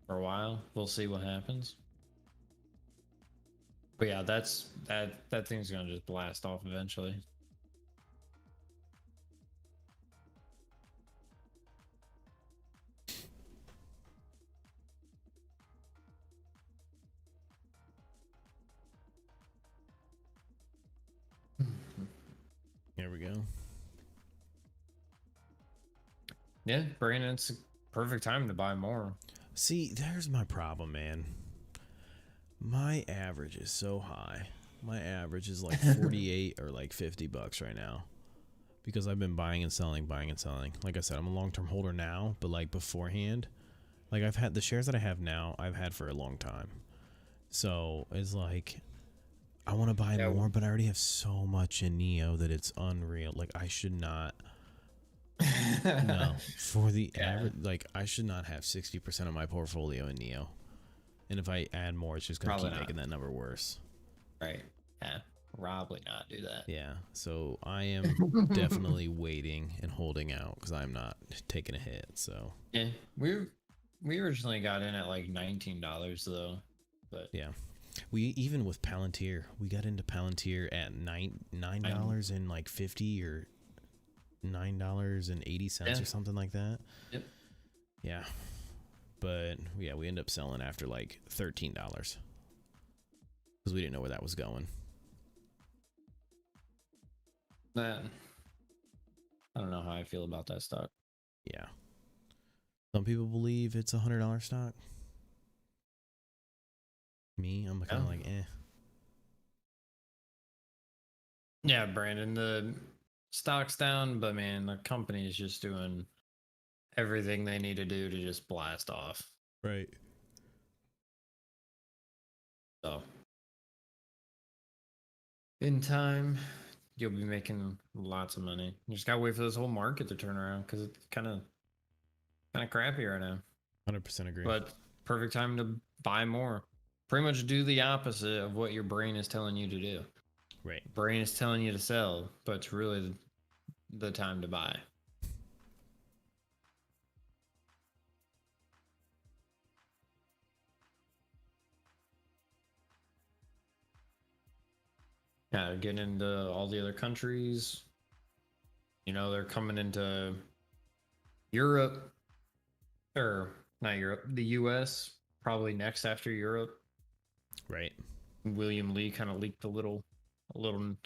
for a while. We'll see what happens. But yeah, that thing's gonna just blast off eventually. There we go. Yeah, Brandon, it's a perfect time to buy more. See, there's my problem, man. My average is so high. My average is like 48 or like $50 right now. Because I've been buying and selling. Like I said, I'm a long-term holder now, but like beforehand, like I've had the shares that I have now, I've had for a long time. So it's like, I want to buy more, but I already have so much in Neo that it's unreal. Like I should not. No, for the average, like I should not have 60% of my portfolio in Neo. And if I add more, it's just going to keep making that number worse. Right. Yeah. Probably not do that. Yeah. So I am definitely waiting and holding out because I'm not taking a hit. So yeah, we originally got in at like $19 though, but yeah, we even with Palantir, we got into Palantir at $9 and like 50 or $9.80 or something like that. Yep. Yeah. But yeah, we end up selling after like $13 because we didn't know where that was going. Man, I don't know how I feel about that stock. Yeah. Some people believe it's $100 stock. Me, I'm kind of like, eh. Yeah, Brandon, the stock's down, but man, the company is just doing everything they need to do to just blast off. Right. So, in time, you'll be making lots of money. You just gotta wait for this whole market to turn around because it's kind of crappy right now. 100% agree. But perfect time to buy more. Pretty much do the opposite of what your brain is telling you to do. Right. Brain is telling you to sell, but it's really the time to buy. Yeah, getting into all the other countries. You know, they're coming into Europe, or not Europe, the US, probably next after Europe. Right. William Lee kind of leaked a little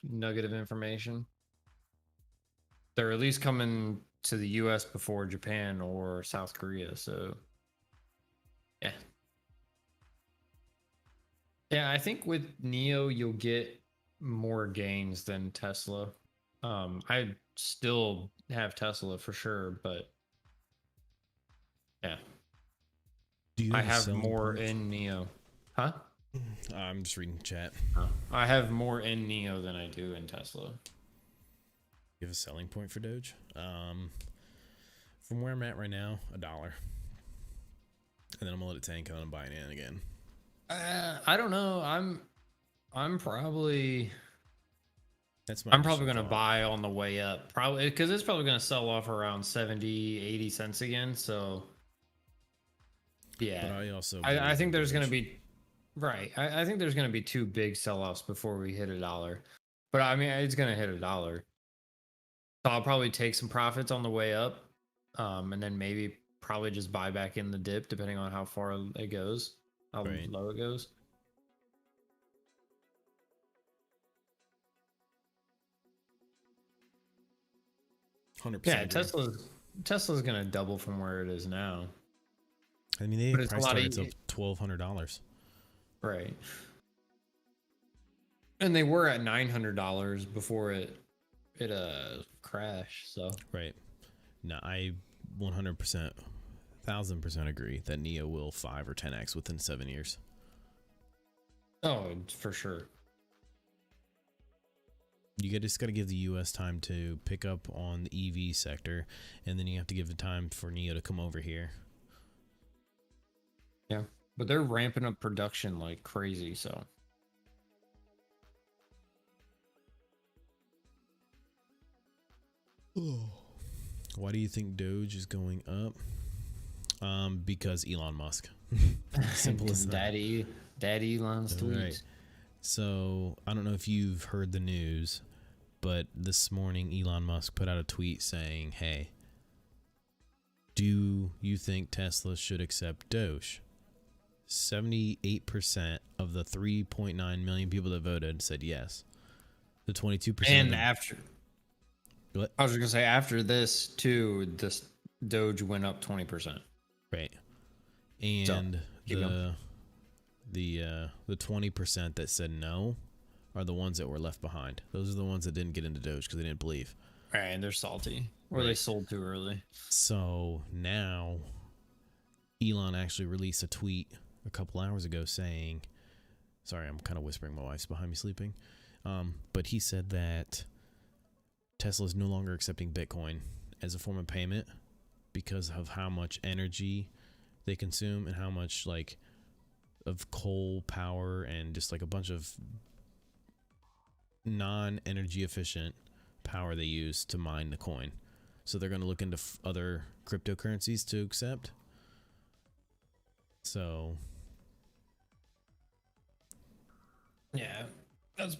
nugget of information. They're at least coming to the US before Japan or South Korea, so yeah. Yeah, I think with Neo you'll get more gains than Tesla. I still have Tesla for sure, but yeah. Do you I have a have selling more point? in Neo. Huh? I'm just reading chat. I have more in Neo than I do in Tesla. You have a selling point for Doge? From where I'm at right now, $1. And then I'm gonna let it tank and then I'm buying in again. I don't know. I'm probably That's my I'm probably initial going to thought. buy on the way up. Probably because it's probably going to sell off around 70, 80 cents again. So yeah. But I also I think there's going to Doge. be right. I think there's going to be two big sell-offs before we hit $1. But I mean, it's going to hit $1. So I'll probably take some profits on the way up. And then maybe probably just buy back in the dip depending on how far it goes, how Right. low it goes. Yeah, Tesla's gonna double from where it is now. I mean, they But it's price a lot targets of of $1,200. right. And they were at $900 before it crashed. So Right. No, I 100%, 1,000% agree that Neo will 5 or 10x within 7 years. oh, for sure. Just got to give the U.S. time to pick up on the EV sector, and then you have to give the time for Neo to come over here. Yeah, but they're ramping up production like crazy. So Why do you think Doge is going up? Because Elon Musk. Simple as that. Daddy Elon's tweets. Right. So I don't know if you've heard the news, but this morning Elon Musk put out a tweet saying, "Hey, do you think Tesla should accept Doge?" 78% of the 3.9 million people that voted said yes. The 22%. And after, what? I was just gonna say after this too, this Doge went up 20%. Right. And So, the 20% that said no are the ones that were left behind. Those are the ones that didn't get into Doge because they didn't believe. right, and they're salty, or they sold too early. So now Elon actually released a tweet a couple hours ago saying, sorry, I'm kind of whispering, my wife's behind me sleeping. But he said that Tesla is no longer accepting Bitcoin as a form of payment because of how much energy they consume and how much like of coal power and just like a bunch of non-energy efficient power they use to mine the coin. So they're going to look into other cryptocurrencies to accept. So yeah, that's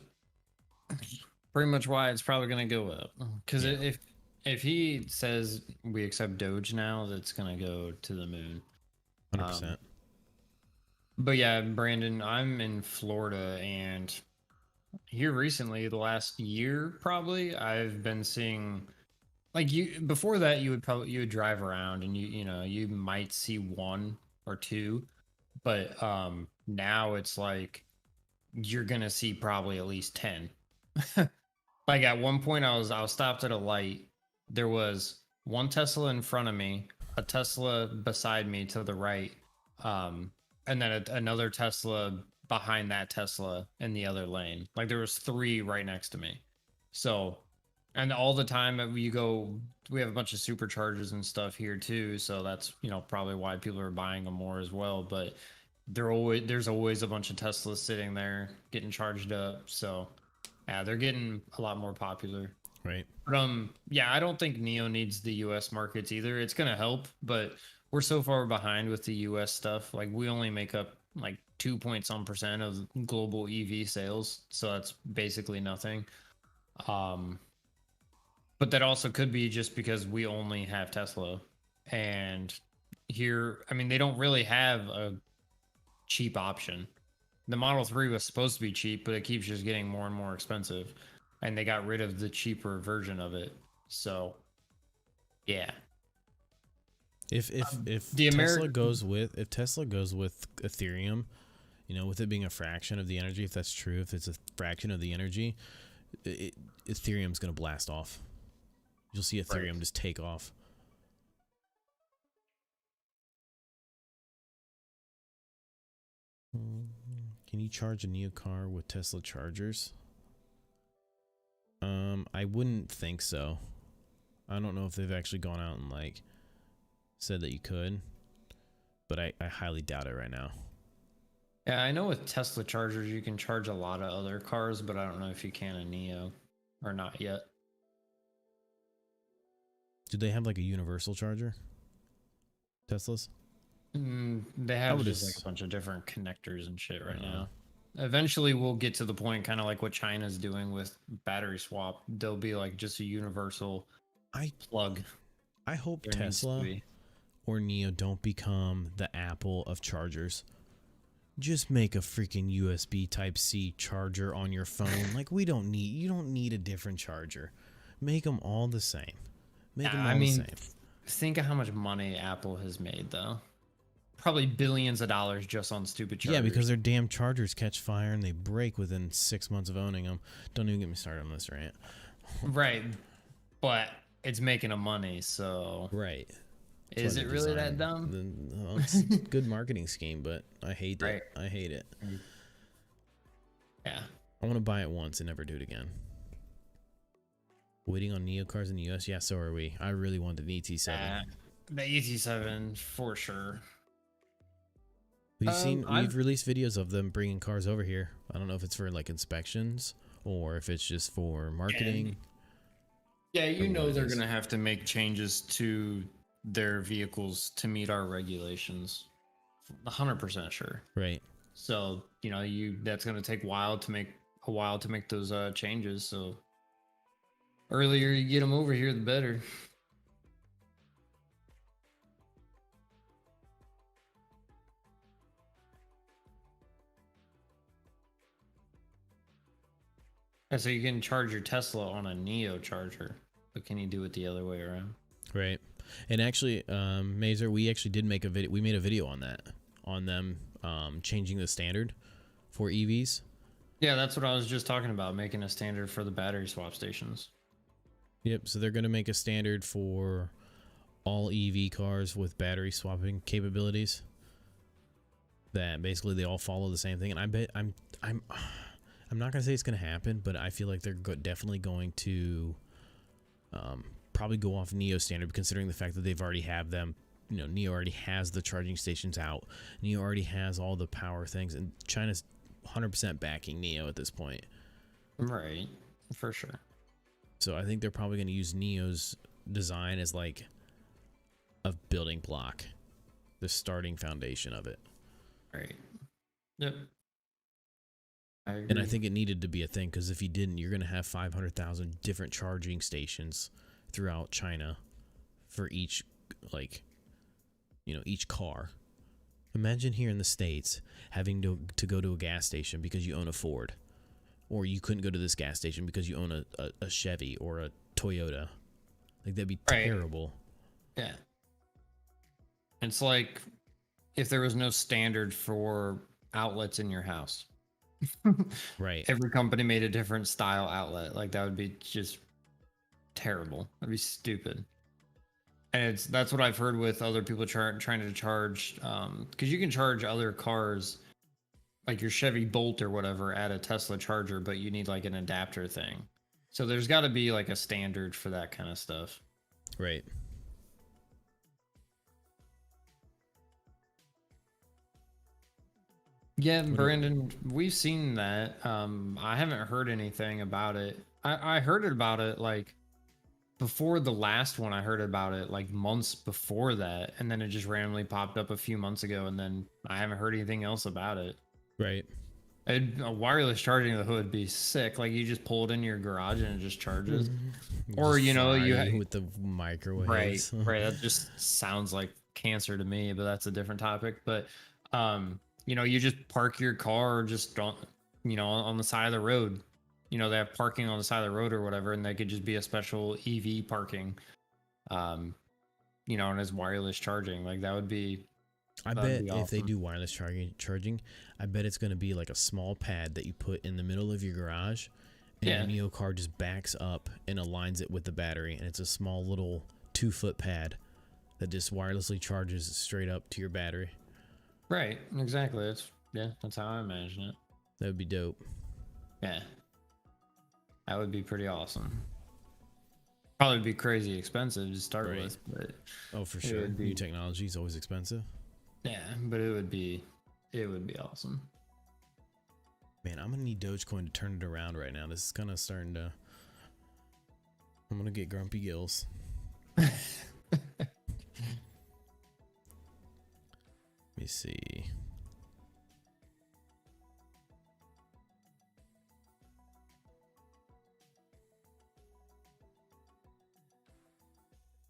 pretty much why it's probably going to go up. Because if he says we accept Doge now, that's going to go to the moon. 100%. But yeah, Brandon, I'm in Florida, and here recently, the last year probably, I've been seeing like you before that you would drive around and you might see one or two, but now it's like you're gonna see probably at least 10. Like at one point I was stopped at a light. There was one Tesla in front of me, a Tesla beside me to the right, and then another Tesla behind that Tesla in the other lane. Like there was three right next to me. So And all the time that we go, we have a bunch of superchargers and stuff here too. So that's, probably why people are buying them more as well. But there's always a bunch of Teslas sitting there getting charged up. So yeah, they're getting a lot more popular. Right. But yeah, I don't think Neo needs the US markets either. It's gonna help, but we're so far behind with the US stuff. Like we only make up like 2 point some percent of global EV sales. So that's basically nothing. But that also could be just because we only have Tesla. And here, I mean, they don't really have a cheap option. The Model 3 was supposed to be cheap, but it keeps just getting more and more expensive. And they got rid of the cheaper version of it. So, yeah. If Tesla goes with Ethereum, with it being a fraction of the energy, if that's true, if it's a fraction of the energy, Ethereum's going to blast off. You'll see Ethereum just take off. Can you charge a Neo car with Tesla chargers? I wouldn't think so. I don't know if they've actually gone out and said that you could, but I highly doubt it right now. Yeah, I know with Tesla chargers you can charge a lot of other cars, but I don't know if you can a Neo or not yet. Do they have a universal charger? Teslas? They have just a bunch of different connectors and shit right now. Eventually we'll get to the point kind of like what China's doing with battery swap. They'll be just a universal plug. I hope Tesla or Neo don't become the Apple of chargers. Just make a freaking USB Type-C charger on your phone. You don't need a different charger. Make them all the same. Make them all the same. Think of how much money Apple has made, though. Probably billions of dollars just on stupid chargers. Yeah, because their damn chargers catch fire and they break within 6 months of owning them. Don't even get me started on this rant. Right. But it's making them money, so... Right. Is it really that dumb? It's a good marketing scheme, but I hate it. I hate it. Yeah. I want to buy it once and never do it again. Waiting on Neo cars in the US? Yeah, so are we. I really want an ET7. The ET7, for sure. We've released videos of them bringing cars over here. I don't know if it's for inspections or if it's just for marketing. Yeah, they're going to have to make changes to their vehicles to meet our regulations. 100% sure. Right. So, that's going to take a while to make those changes. So earlier you get them over here, the better. Yeah, so you can charge your Tesla on a Neo charger, but can you do it the other way around? Right. And actually, Mazer, we actually did make a video. We made a video on that, on them changing the standard for EVs. Yeah, that's what I was just talking about, making a standard for the battery swap stations. Yep. So they're going to make a standard for all EV cars with battery swapping capabilities. That basically they all follow the same thing. And I bet I'm not going to say it's going to happen, but I feel like they're definitely going to probably go off Neo standard, considering the fact that they've already have them. Neo already has the charging stations out. Neo already has all the power things, and China's 100% backing Neo at this point. Right, for sure. So I think they're probably going to use Neo's design as a building block, the starting foundation of it. Right. Yep. And I think it needed to be a thing, because if you didn't, you're going to have 500,000 different charging stations throughout China for each, each car. Imagine here in the States having to go to a gas station because you own a Ford, or you couldn't go to this gas station because you own a Chevy or a Toyota. That'd be terrible. Yeah. It's like if there was no standard for outlets in your house. Right. Every company made a different style outlet. That would be just terrible. That'd be stupid. And that's what I've heard with other people trying to charge, because you can charge other cars, like your Chevy Bolt or whatever, at a Tesla charger, but you need an adapter thing. So there's got to be like a standard for that kind of stuff. Right. Yeah, Brandon, we've seen that. I haven't heard anything about it. I heard about it like before the last one. I heard about it like months before that, and then it just randomly popped up a few months ago, and then I haven't heard anything else about it. Right. A wireless charging of the hood would be sick. Like you just pull it in your garage and it just charges. Or Just you know, with the microwaves. right. That just sounds like cancer to me, but that's a different topic. But you know, you just park your car just on, you know, on the side of the road. You know, they have parking on the side of the road or whatever, and they could just be a special EV parking. You know, and as wireless charging, like that would be. I bet if they do wireless charging, I bet it's going to be like a small pad that you put in the middle of your garage, and your Neo car just backs up and aligns it with the battery, and it's a small little 2-foot pad that just wirelessly charges straight up to your battery. Right, exactly. That's how I imagine it. That would be dope. Yeah, that would be pretty awesome. Probably be crazy expensive to start with, but for sure, new technology is always expensive. Yeah, but it would be awesome. Man, I'm gonna need Dogecoin to turn it around right now. This is kind of starting to. I'm gonna get grumpy gills. Let me see.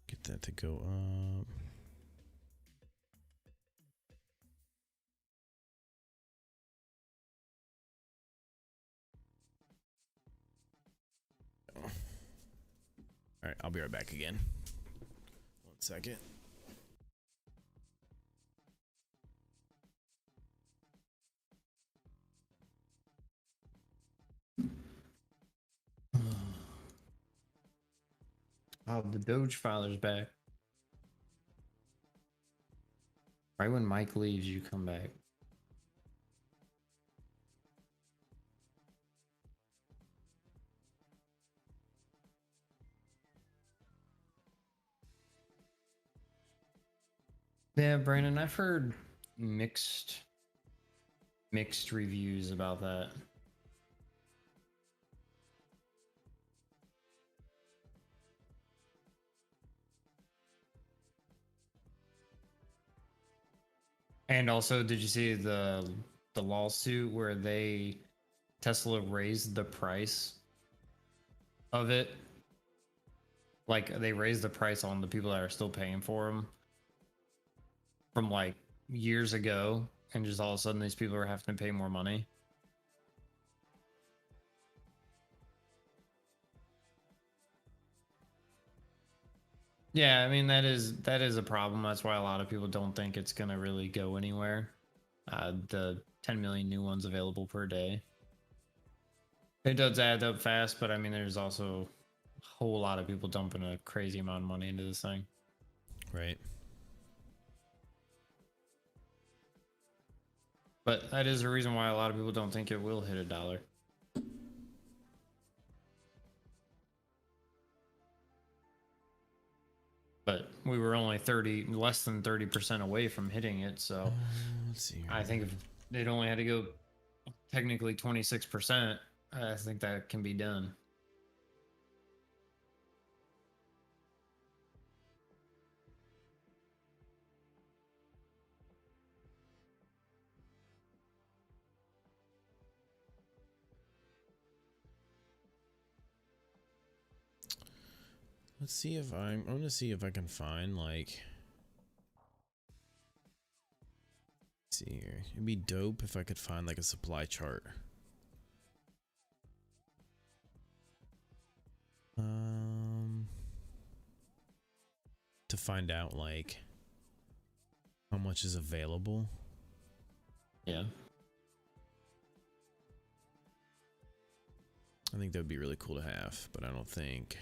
Get that to go up. All right, I'll be right back again. 1 second. Oh, the Doge filer's back. Right when Mike leaves, you come back. Yeah, Brandon, I've heard mixed reviews about that. And also, did you see the lawsuit where Tesla raised the price of it? Like they raised the price on the people that are still paying for them from like years ago, and just all of a sudden these people are having to pay more money. Yeah, I mean that is a problem. That's why a lot of people don't think it's gonna really go anywhere. The 10 million new ones available per day. It does add up fast, but I mean there's also a whole lot of people dumping a crazy amount of money into this thing. Right. But that is the reason why a lot of people don't think it will hit $1. But we were only less than 30% away from hitting it, so let's see here. I think if they'd only had to go technically 26%, I think that can be done. Let's see if I'm gonna see if I can find like. Let's see here. It'd be dope if I could find like a supply chart. To find out like how much is available. Yeah. I think that would be really cool to have, but I don't think.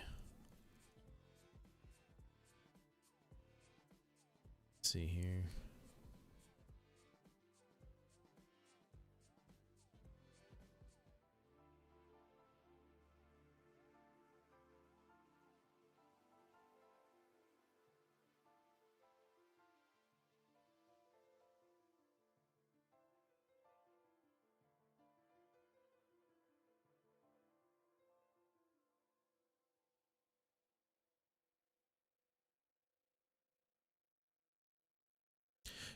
Let's see here.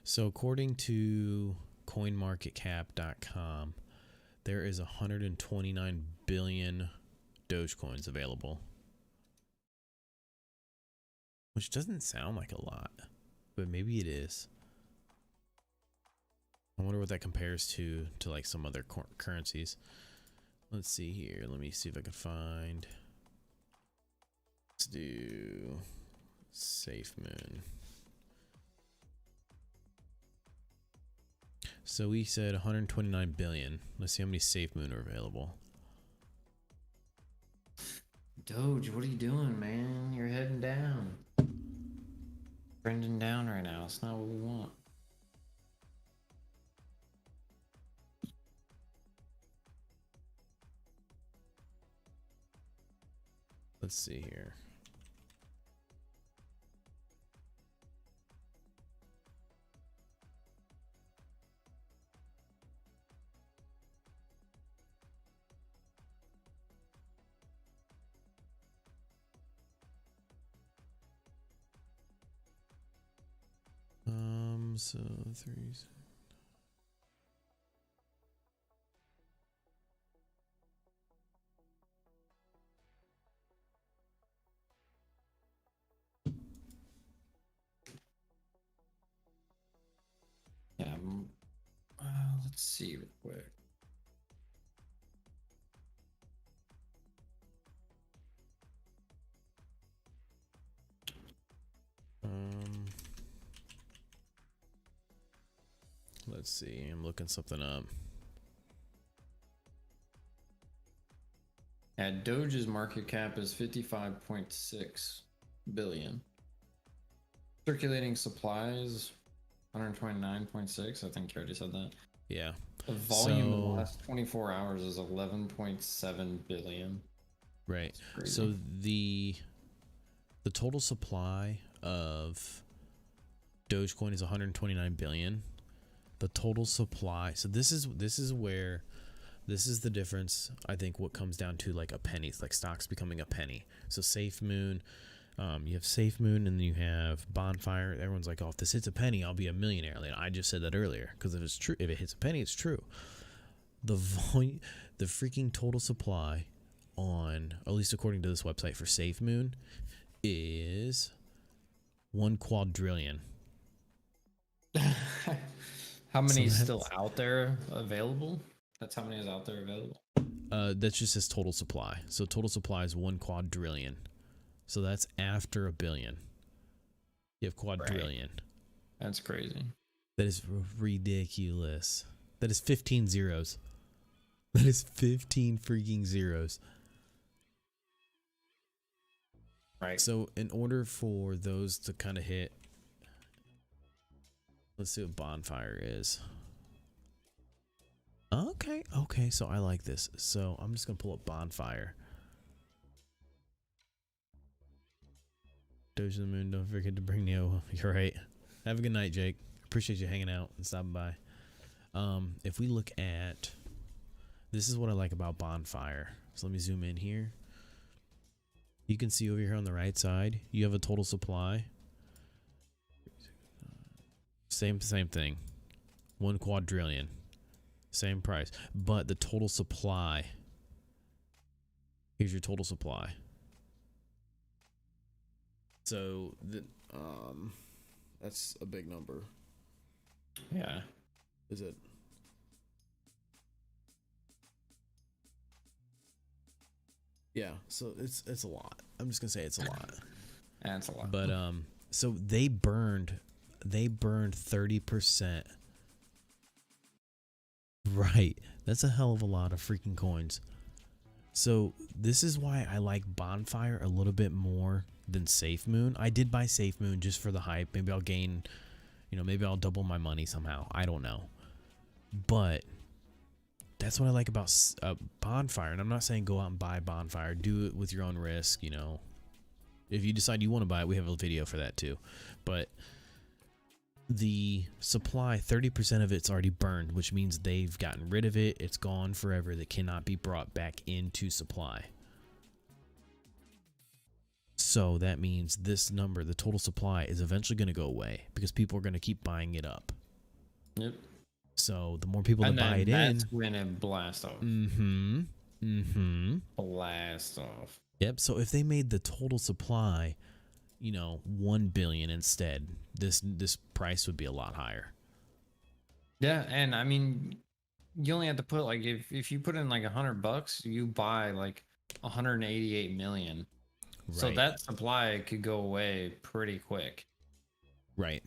So according to coinmarketcap.com, there is 129 billion Dogecoins available, which doesn't sound like a lot, but maybe it is. I wonder what that compares to like some other currencies. Let's see here. Let me see if I can find. Let's do SafeMoon. So we said 129 billion. Let's see how many SafeMoon are available. Doge, what are you doing, man? You're heading down. Trending down right now. It's not what we want. Let's see here. So 3. Yeah. Let's see real quick. Let's see. I'm looking something up. Yeah, Doge's market cap is 55.6 billion. Circulating supplies 129.6. I think you already said that. Yeah. The volume in the last 24 hours is 11.7 billion. Right. So the total supply of Dogecoin is 129 billion. The total supply. So this is the difference. I think what comes down to like a penny. It's like stocks becoming a penny. So SafeMoon, you have SafeMoon, and then you have Bonfire. Everyone's like, oh, if this hits a penny, I'll be a millionaire. Like, I just said that earlier, because if it's true, if it hits a penny, it's true. The volume, the freaking total supply on, at least according to this website for SafeMoon, is 1 quadrillion. How many is still out there available? That's how many is out there available? That just says total supply. So total supply is 1 quadrillion. So that's after a billion. You have quadrillion. Right. That's crazy. That is ridiculous. That is 15 zeros. That is 15 freaking zeros. Right. So in order for those to kind of hit, let's see what Bonfire is. Okay, so I like this. So I'm just gonna pull up Bonfire. Doge to the Moon, don't forget to bring Neo. You're right. Have a good night, Jake. Appreciate you hanging out and stopping by. If we look at, this is what I like about Bonfire. So let me zoom in here. You can see over here on the right side, you have a total supply. Same thing. 1 quadrillion. Same price. But the total supply, here's your total supply. So that's a big number. Yeah. Is it? Yeah, so it's a lot. I'm just gonna say it's a lot. That's a lot. But so they burned 30%. Right. That's a hell of a lot of freaking coins. So this is why I like Bonfire a little bit more than SafeMoon. I did buy SafeMoon just for the hype. Maybe I'll gain, maybe I'll double my money somehow. I don't know. But that's what I like about Bonfire. And I'm not saying go out and buy Bonfire. Do it with your own risk, If you decide you want to buy it, we have a video for that too. But the supply, 30% of it's already burned, which means they've gotten rid of it. It's gone forever. That cannot be brought back into supply. So that means this number, the total supply, is eventually going to go away because people are going to keep buying it up. Yep. So the more people that buy it that's when it blasts off. Blast off. Yep. So if they made the total supply, 1 billion instead, this price would be a lot higher. Yeah, and I mean, you only have to put like if you put in like $100, you buy like 188 million. Right. So that supply could go away pretty quick. Right.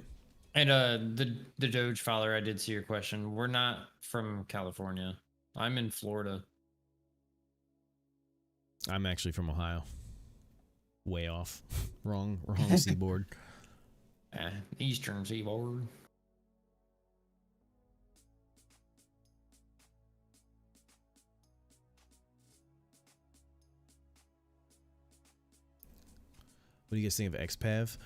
And the Doge Father, I did see your question. We're not from California. I'm in Florida. I'm actually from Ohio. Way off. wrong seaboard. Eastern seaboard. What do you guys think of XPEV?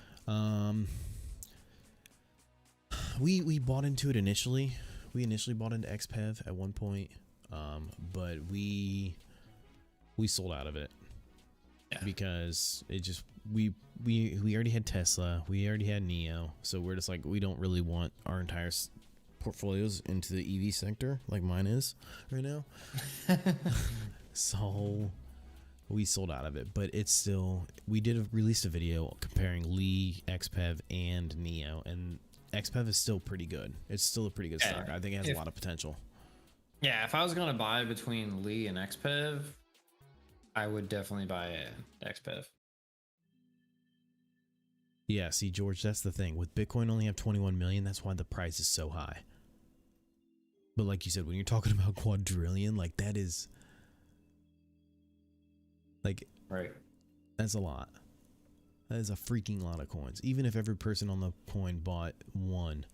We bought into it initially. We initially bought into XPEV at one point, but we sold out of it because it just we already had Tesla, we already had Neo, so we're just like, we don't really want our entire portfolios into the EV sector like mine is right now. So we sold out of it, but it's still, we released a video comparing Lee, XPEV, and Neo, and XPEV is still pretty good. It's still a pretty good stock. I think it has a lot of potential. Yeah, if I was going to buy between Lee and XPEV, I would definitely buy XPEV. Yeah, see, George, that's the thing. With Bitcoin only have 21 million, that's why the price is so high. But like you said, when you're talking about quadrillion, like that is... like, right. That's a lot. That is a freaking lot of coins. Even if every person on the coin bought one,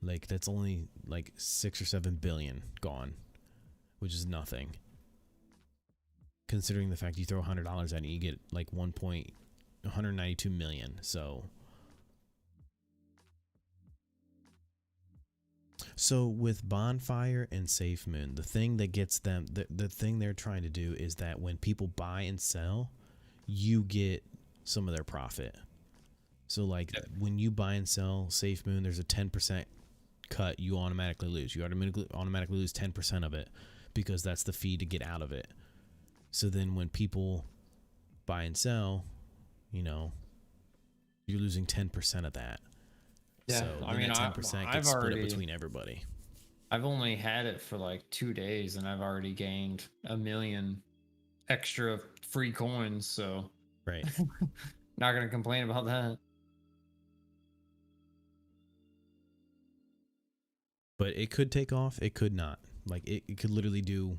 like that's only like 6 or 7 billion gone, which is nothing. Considering the fact you throw $100 at it, you get like 192 million. So with Bonfire and SafeMoon, the thing that gets them, the thing they're trying to do is that when people buy and sell, you get some of their profit. So like when you buy and sell SafeMoon, there's a 10% cut you automatically lose. You automatically lose 10% of it because that's the fee to get out of it. So then when people buy and sell, you're losing 10% of that. Yeah, so I mean, 10% gets split up between everybody. I've only had it for like 2 days, and I've already gained 1 million extra free coins. So, right, not gonna complain about that. But it could take off. It could not. Like it could literally do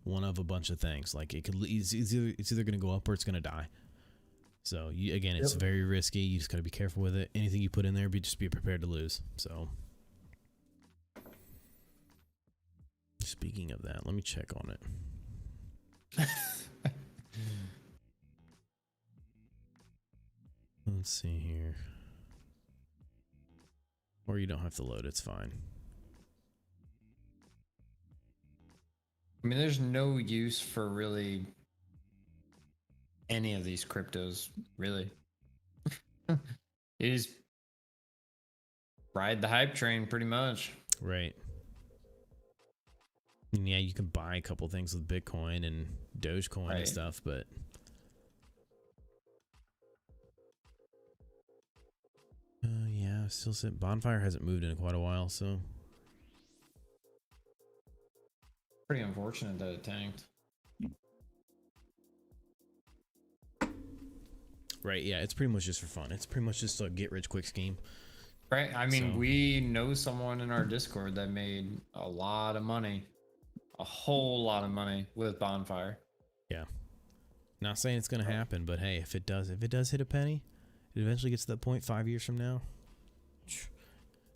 one of a bunch of things. Like it's either gonna go up or it's gonna die. So it's very risky. You just gotta be careful with it. Anything you put in there, just be prepared to lose. So, speaking of that, let me check on it. Let's see here. Or you don't have to load. It's fine. I mean, there's no use for really any of these cryptos, really. You just ride the hype train pretty much. Right. And yeah, you can buy a couple things with Bitcoin and Dogecoin and stuff, but yeah, still Bonfire hasn't moved in quite a while, so pretty unfortunate that it tanked. Right, yeah, it's pretty much just for fun. It's pretty much just a get-rich-quick scheme. Right, I mean, we know someone in our Discord that made a lot of money. A whole lot of money with Bonfire. Yeah. Not saying it's going to happen, but hey, if it does hit a penny, it eventually gets to that point 5 years from now.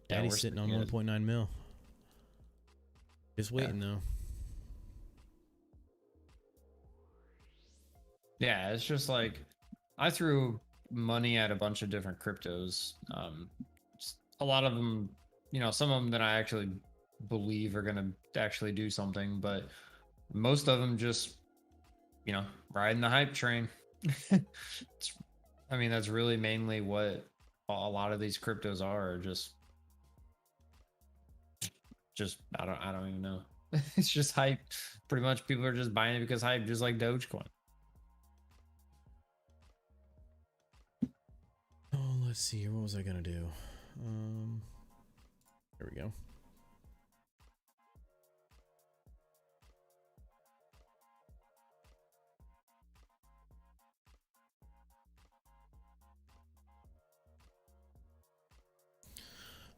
Daddy's sitting on 1.9 mil. Just waiting, though. Yeah, it's just like, I threw money at a bunch of different cryptos. A lot of them, some of them that I actually believe are going to actually do something, but most of them just, riding the hype train. It's I mean, that's really mainly what a lot of these cryptos are. Just I don't even know. It's just hype. Pretty much, people are just buying it because hype, just like Dogecoin. Oh, let's see here. What was I gonna do? There we go.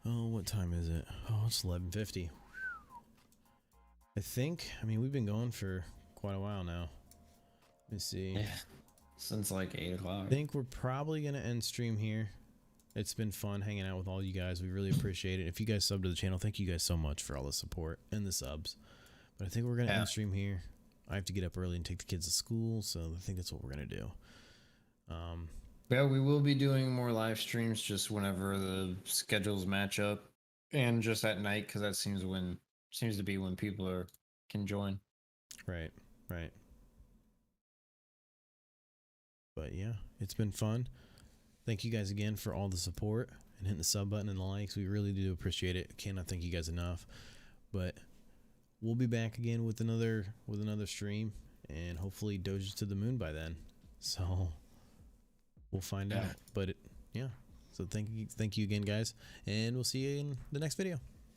Oh, what time is it? Oh, it's 11:50. I mean, we've been going for quite a while now. Let me see. Yeah, since like 8 o'clock. I think we're probably gonna end stream here. It's been fun hanging out with all you guys. We really appreciate it. If you guys sub to the channel, thank you guys so much for all the support and the subs. But I think we're gonna end stream here. I have to get up early and take the kids to school, so I think that's what we're gonna do. Yeah, we will be doing more live streams just whenever the schedules match up, and just at night because that seems to be when people can join. Right. But yeah, it's been fun. Thank you guys again for all the support and hitting the sub button and the likes. We really do appreciate it. Cannot thank you guys enough. But we'll be back again with another stream, and hopefully Doge to the moon by then. So we'll find out. But yeah. So thank you again, guys, and we'll see you in the next video.